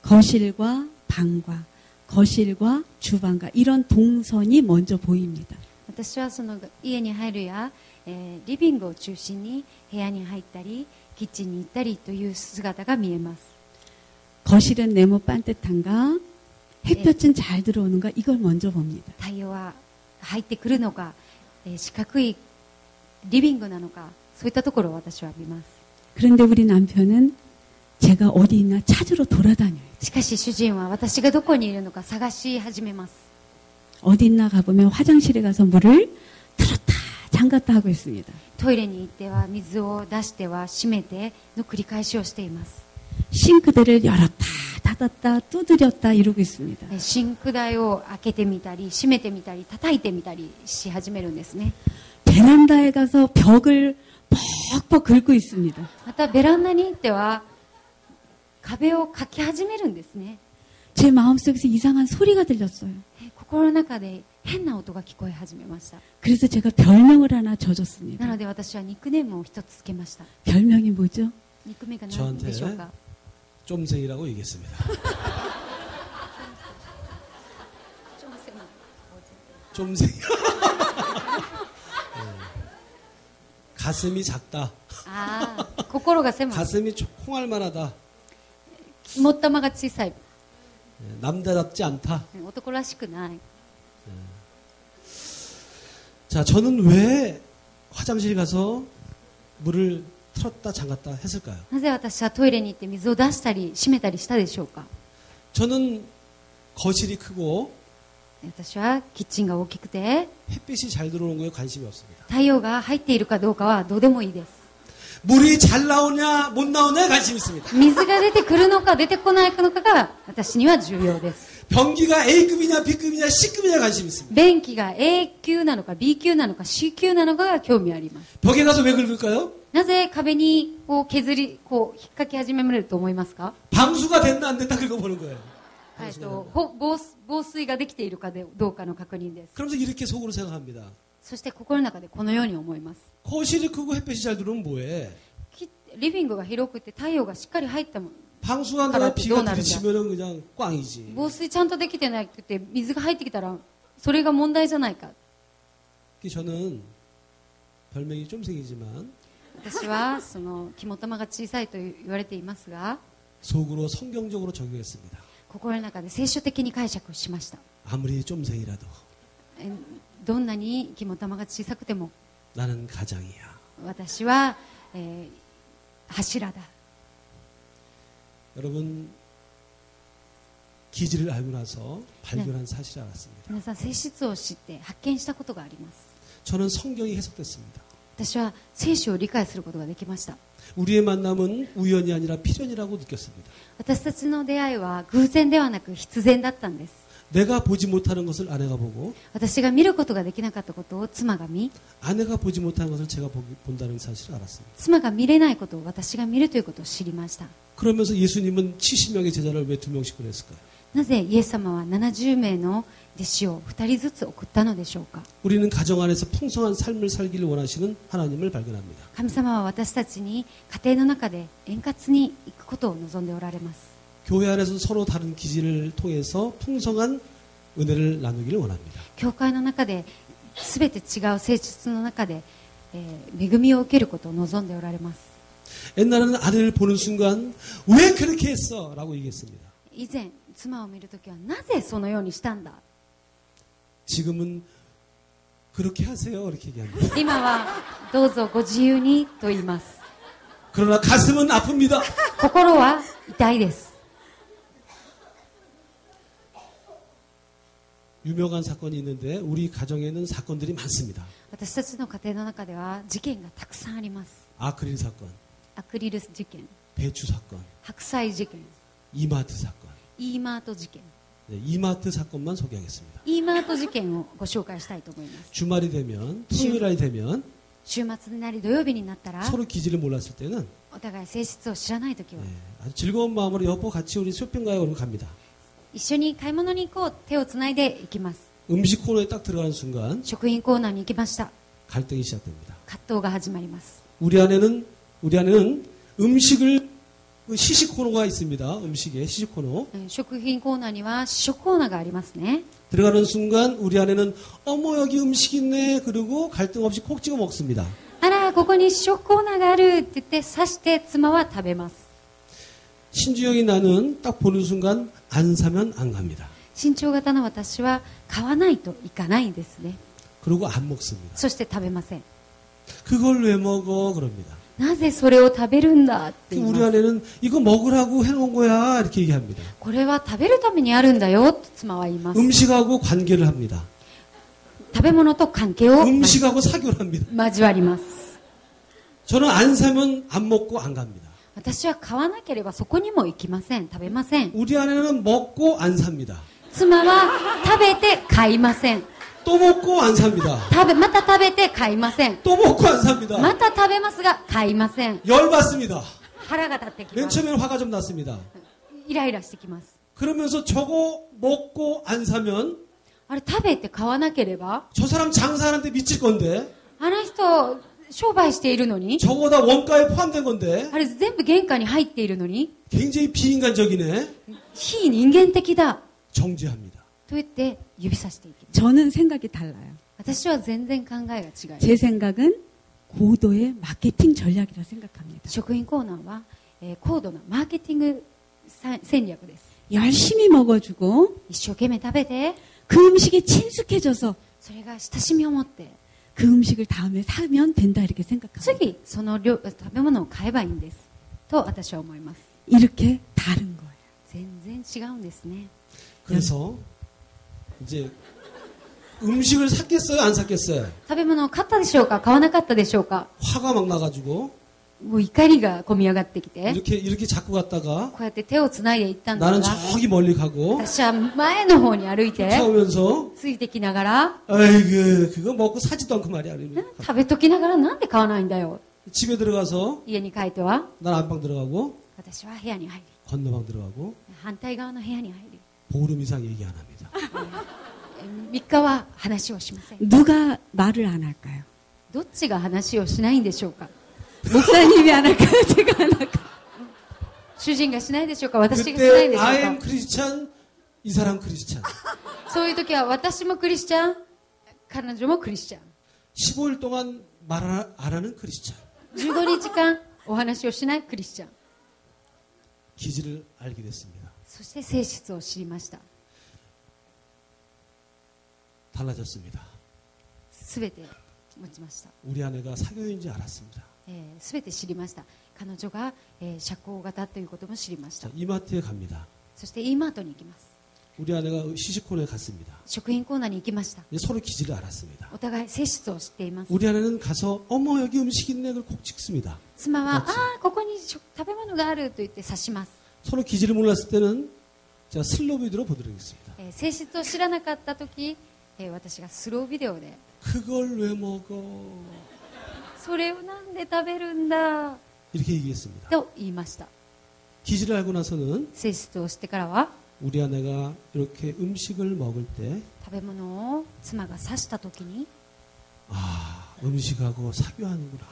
[SPEAKER 3] 거실과 방과 거실과 주방과 이런 동선이 먼저 보입니다.
[SPEAKER 2] 私はその家に入るや、リビングを中心に部屋に入ったりキッチンに行ったりという姿が見えます。
[SPEAKER 3] 거실은 네모 반듯한가 햇볕은 잘 들어오는가 이걸 먼저 봅니다.
[SPEAKER 2] 太陽は入ってくるのか、四角いリビングなのか、そういったところを私は見ます。
[SPEAKER 3] 그런데 우리 남편은 제가 어디 있나 찾으러 돌아다녀요.
[SPEAKER 2] しかし主人は私がどこにいるのか探し始めます。
[SPEAKER 3] 어디 있나 가보면 화장실에 가서 물을 틀었다 잠갔다 하고 있습니다.
[SPEAKER 2] トイレに行っては水を出しては閉めての繰り返しをしています。
[SPEAKER 3] 싱크대를 열었다 닫았다 두드렸다 이러고 있습니다.
[SPEAKER 2] シンク台を開けてみたり閉めてみたり叩いてみたりし始めるんですね。
[SPEAKER 3] 베란다에 가서 벽을 퍽퍽 긁고 있습니다.
[SPEAKER 2] またベランダに行っては壁をかき始めるんですね。
[SPEAKER 3] 제 마음속에서 이상한 소리가 들렸어요.
[SPEAKER 2] 心の中で変な音が聞こえ始めました。
[SPEAKER 3] 그래서 제가 별명을 하나 져줬습니다.
[SPEAKER 2] なので私はニックネームを一つつけました。
[SPEAKER 3] 별명이 뭐죠?
[SPEAKER 2] ニックネームが何でしょうか。
[SPEAKER 1] 좀생이라고 얘기했습니다. 좀생. 가슴이 작다.
[SPEAKER 2] ああ、心が狭い。
[SPEAKER 1] 가슴이 콩알만하다.
[SPEAKER 2] 肝っ玉が小さい。
[SPEAKER 1] 남자답지 않다.
[SPEAKER 2] 男らしくない。
[SPEAKER 1] 자, 저는 왜 화장실 가서 물을 틀었다 잠갔다 했을까요?
[SPEAKER 2] なぜ私はトイレに行って水を出したり閉めたりしたでしょうか。
[SPEAKER 1] 저는 거실이 크고
[SPEAKER 2] 私はキッチンが大きくて
[SPEAKER 1] 햇빛이 잘 들어오는 거에 관심이 없습니다.
[SPEAKER 2] 太陽が入っているかどうかはどうでもいいです。
[SPEAKER 1] 물이 잘 나오냐 못 나오냐에 관심이 있습니다.
[SPEAKER 2] 水が出てくるのか出てこないのかが私には重要です。
[SPEAKER 1] 변기가 A급이냐 B급이냐 C급이냐 관심이 있습니다.
[SPEAKER 2] 便器が A 級なのか B 級なのか C 級なのかが興味あります。
[SPEAKER 1] 벽에 가서 왜 긁을까요?
[SPEAKER 2] なぜ壁にこう削りこう引っかき始めると思いますか。
[SPEAKER 1] 방수가 됐나 안 됐나 긁어보는 거예요.
[SPEAKER 2] 防水ができているかどうかの確認です。
[SPEAKER 1] 그러면서 이렇게 속으로 생각합니다.
[SPEAKER 2] そして心の中でこのように思います。
[SPEAKER 1] 거실이 크고 햇빛이 잘 들어오면 뭐해?
[SPEAKER 2] リビングが広くて太陽がしっかり入ったもん。
[SPEAKER 1] 방수가 안 되면 비가 들이치면 그냥 꽝이지.
[SPEAKER 2] 防水ちゃんとできてなくて水が入ってきたらそれが問題じゃないか。
[SPEAKER 1] 저는 별명이 좀 생기지만
[SPEAKER 2] 私はその肝っ玉が小さいと言われていますが
[SPEAKER 1] 속으로 성경적으로 적용했습니다.
[SPEAKER 2] 心の中で聖書的に解釈しました。
[SPEAKER 1] 아무리 좀 생이라도
[SPEAKER 2] どんなに肝っ玉が小さくても
[SPEAKER 1] 나는 가장이야.
[SPEAKER 2] 私は、柱だ。
[SPEAKER 1] 여러분 기질을 알고 나서 발견한 사실을 알았습니다.
[SPEAKER 2] 皆さん性質を知って発見したことがあります。
[SPEAKER 1] 저는 성경이 해석됐습니다.
[SPEAKER 2] 私は聖書を理解することができました。
[SPEAKER 1] 우리의 만남은 우연이 아니라 필연이라고 느꼈습니다.
[SPEAKER 2] 私たちの出会いは偶然ではなく必然だったんです。
[SPEAKER 1] 내가 보지 못하는 것을 아내가 보고
[SPEAKER 2] 私が見ることができなかったことを妻が見、
[SPEAKER 1] 아내가 보지 못하는 것을 제가 본다는 사실을 알았습니다.
[SPEAKER 2] 妻が見れないことを私が見るということを知りました。
[SPEAKER 1] 그러면서 예수님은 70명의 제자를 왜 2명씩 보냈을까요?
[SPEAKER 2] なぜイエス様は70名の弟子を2人ずつ送ったのでしょうか。
[SPEAKER 1] 우리는 가정 안에서 풍성한 삶을 살기를 원하시는 하나님을 발견합니다.
[SPEAKER 2] 神様は私たちに家庭の中で円滑に行くことを望んでおられます。
[SPEAKER 1] 교회 안에서 서로 다른 기질을 통해서 풍성한 은혜를 나누기를 원합니다.
[SPEAKER 2] 教会の中で全て違う性質の中で、恵みを受けることを望んでおられます。
[SPEAKER 1] 옛날에는 아내를 보는 순간 왜 그렇게 했어? 라고 얘기했습니다.
[SPEAKER 2] 以前妻を見るときはなぜそのようにしたんだ。
[SPEAKER 1] 지금은 그렇게 하세요. 이렇게 얘기합니다.
[SPEAKER 2] 今はどうぞご自由にと言います。
[SPEAKER 1] 그러나 가슴은 아픕니다.
[SPEAKER 2] 心は痛いです。
[SPEAKER 1] 유명한 사건이 있는데 우리 가정에는 사건들이 많습니다.
[SPEAKER 2] 私たちの家庭の中では事件がたくさんあります。
[SPEAKER 1] 아크릴 사건,
[SPEAKER 2] アクリル事件、
[SPEAKER 1] 배추 사건,
[SPEAKER 2] 白菜事件、
[SPEAKER 1] 이마트 사건.
[SPEAKER 2] イーマート事件。
[SPEAKER 1] 네, 이마트 사건만 소개하겠습니다.
[SPEAKER 2] イーマート事件をご紹介したいと思います。
[SPEAKER 1] 주말이 되면 토요일이 되면
[SPEAKER 2] 週末になり土曜日になったら
[SPEAKER 1] 서로 기질을 몰랐을 때는
[SPEAKER 2] お互い性質を知らないときは
[SPEAKER 1] 네, 아주 즐거운 마음으로 여보 같이 우리 쇼핑 가요 그러고 갑니다.
[SPEAKER 2] 一緒に買い物に行こう手をつないで行きます。
[SPEAKER 1] 음식 코너에 딱 들어가는 순간
[SPEAKER 2] 食品コーナーに行きました。
[SPEAKER 1] 갈등이 시작됩니다.
[SPEAKER 2] 葛藤が始まります。
[SPEAKER 1] 우리 아내는 음식을 시식 코너가 있습니다. 음식에 시식 코너.
[SPEAKER 2] 食品コーナーには試食コーナーがありますね。
[SPEAKER 1] 들어가는 순간 우리 아내는 어머 여기 음식 있네 그러고 갈등 없이 콕 찍어 먹습니다.
[SPEAKER 2] あらここに試食コーナーがあるって言って刺して妻は食べます。
[SPEAKER 1] 신주영이 나는 딱 보는 순간 안 사면 안 갑니다.
[SPEAKER 2] 身長型の私は買わないといかないんですね。
[SPEAKER 1] 그리고 안 먹습니다.
[SPEAKER 2] そして食べません。
[SPEAKER 1] 그걸 왜 먹어 그럽니다.
[SPEAKER 2] なぜそれを食べるんだって言い
[SPEAKER 1] 우리
[SPEAKER 2] ます。
[SPEAKER 1] 아내는 이거 먹으라고 해놓은 거야 이렇게 얘기합니다.
[SPEAKER 2] これは食べるためにあるんだよと妻は言います。
[SPEAKER 1] 음식하고 관계를 합니다.
[SPEAKER 2] 食べ物と関係を
[SPEAKER 1] 음식하고 사교를 합니다.
[SPEAKER 2] 交わります。
[SPEAKER 1] 저는 안 사면 안 먹고 안 갑니다.
[SPEAKER 2] 私は買わなければそこにも行きません。食べません。
[SPEAKER 1] 우리 아내는 먹고 안 삽니다.
[SPEAKER 2] 妻は食べて買いません。
[SPEAKER 1] 또 먹고 안 삽니다.
[SPEAKER 2] また食べて買いません。
[SPEAKER 1] 또 먹고 안 삽니다.
[SPEAKER 2] また食べますが買いません。
[SPEAKER 1] 열받습니다.
[SPEAKER 2] 腹が立ってき
[SPEAKER 1] 맨
[SPEAKER 2] ます。
[SPEAKER 1] 처음에는 화가 좀 났습니다.
[SPEAKER 2] イライラしてきます。
[SPEAKER 1] 그러면서 저거 먹고 안 사면
[SPEAKER 2] あれ食べて買わなければ
[SPEAKER 1] 저 사람 장사하는데 미칠 건데
[SPEAKER 2] あの人商売しているのに
[SPEAKER 1] 저거 다 원가에 포함된 건데
[SPEAKER 2] あれ全部原価に入っているのに
[SPEAKER 1] 굉장히 비인간적이네.
[SPEAKER 2] 非人間的だ
[SPEAKER 1] 정죄합니다.
[SPEAKER 2] と言って指さしていきます
[SPEAKER 3] 저는 생각이 달라요.
[SPEAKER 2] 私は全然考えが違います
[SPEAKER 3] 제 생각은 고도의 마케팅 전략이라 생각합니다.
[SPEAKER 2] 食品コーナーは、高度なマーケティング戦略です
[SPEAKER 3] 열심히 먹어주고
[SPEAKER 2] 一生懸命食べて
[SPEAKER 3] 그 음식에 친숙해져서
[SPEAKER 2] それが親しみを持って
[SPEAKER 3] 그 음식을 다음에 사면 된다 이렇게 생각합니다.
[SPEAKER 2] 次その食べ物を買えばいいんですと私は思います
[SPEAKER 3] 이렇게 다른 거예요.
[SPEAKER 2] 全然違うんですね
[SPEAKER 1] 그래서 이제 음식을 샀겠어요? 안 샀겠어요?
[SPEAKER 2] 食べ物を買ったでしょうか買わなかったでしょうか
[SPEAKER 1] 화가 막 나가지고
[SPEAKER 2] もう怒りがこみ上がってきて
[SPEAKER 1] 이렇게 자꾸 갔다가
[SPEAKER 2] こうやって手をつないでいったんだ
[SPEAKER 1] 나는
[SPEAKER 2] が
[SPEAKER 1] 저기 멀리 가고
[SPEAKER 2] 私は前の方に歩いて
[SPEAKER 1] 쫓아오면서
[SPEAKER 2] ついてきながら
[SPEAKER 1] 아이고 그거 먹고 사지도 않고 말이야.
[SPEAKER 2] 食べときながらなんで買わないんだよ
[SPEAKER 1] 집에 들어가서
[SPEAKER 2] 家に帰っては
[SPEAKER 1] 난 안방 들어가고
[SPEAKER 2] 私は部屋に入り
[SPEAKER 1] 건너방 들어가고
[SPEAKER 2] 反対側の部屋に入り
[SPEAKER 1] 보름 이상 얘기 안 합니다.
[SPEAKER 2] 3日は話をしません
[SPEAKER 3] 누가 말을 안 할까요?
[SPEAKER 2] どっちが話をしないんでしょうか
[SPEAKER 3] 목사님이 안 할까요? 제가 안 할까요?
[SPEAKER 2] 主人がしないでしょうか私がしないで
[SPEAKER 1] 그때
[SPEAKER 2] しょう
[SPEAKER 1] I am
[SPEAKER 2] か
[SPEAKER 1] 크리스찬 이 사람 크리스찬
[SPEAKER 2] そういう時は私もクリスチャン彼女もクリスチャン
[SPEAKER 1] 15일 동안 말 안 하는 크리스찬
[SPEAKER 2] 15日間お話をしないクリスチャン
[SPEAKER 1] 기질을 알게 됐습니다.
[SPEAKER 2] そして性質を知りました
[SPEAKER 1] 달라졌습니다.
[SPEAKER 2] すべて持ちました
[SPEAKER 1] 우리 아내가 사교인지 알았습니다.
[SPEAKER 2] すべて知りました彼女が、社交型ということも知りました
[SPEAKER 1] 자, 이마트에 갑니다.
[SPEAKER 2] そして E マートに行きます
[SPEAKER 1] 우리 아내가 시식코너에 갔습니다.
[SPEAKER 2] 食品コーナーに行きました
[SPEAKER 1] 이제 서로 기질을 알았습니다.
[SPEAKER 2] お互い性質を知っています
[SPEAKER 1] 우리 아내는 가서 어머 여기 음식 있네 그걸 콕 찍습니다.
[SPEAKER 2] 妻は
[SPEAKER 1] 맞지.
[SPEAKER 2] ああここに食べ物があると言って指します、
[SPEAKER 1] 서로 기질을 몰랐을 때는 제가 슬로비드로 보여드리겠습니다.
[SPEAKER 2] 性質を知らなかった時、私がスロービデオで
[SPEAKER 1] 그걸 왜 먹어?
[SPEAKER 2] それをなんで食べるんだ
[SPEAKER 1] 이렇게 얘기했습니다.
[SPEAKER 2] と言いました
[SPEAKER 1] 기질을 알고 나서는
[SPEAKER 2] 性質を知ってからは
[SPEAKER 1] 우리 아내가 이렇게 음식을 먹을 때
[SPEAKER 2] 食べ物を妻が指した時に
[SPEAKER 1] 음식하고 사교하는구나.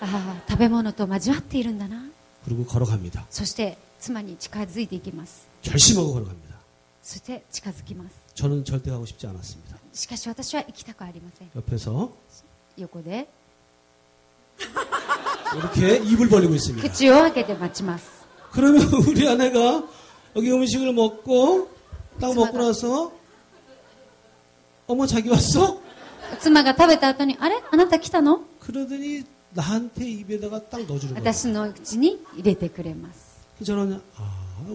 [SPEAKER 2] ああ食べ物と交わっているんだな
[SPEAKER 1] 그리고 걸어갑니다.
[SPEAKER 2] そして妻に近づいていきます
[SPEAKER 1] 결심하고 걸어갑니다.
[SPEAKER 2] そして近づきます
[SPEAKER 1] 저는 절대 가고 싶지 않았습니다.
[SPEAKER 2] しかし私は行きたくありません
[SPEAKER 1] 옆에서
[SPEAKER 2] 横で
[SPEAKER 1] 이렇게 입을 벌리고 있습니다.
[SPEAKER 2] 口を開けて待ちます
[SPEAKER 1] 그러면 우리 아내가 여기 음식을 먹고 딱 먹고 나서 어머 자기 왔어?
[SPEAKER 2] 妻が食べた後にあれあなた来たの
[SPEAKER 1] 그러더니 나한테 입에다가 딱 넣어주는 거예요.
[SPEAKER 2] 私の口に入れてくれます
[SPEAKER 1] 저는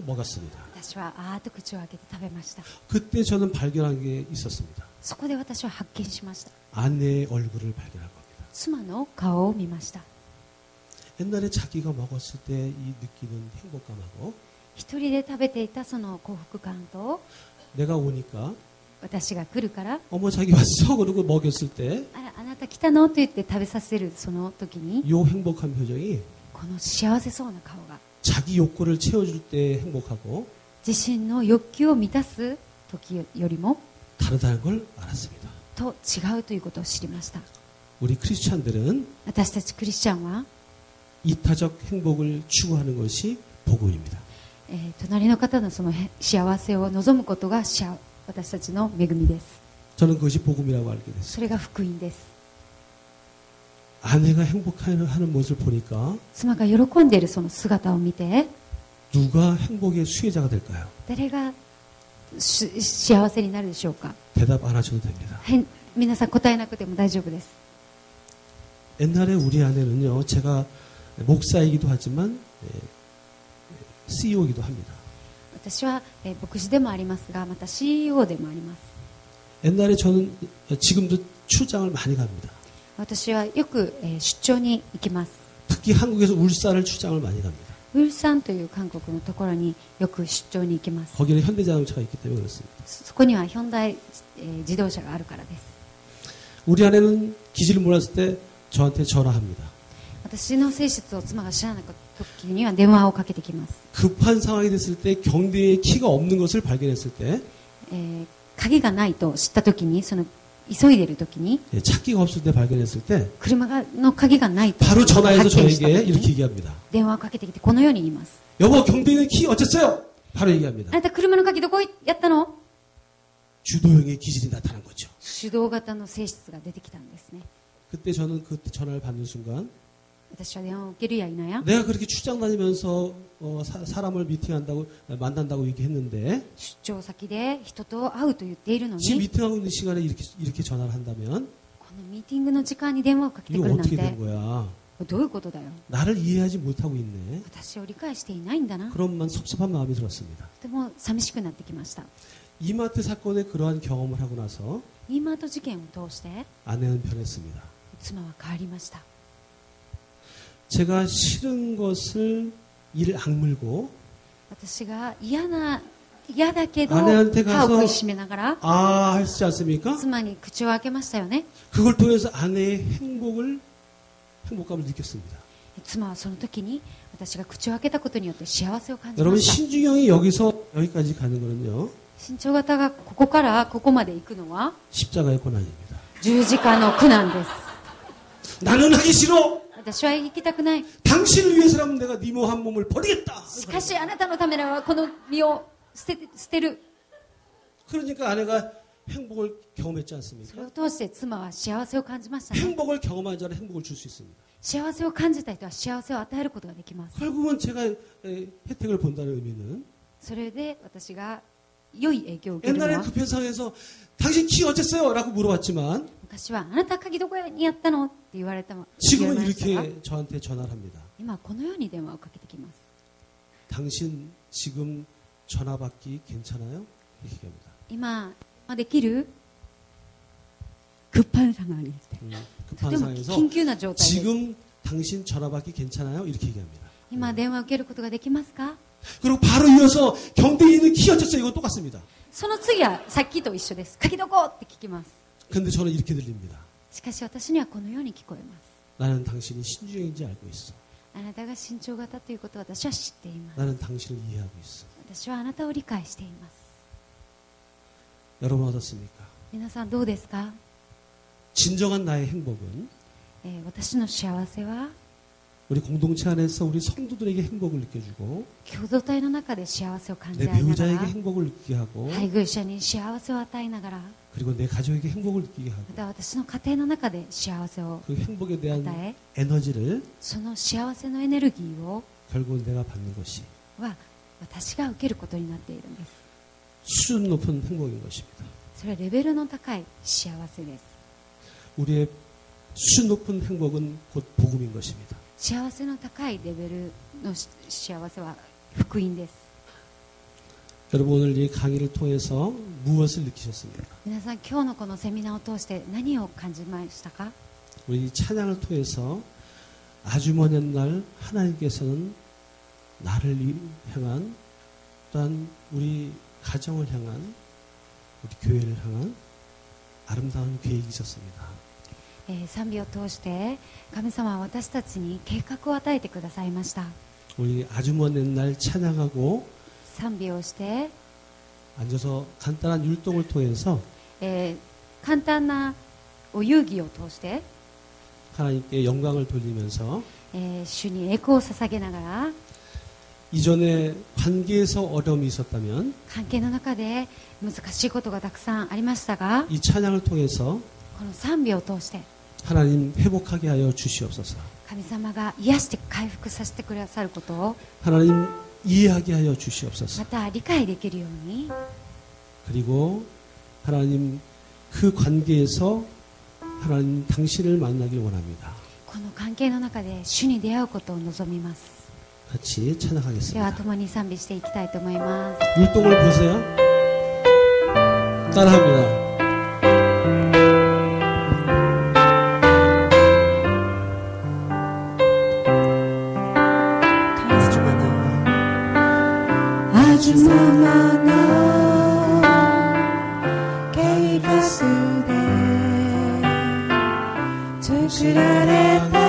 [SPEAKER 1] 먹었습니다.
[SPEAKER 2] 私はあーっと口を開けて食べました
[SPEAKER 1] 그때 저는 발견한 게 있었습니다.
[SPEAKER 2] そこで私は発見しました
[SPEAKER 1] 아내의 얼굴을 발견한 겁니다.
[SPEAKER 2] 妻の顔を見ました
[SPEAKER 1] 옛날에 자기가 먹었을 때 이 느끼는 행복감하고
[SPEAKER 2] 一人で食べていたその幸福感と
[SPEAKER 1] 내가 오니까
[SPEAKER 2] 私が来るから
[SPEAKER 1] 어머 자기 왔어 그러고 먹였을 때
[SPEAKER 2] あらあなた来たのと言って食べさせるその時に
[SPEAKER 1] 이 행복한 표정이
[SPEAKER 2] この幸せそうな顔が
[SPEAKER 1] 자기 욕구를 채워줄 때 행복하고
[SPEAKER 2] 自身の欲求を満たす時よりも
[SPEAKER 1] 다르다는 걸 알았습니다.
[SPEAKER 2] と違うということを知りました
[SPEAKER 1] 우리 크리스찬들은
[SPEAKER 2] 私たちクリスチャンは、
[SPEAKER 1] 이타적 행복을 추구하는 것이 복음입니다.
[SPEAKER 2] 隣の方のその幸せを望むことが私たちの恵みです
[SPEAKER 1] 저는 그것이 복음이라고 알게 됐어요.
[SPEAKER 2] それが福音です
[SPEAKER 1] 아내가 행복하는 모습을 보니까
[SPEAKER 2] 妻が喜んでいるその姿を見て
[SPEAKER 1] 누가 행복의 수혜자가 될까요?
[SPEAKER 2] 誰が幸せになるでしょうか
[SPEAKER 1] 대답 안 하셔도 됩니다.
[SPEAKER 2] 皆さん答えなくても大丈夫です
[SPEAKER 1] 옛날에 우리 아내는요, 제가 목사이기도 하지만 CEO이기도 합니다.
[SPEAKER 2] 私は、牧師でもありますがまた CEO でもあります
[SPEAKER 1] 옛날에 저는 지금도 출장을 많이 갑니다.
[SPEAKER 2] 私はよく、出張に行きます
[SPEAKER 1] 특히 한국에서 울산을 출장을 많이 갑니다.
[SPEAKER 2] ウルサンという韓国のところによく出張に行きます
[SPEAKER 1] 거기는 현대자동차가 있기 때문에 그렇습니다.
[SPEAKER 2] そこにはヒョンダイ、自動車があるからです
[SPEAKER 1] 우리 아내는 기질을 몰랐을 때 저한테 전화합니다.
[SPEAKER 2] 私の性質を妻が知らなかった時には電話をかけてきます。
[SPEAKER 1] 급한 상황이 됐을 때 경대의 키가 없는 것을 발견했을 때
[SPEAKER 2] 鍵がないと知った時に、その急いでいる時に、
[SPEAKER 1] 찾기가 없을 때 발견했을 때
[SPEAKER 2] 車の鍵がないと
[SPEAKER 1] 바로 전화해서
[SPEAKER 2] 発見した
[SPEAKER 1] 저에게
[SPEAKER 2] 時
[SPEAKER 1] 이렇게
[SPEAKER 2] に
[SPEAKER 1] 얘기합니다.
[SPEAKER 2] 電話をかけてきてこのように言います。
[SPEAKER 1] 여보 경대의 키 어쨌어요? 바로
[SPEAKER 2] あ
[SPEAKER 1] 얘기합니다.
[SPEAKER 2] なた車の鍵どこやったの？
[SPEAKER 1] 주도형의 기질이 나타난 거죠.
[SPEAKER 2] 手動型の性質が出てきたんですね。
[SPEAKER 1] 그때 저는 그 전화를 받는 순간
[SPEAKER 2] 私は電話を受けるや否や、
[SPEAKER 1] 내가 그렇게 출장 다니면서 사람을 미팅한다고 만난다고 얘기했는데
[SPEAKER 2] 出張先で人と会うと言っているの
[SPEAKER 1] 지금
[SPEAKER 2] に、
[SPEAKER 1] 미팅하고 있는 시간에 이렇게 전화를 한다면
[SPEAKER 2] このミーティングの時間に電話をかけて
[SPEAKER 1] 이거
[SPEAKER 2] くるなん
[SPEAKER 1] 어떻게 된
[SPEAKER 2] て、
[SPEAKER 1] 거야?
[SPEAKER 2] どういうことだよ。
[SPEAKER 1] 나를 이해하지 못하고 있네.
[SPEAKER 2] 私を理解していないんだな。
[SPEAKER 1] 그런 섭섭한 마음이 들었습니다.
[SPEAKER 2] とても寂しくなってきました。
[SPEAKER 1] 이마트 사건의 그러한 경험을 하고 나서
[SPEAKER 2] イーマート事件を通して
[SPEAKER 1] 아내는 변했습니다.
[SPEAKER 2] 妻は変わりました。
[SPEAKER 1] 제가 싫은 것을 이를 악물고
[SPEAKER 2] 私が嫌だけど歯を
[SPEAKER 1] 아내한테
[SPEAKER 2] 食い
[SPEAKER 1] 가서
[SPEAKER 2] しめながら
[SPEAKER 1] 아 했지 않습니까?
[SPEAKER 2] 妻に口を開けましたよね。
[SPEAKER 1] 그걸 통해서 아내의 행복감을 느꼈습니다.
[SPEAKER 2] 妻はその時に私が口を開けたことによって幸せを感じま
[SPEAKER 1] 여러분
[SPEAKER 2] した。
[SPEAKER 1] 신중형이 여기서 여기까지 가는 거는요
[SPEAKER 2] 身長型がここからここまで行くのは
[SPEAKER 1] 십자가의 고난입니다.
[SPEAKER 2] 十字架の苦難です。
[SPEAKER 1] 나는 하기 싫어.
[SPEAKER 2] 私は生きたくない。
[SPEAKER 1] 당신을 위해서라면 내가 네 한 몸을 버리겠다.
[SPEAKER 2] しかしあなたのためならこの身を捨てる。
[SPEAKER 1] 그러니까 아내가 행복을 경험했지
[SPEAKER 2] それ
[SPEAKER 1] 않습니까?
[SPEAKER 2] を通して妻は幸せを感じましたね。
[SPEAKER 1] 행복을 경험한 자는 행복을 줄 수 있습니다.
[SPEAKER 2] 幸せを感じた人は幸せを与えることができます。
[SPEAKER 1] 결국은 제가 혜택을 본다는 의미는
[SPEAKER 2] それで私が良い影響を受けるの
[SPEAKER 1] 옛날에
[SPEAKER 2] は、
[SPEAKER 1] 급변상에서 당신 키 어쨌어요? 라고 물어봤지만
[SPEAKER 2] 昔はあなた鍵どこにやったのって言われた
[SPEAKER 1] 지금은
[SPEAKER 2] 言われましたが、
[SPEAKER 1] 이렇게 저한테 전화를 합니다.
[SPEAKER 2] 今はこのように電話をかけてきます。
[SPEAKER 1] 당신 지금 전화 받기 괜찮아요? 이렇게 얘기합니다.
[SPEAKER 2] 今できる？
[SPEAKER 3] 급한 상황일 때.
[SPEAKER 2] と
[SPEAKER 1] 급한
[SPEAKER 2] ても
[SPEAKER 1] 상황에서
[SPEAKER 2] 緊急な状態で、
[SPEAKER 1] 지금 당신 전화 받기 괜찮아요? 이렇게 얘기합니다.
[SPEAKER 2] 今電話を受けることができますか？
[SPEAKER 1] 그리고 바로 이어서 경대에 있는 키 어쨌어요? 이건 똑같습니다.
[SPEAKER 2] その次はさっきと一緒です。鍵どこって聞きます。
[SPEAKER 1] 근데 저는 이렇게 들립니다.
[SPEAKER 2] しかし私にはこのように聞こえます。
[SPEAKER 1] 나는 당신이 신중인지 알고 있어.
[SPEAKER 2] あなたが身長型ということを私は知っています。
[SPEAKER 1] 나는 당신을 이해하고 있어.
[SPEAKER 2] 私はあなたを理解しています。
[SPEAKER 1] 여러분 어떻습니까?
[SPEAKER 2] 皆さんどうですか？
[SPEAKER 1] 진정한 나의 행복은
[SPEAKER 2] 私の幸せは
[SPEAKER 1] 우리 공동체 안에서 우리 성도들에게 행복을 느껴주고
[SPEAKER 2] 共同体の中で幸せを感じ
[SPEAKER 1] 내
[SPEAKER 2] 合いなが
[SPEAKER 1] 배우자에게
[SPEAKER 2] ら、
[SPEAKER 1] 행복을 느끼게 하고
[SPEAKER 2] 配偶者に幸せを与えながら、
[SPEAKER 1] 그리고 내 가족에게 행복을 느끼게
[SPEAKER 2] ま
[SPEAKER 1] 하고
[SPEAKER 2] た私の家庭の中で幸せを
[SPEAKER 1] 그 행복에
[SPEAKER 2] 与
[SPEAKER 1] 대한
[SPEAKER 2] え、
[SPEAKER 1] 에너지를
[SPEAKER 2] その幸せのエネルギーを
[SPEAKER 1] 결국은 내가 받는 것이
[SPEAKER 2] は私が受けることになっているんです。
[SPEAKER 1] 수준 높은 행복인 것입니다.
[SPEAKER 2] それはレベルの高い幸せです。
[SPEAKER 1] 우리의 수준 높은 행복은 곧 복음인 것입니다.
[SPEAKER 2] 幸せの高いレベルの幸せは福音です。
[SPEAKER 1] 여러분 오늘 이 강의를 통해서 무엇을 느끼셨습니까?
[SPEAKER 2] 皆さん今日のこのセミナーを通して何を感じましたか？
[SPEAKER 1] 우리 이 찬양을 통해서 아주 먼 옛날 하나님께서는 나를 향한 또한 우리 가정을 향한 우리 교회를 향한 아름다운 계획이 있었습니다.
[SPEAKER 2] 賛美を通して神様は私たちに計画を与えてくださいました。
[SPEAKER 1] 우리 아주 먼 옛날 찬양하고
[SPEAKER 2] 賛美をして、
[SPEAKER 1] 앉아서 간단한 율동을 통해서
[SPEAKER 2] 簡単なお遊戯を通して、
[SPEAKER 1] 하나님께 영광을 돌리면서
[SPEAKER 2] 主に栄光を捧げながら、
[SPEAKER 1] 이전에 관계에서 어려움이 있었다면
[SPEAKER 2] 関係の中で難しいことがたくさんありましたが、
[SPEAKER 1] 이 찬양을 통해서
[SPEAKER 2] この賛美を通して
[SPEAKER 1] 하나님 회복하게 하여 주시옵소서.
[SPEAKER 2] 神様が癒して回復させてくださることを
[SPEAKER 1] 하나님 이해하게 하여 주시옵소서.
[SPEAKER 2] また理解できるように、
[SPEAKER 1] 그리고 하나님 그 관계에서 하나님 당신을 만나길 원합니다.
[SPEAKER 2] この関係の中で主に出会うことを望みます。
[SPEAKER 1] 같이
[SPEAKER 2] では
[SPEAKER 1] 찬양하겠습니다.
[SPEAKER 2] 共に賛美していきたいと思います。
[SPEAKER 1] 율동을 보세요. 따라합니다.
[SPEAKER 3] 아주 많아 계획 가슴에
[SPEAKER 1] 知られた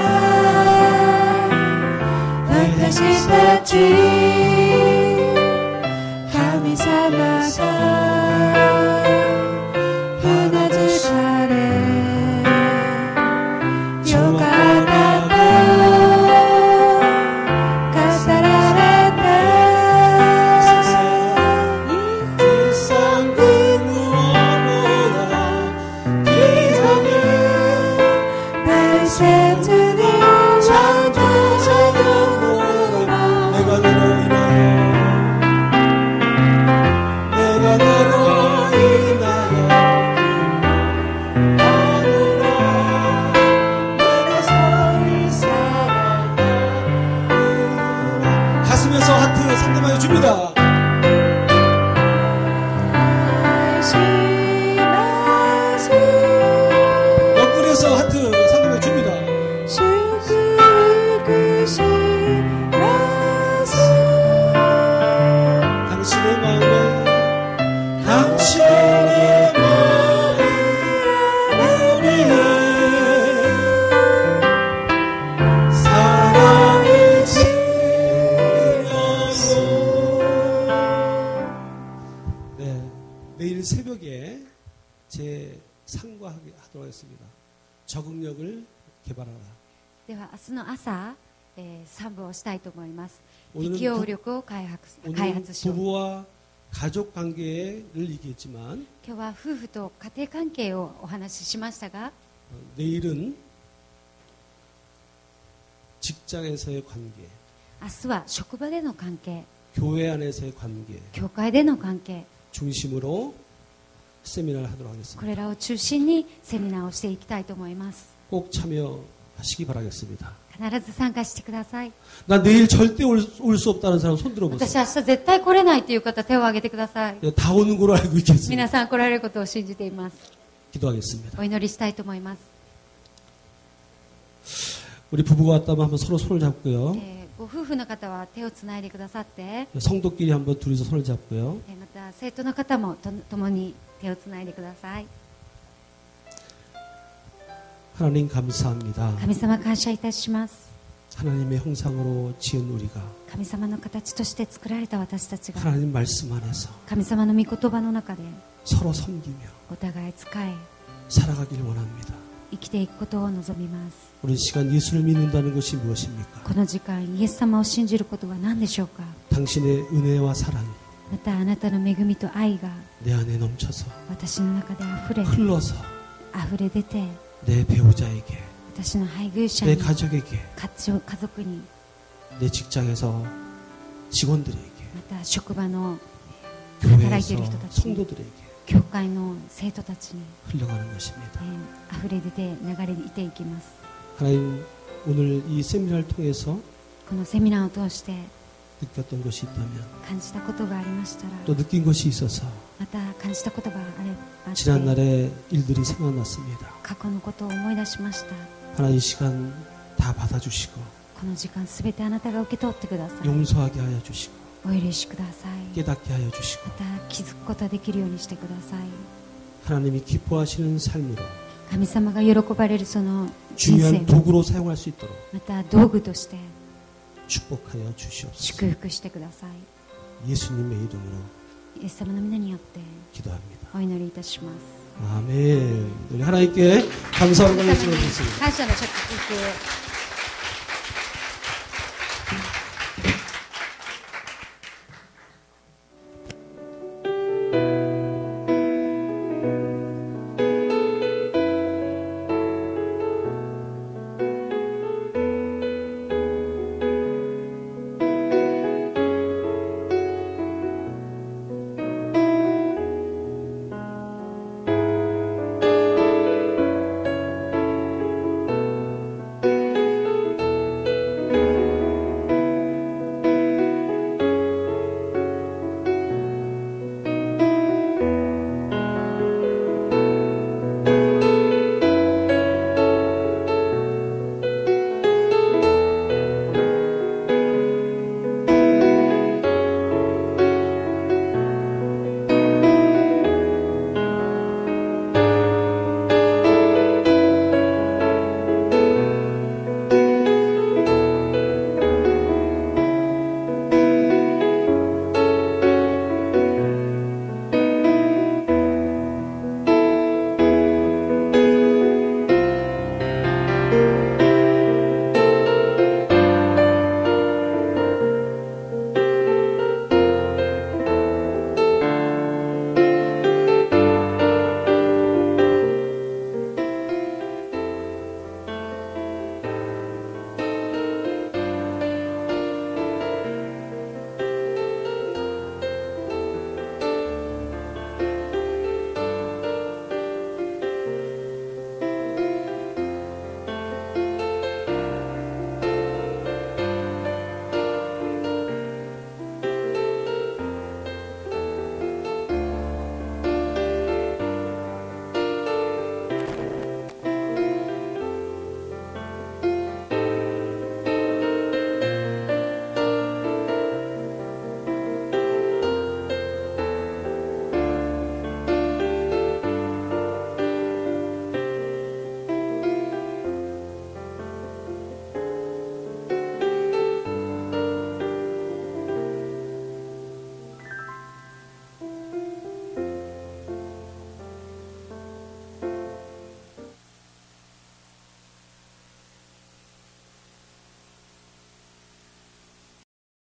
[SPEAKER 1] 줍니다. 옆구리에서 하트 상금에 줍니다. 당신의 마음에 당신의 마음에 우리의 사랑을 지어요. 네, 내일 새벽에 제 상과하도록 하겠습니다. 적응력을 개발하라.
[SPEAKER 2] では明日の朝、3部をしたいと思います。
[SPEAKER 1] 오늘은
[SPEAKER 2] 適応力を開発しよう。
[SPEAKER 1] 부부와 가족 관계를 얘기했지만
[SPEAKER 2] 今日は夫婦と家庭関係をお話ししましたが、
[SPEAKER 1] 내일은 직장에서의 관계,
[SPEAKER 2] 明日は職場での関係、
[SPEAKER 1] 교회 안에서의 관계
[SPEAKER 2] 教会での関係、
[SPEAKER 1] 중심으로 세미나를 하도록
[SPEAKER 2] こ
[SPEAKER 1] 하겠습니다.
[SPEAKER 2] れらを中心にセミナーをしていきたいと思います。
[SPEAKER 1] 꼭 참여하시기 바라겠습니다.
[SPEAKER 2] 必ず参加してください。
[SPEAKER 1] 나 내일 절대 올 수 없다는 사람 손
[SPEAKER 2] 私
[SPEAKER 1] 들어보세요.
[SPEAKER 2] 明日絶対来れないという方手を挙げてください。
[SPEAKER 1] 다 오는 걸로 알고 있겠습니다.
[SPEAKER 2] 皆さん来られることを信じています。
[SPEAKER 1] 기도하겠습니다.
[SPEAKER 2] お祈りしたいと思います。
[SPEAKER 1] 우리 부부가 왔다면 한번 서로 손을 잡고요.
[SPEAKER 2] ご夫婦の方は手をつないでくださって、
[SPEAKER 1] 성도끼리 한번 둘이서 손을 잡고요.
[SPEAKER 2] また生徒の方も共に手をつないでください。
[SPEAKER 1] 하나님 감사합니다.
[SPEAKER 2] 神様感謝いたします。
[SPEAKER 1] 하나님의 형상으로 지은 우리가
[SPEAKER 2] 神様の形として作られた私たちが
[SPEAKER 1] 하나님 말씀 안에서
[SPEAKER 2] 神様の御言葉の中で
[SPEAKER 1] 서로 섬기며
[SPEAKER 2] お互い仕え
[SPEAKER 1] 살아가길 원합니다.
[SPEAKER 2] 生きていくことを望みます。
[SPEAKER 1] 우리 시간 예수를 믿는다는 것이 무엇입니까?
[SPEAKER 2] この時間イエス様を信じることは何でしょうか。
[SPEAKER 1] 당신의 은혜와 사랑이
[SPEAKER 2] またあなたの恵みと愛が
[SPEAKER 1] 내 안에 넘쳐서
[SPEAKER 2] 私の中であふれ
[SPEAKER 1] 흘러서
[SPEAKER 2] 溢れ出て
[SPEAKER 1] 내 배우자에게
[SPEAKER 2] 私の配偶者
[SPEAKER 1] 내
[SPEAKER 2] に
[SPEAKER 1] 가족에게
[SPEAKER 2] 家族に
[SPEAKER 1] 내 직장에서 직원들에게
[SPEAKER 2] また職場の働いてい
[SPEAKER 1] 교회에서
[SPEAKER 2] る人たちに
[SPEAKER 1] 성도들에게
[SPEAKER 2] 教会の生徒たちに
[SPEAKER 1] 흘러가는 것입니다.
[SPEAKER 2] 溢れ出て流れていきます。
[SPEAKER 1] 하나님 오늘 이 세미나를 통해서
[SPEAKER 2] このセミナーを通して
[SPEAKER 1] 느꼈던 것이 있다면
[SPEAKER 2] 感じたことがありましたら
[SPEAKER 1] 또 느낀 것이 있어서
[SPEAKER 2] また感じたことがあって
[SPEAKER 1] 지난날의 일들이 생각났습니다.
[SPEAKER 2] 過去のことを思い出しました。
[SPEAKER 1] 하나님 이 시간 다 받아주시고
[SPEAKER 2] この時間すべてあなたが受け取ってください。
[SPEAKER 1] 용서하게 하여 주시고
[SPEAKER 2] お許しください。
[SPEAKER 1] 깨닫게 하여 주시고
[SPEAKER 2] また気づくことができるようにしてください。
[SPEAKER 1] 하나님이 기뻐하시는 삶으로
[SPEAKER 2] 神様が喜ばれるその人
[SPEAKER 1] 중요한
[SPEAKER 2] 生
[SPEAKER 1] 도구로 사용할 수 있도록
[SPEAKER 2] また道具として
[SPEAKER 1] 축복하여 주시옵소서.
[SPEAKER 2] 祝福してください。
[SPEAKER 1] 예수님의 이름으로
[SPEAKER 2] イエス様の皆によって
[SPEAKER 1] 기도합니다.
[SPEAKER 2] お祈りいたします。
[SPEAKER 1] 아멘. 우리 하나님께 감사하고
[SPEAKER 2] 神様に
[SPEAKER 1] 말씀을 드리겠습니다.
[SPEAKER 2] 感謝の祝福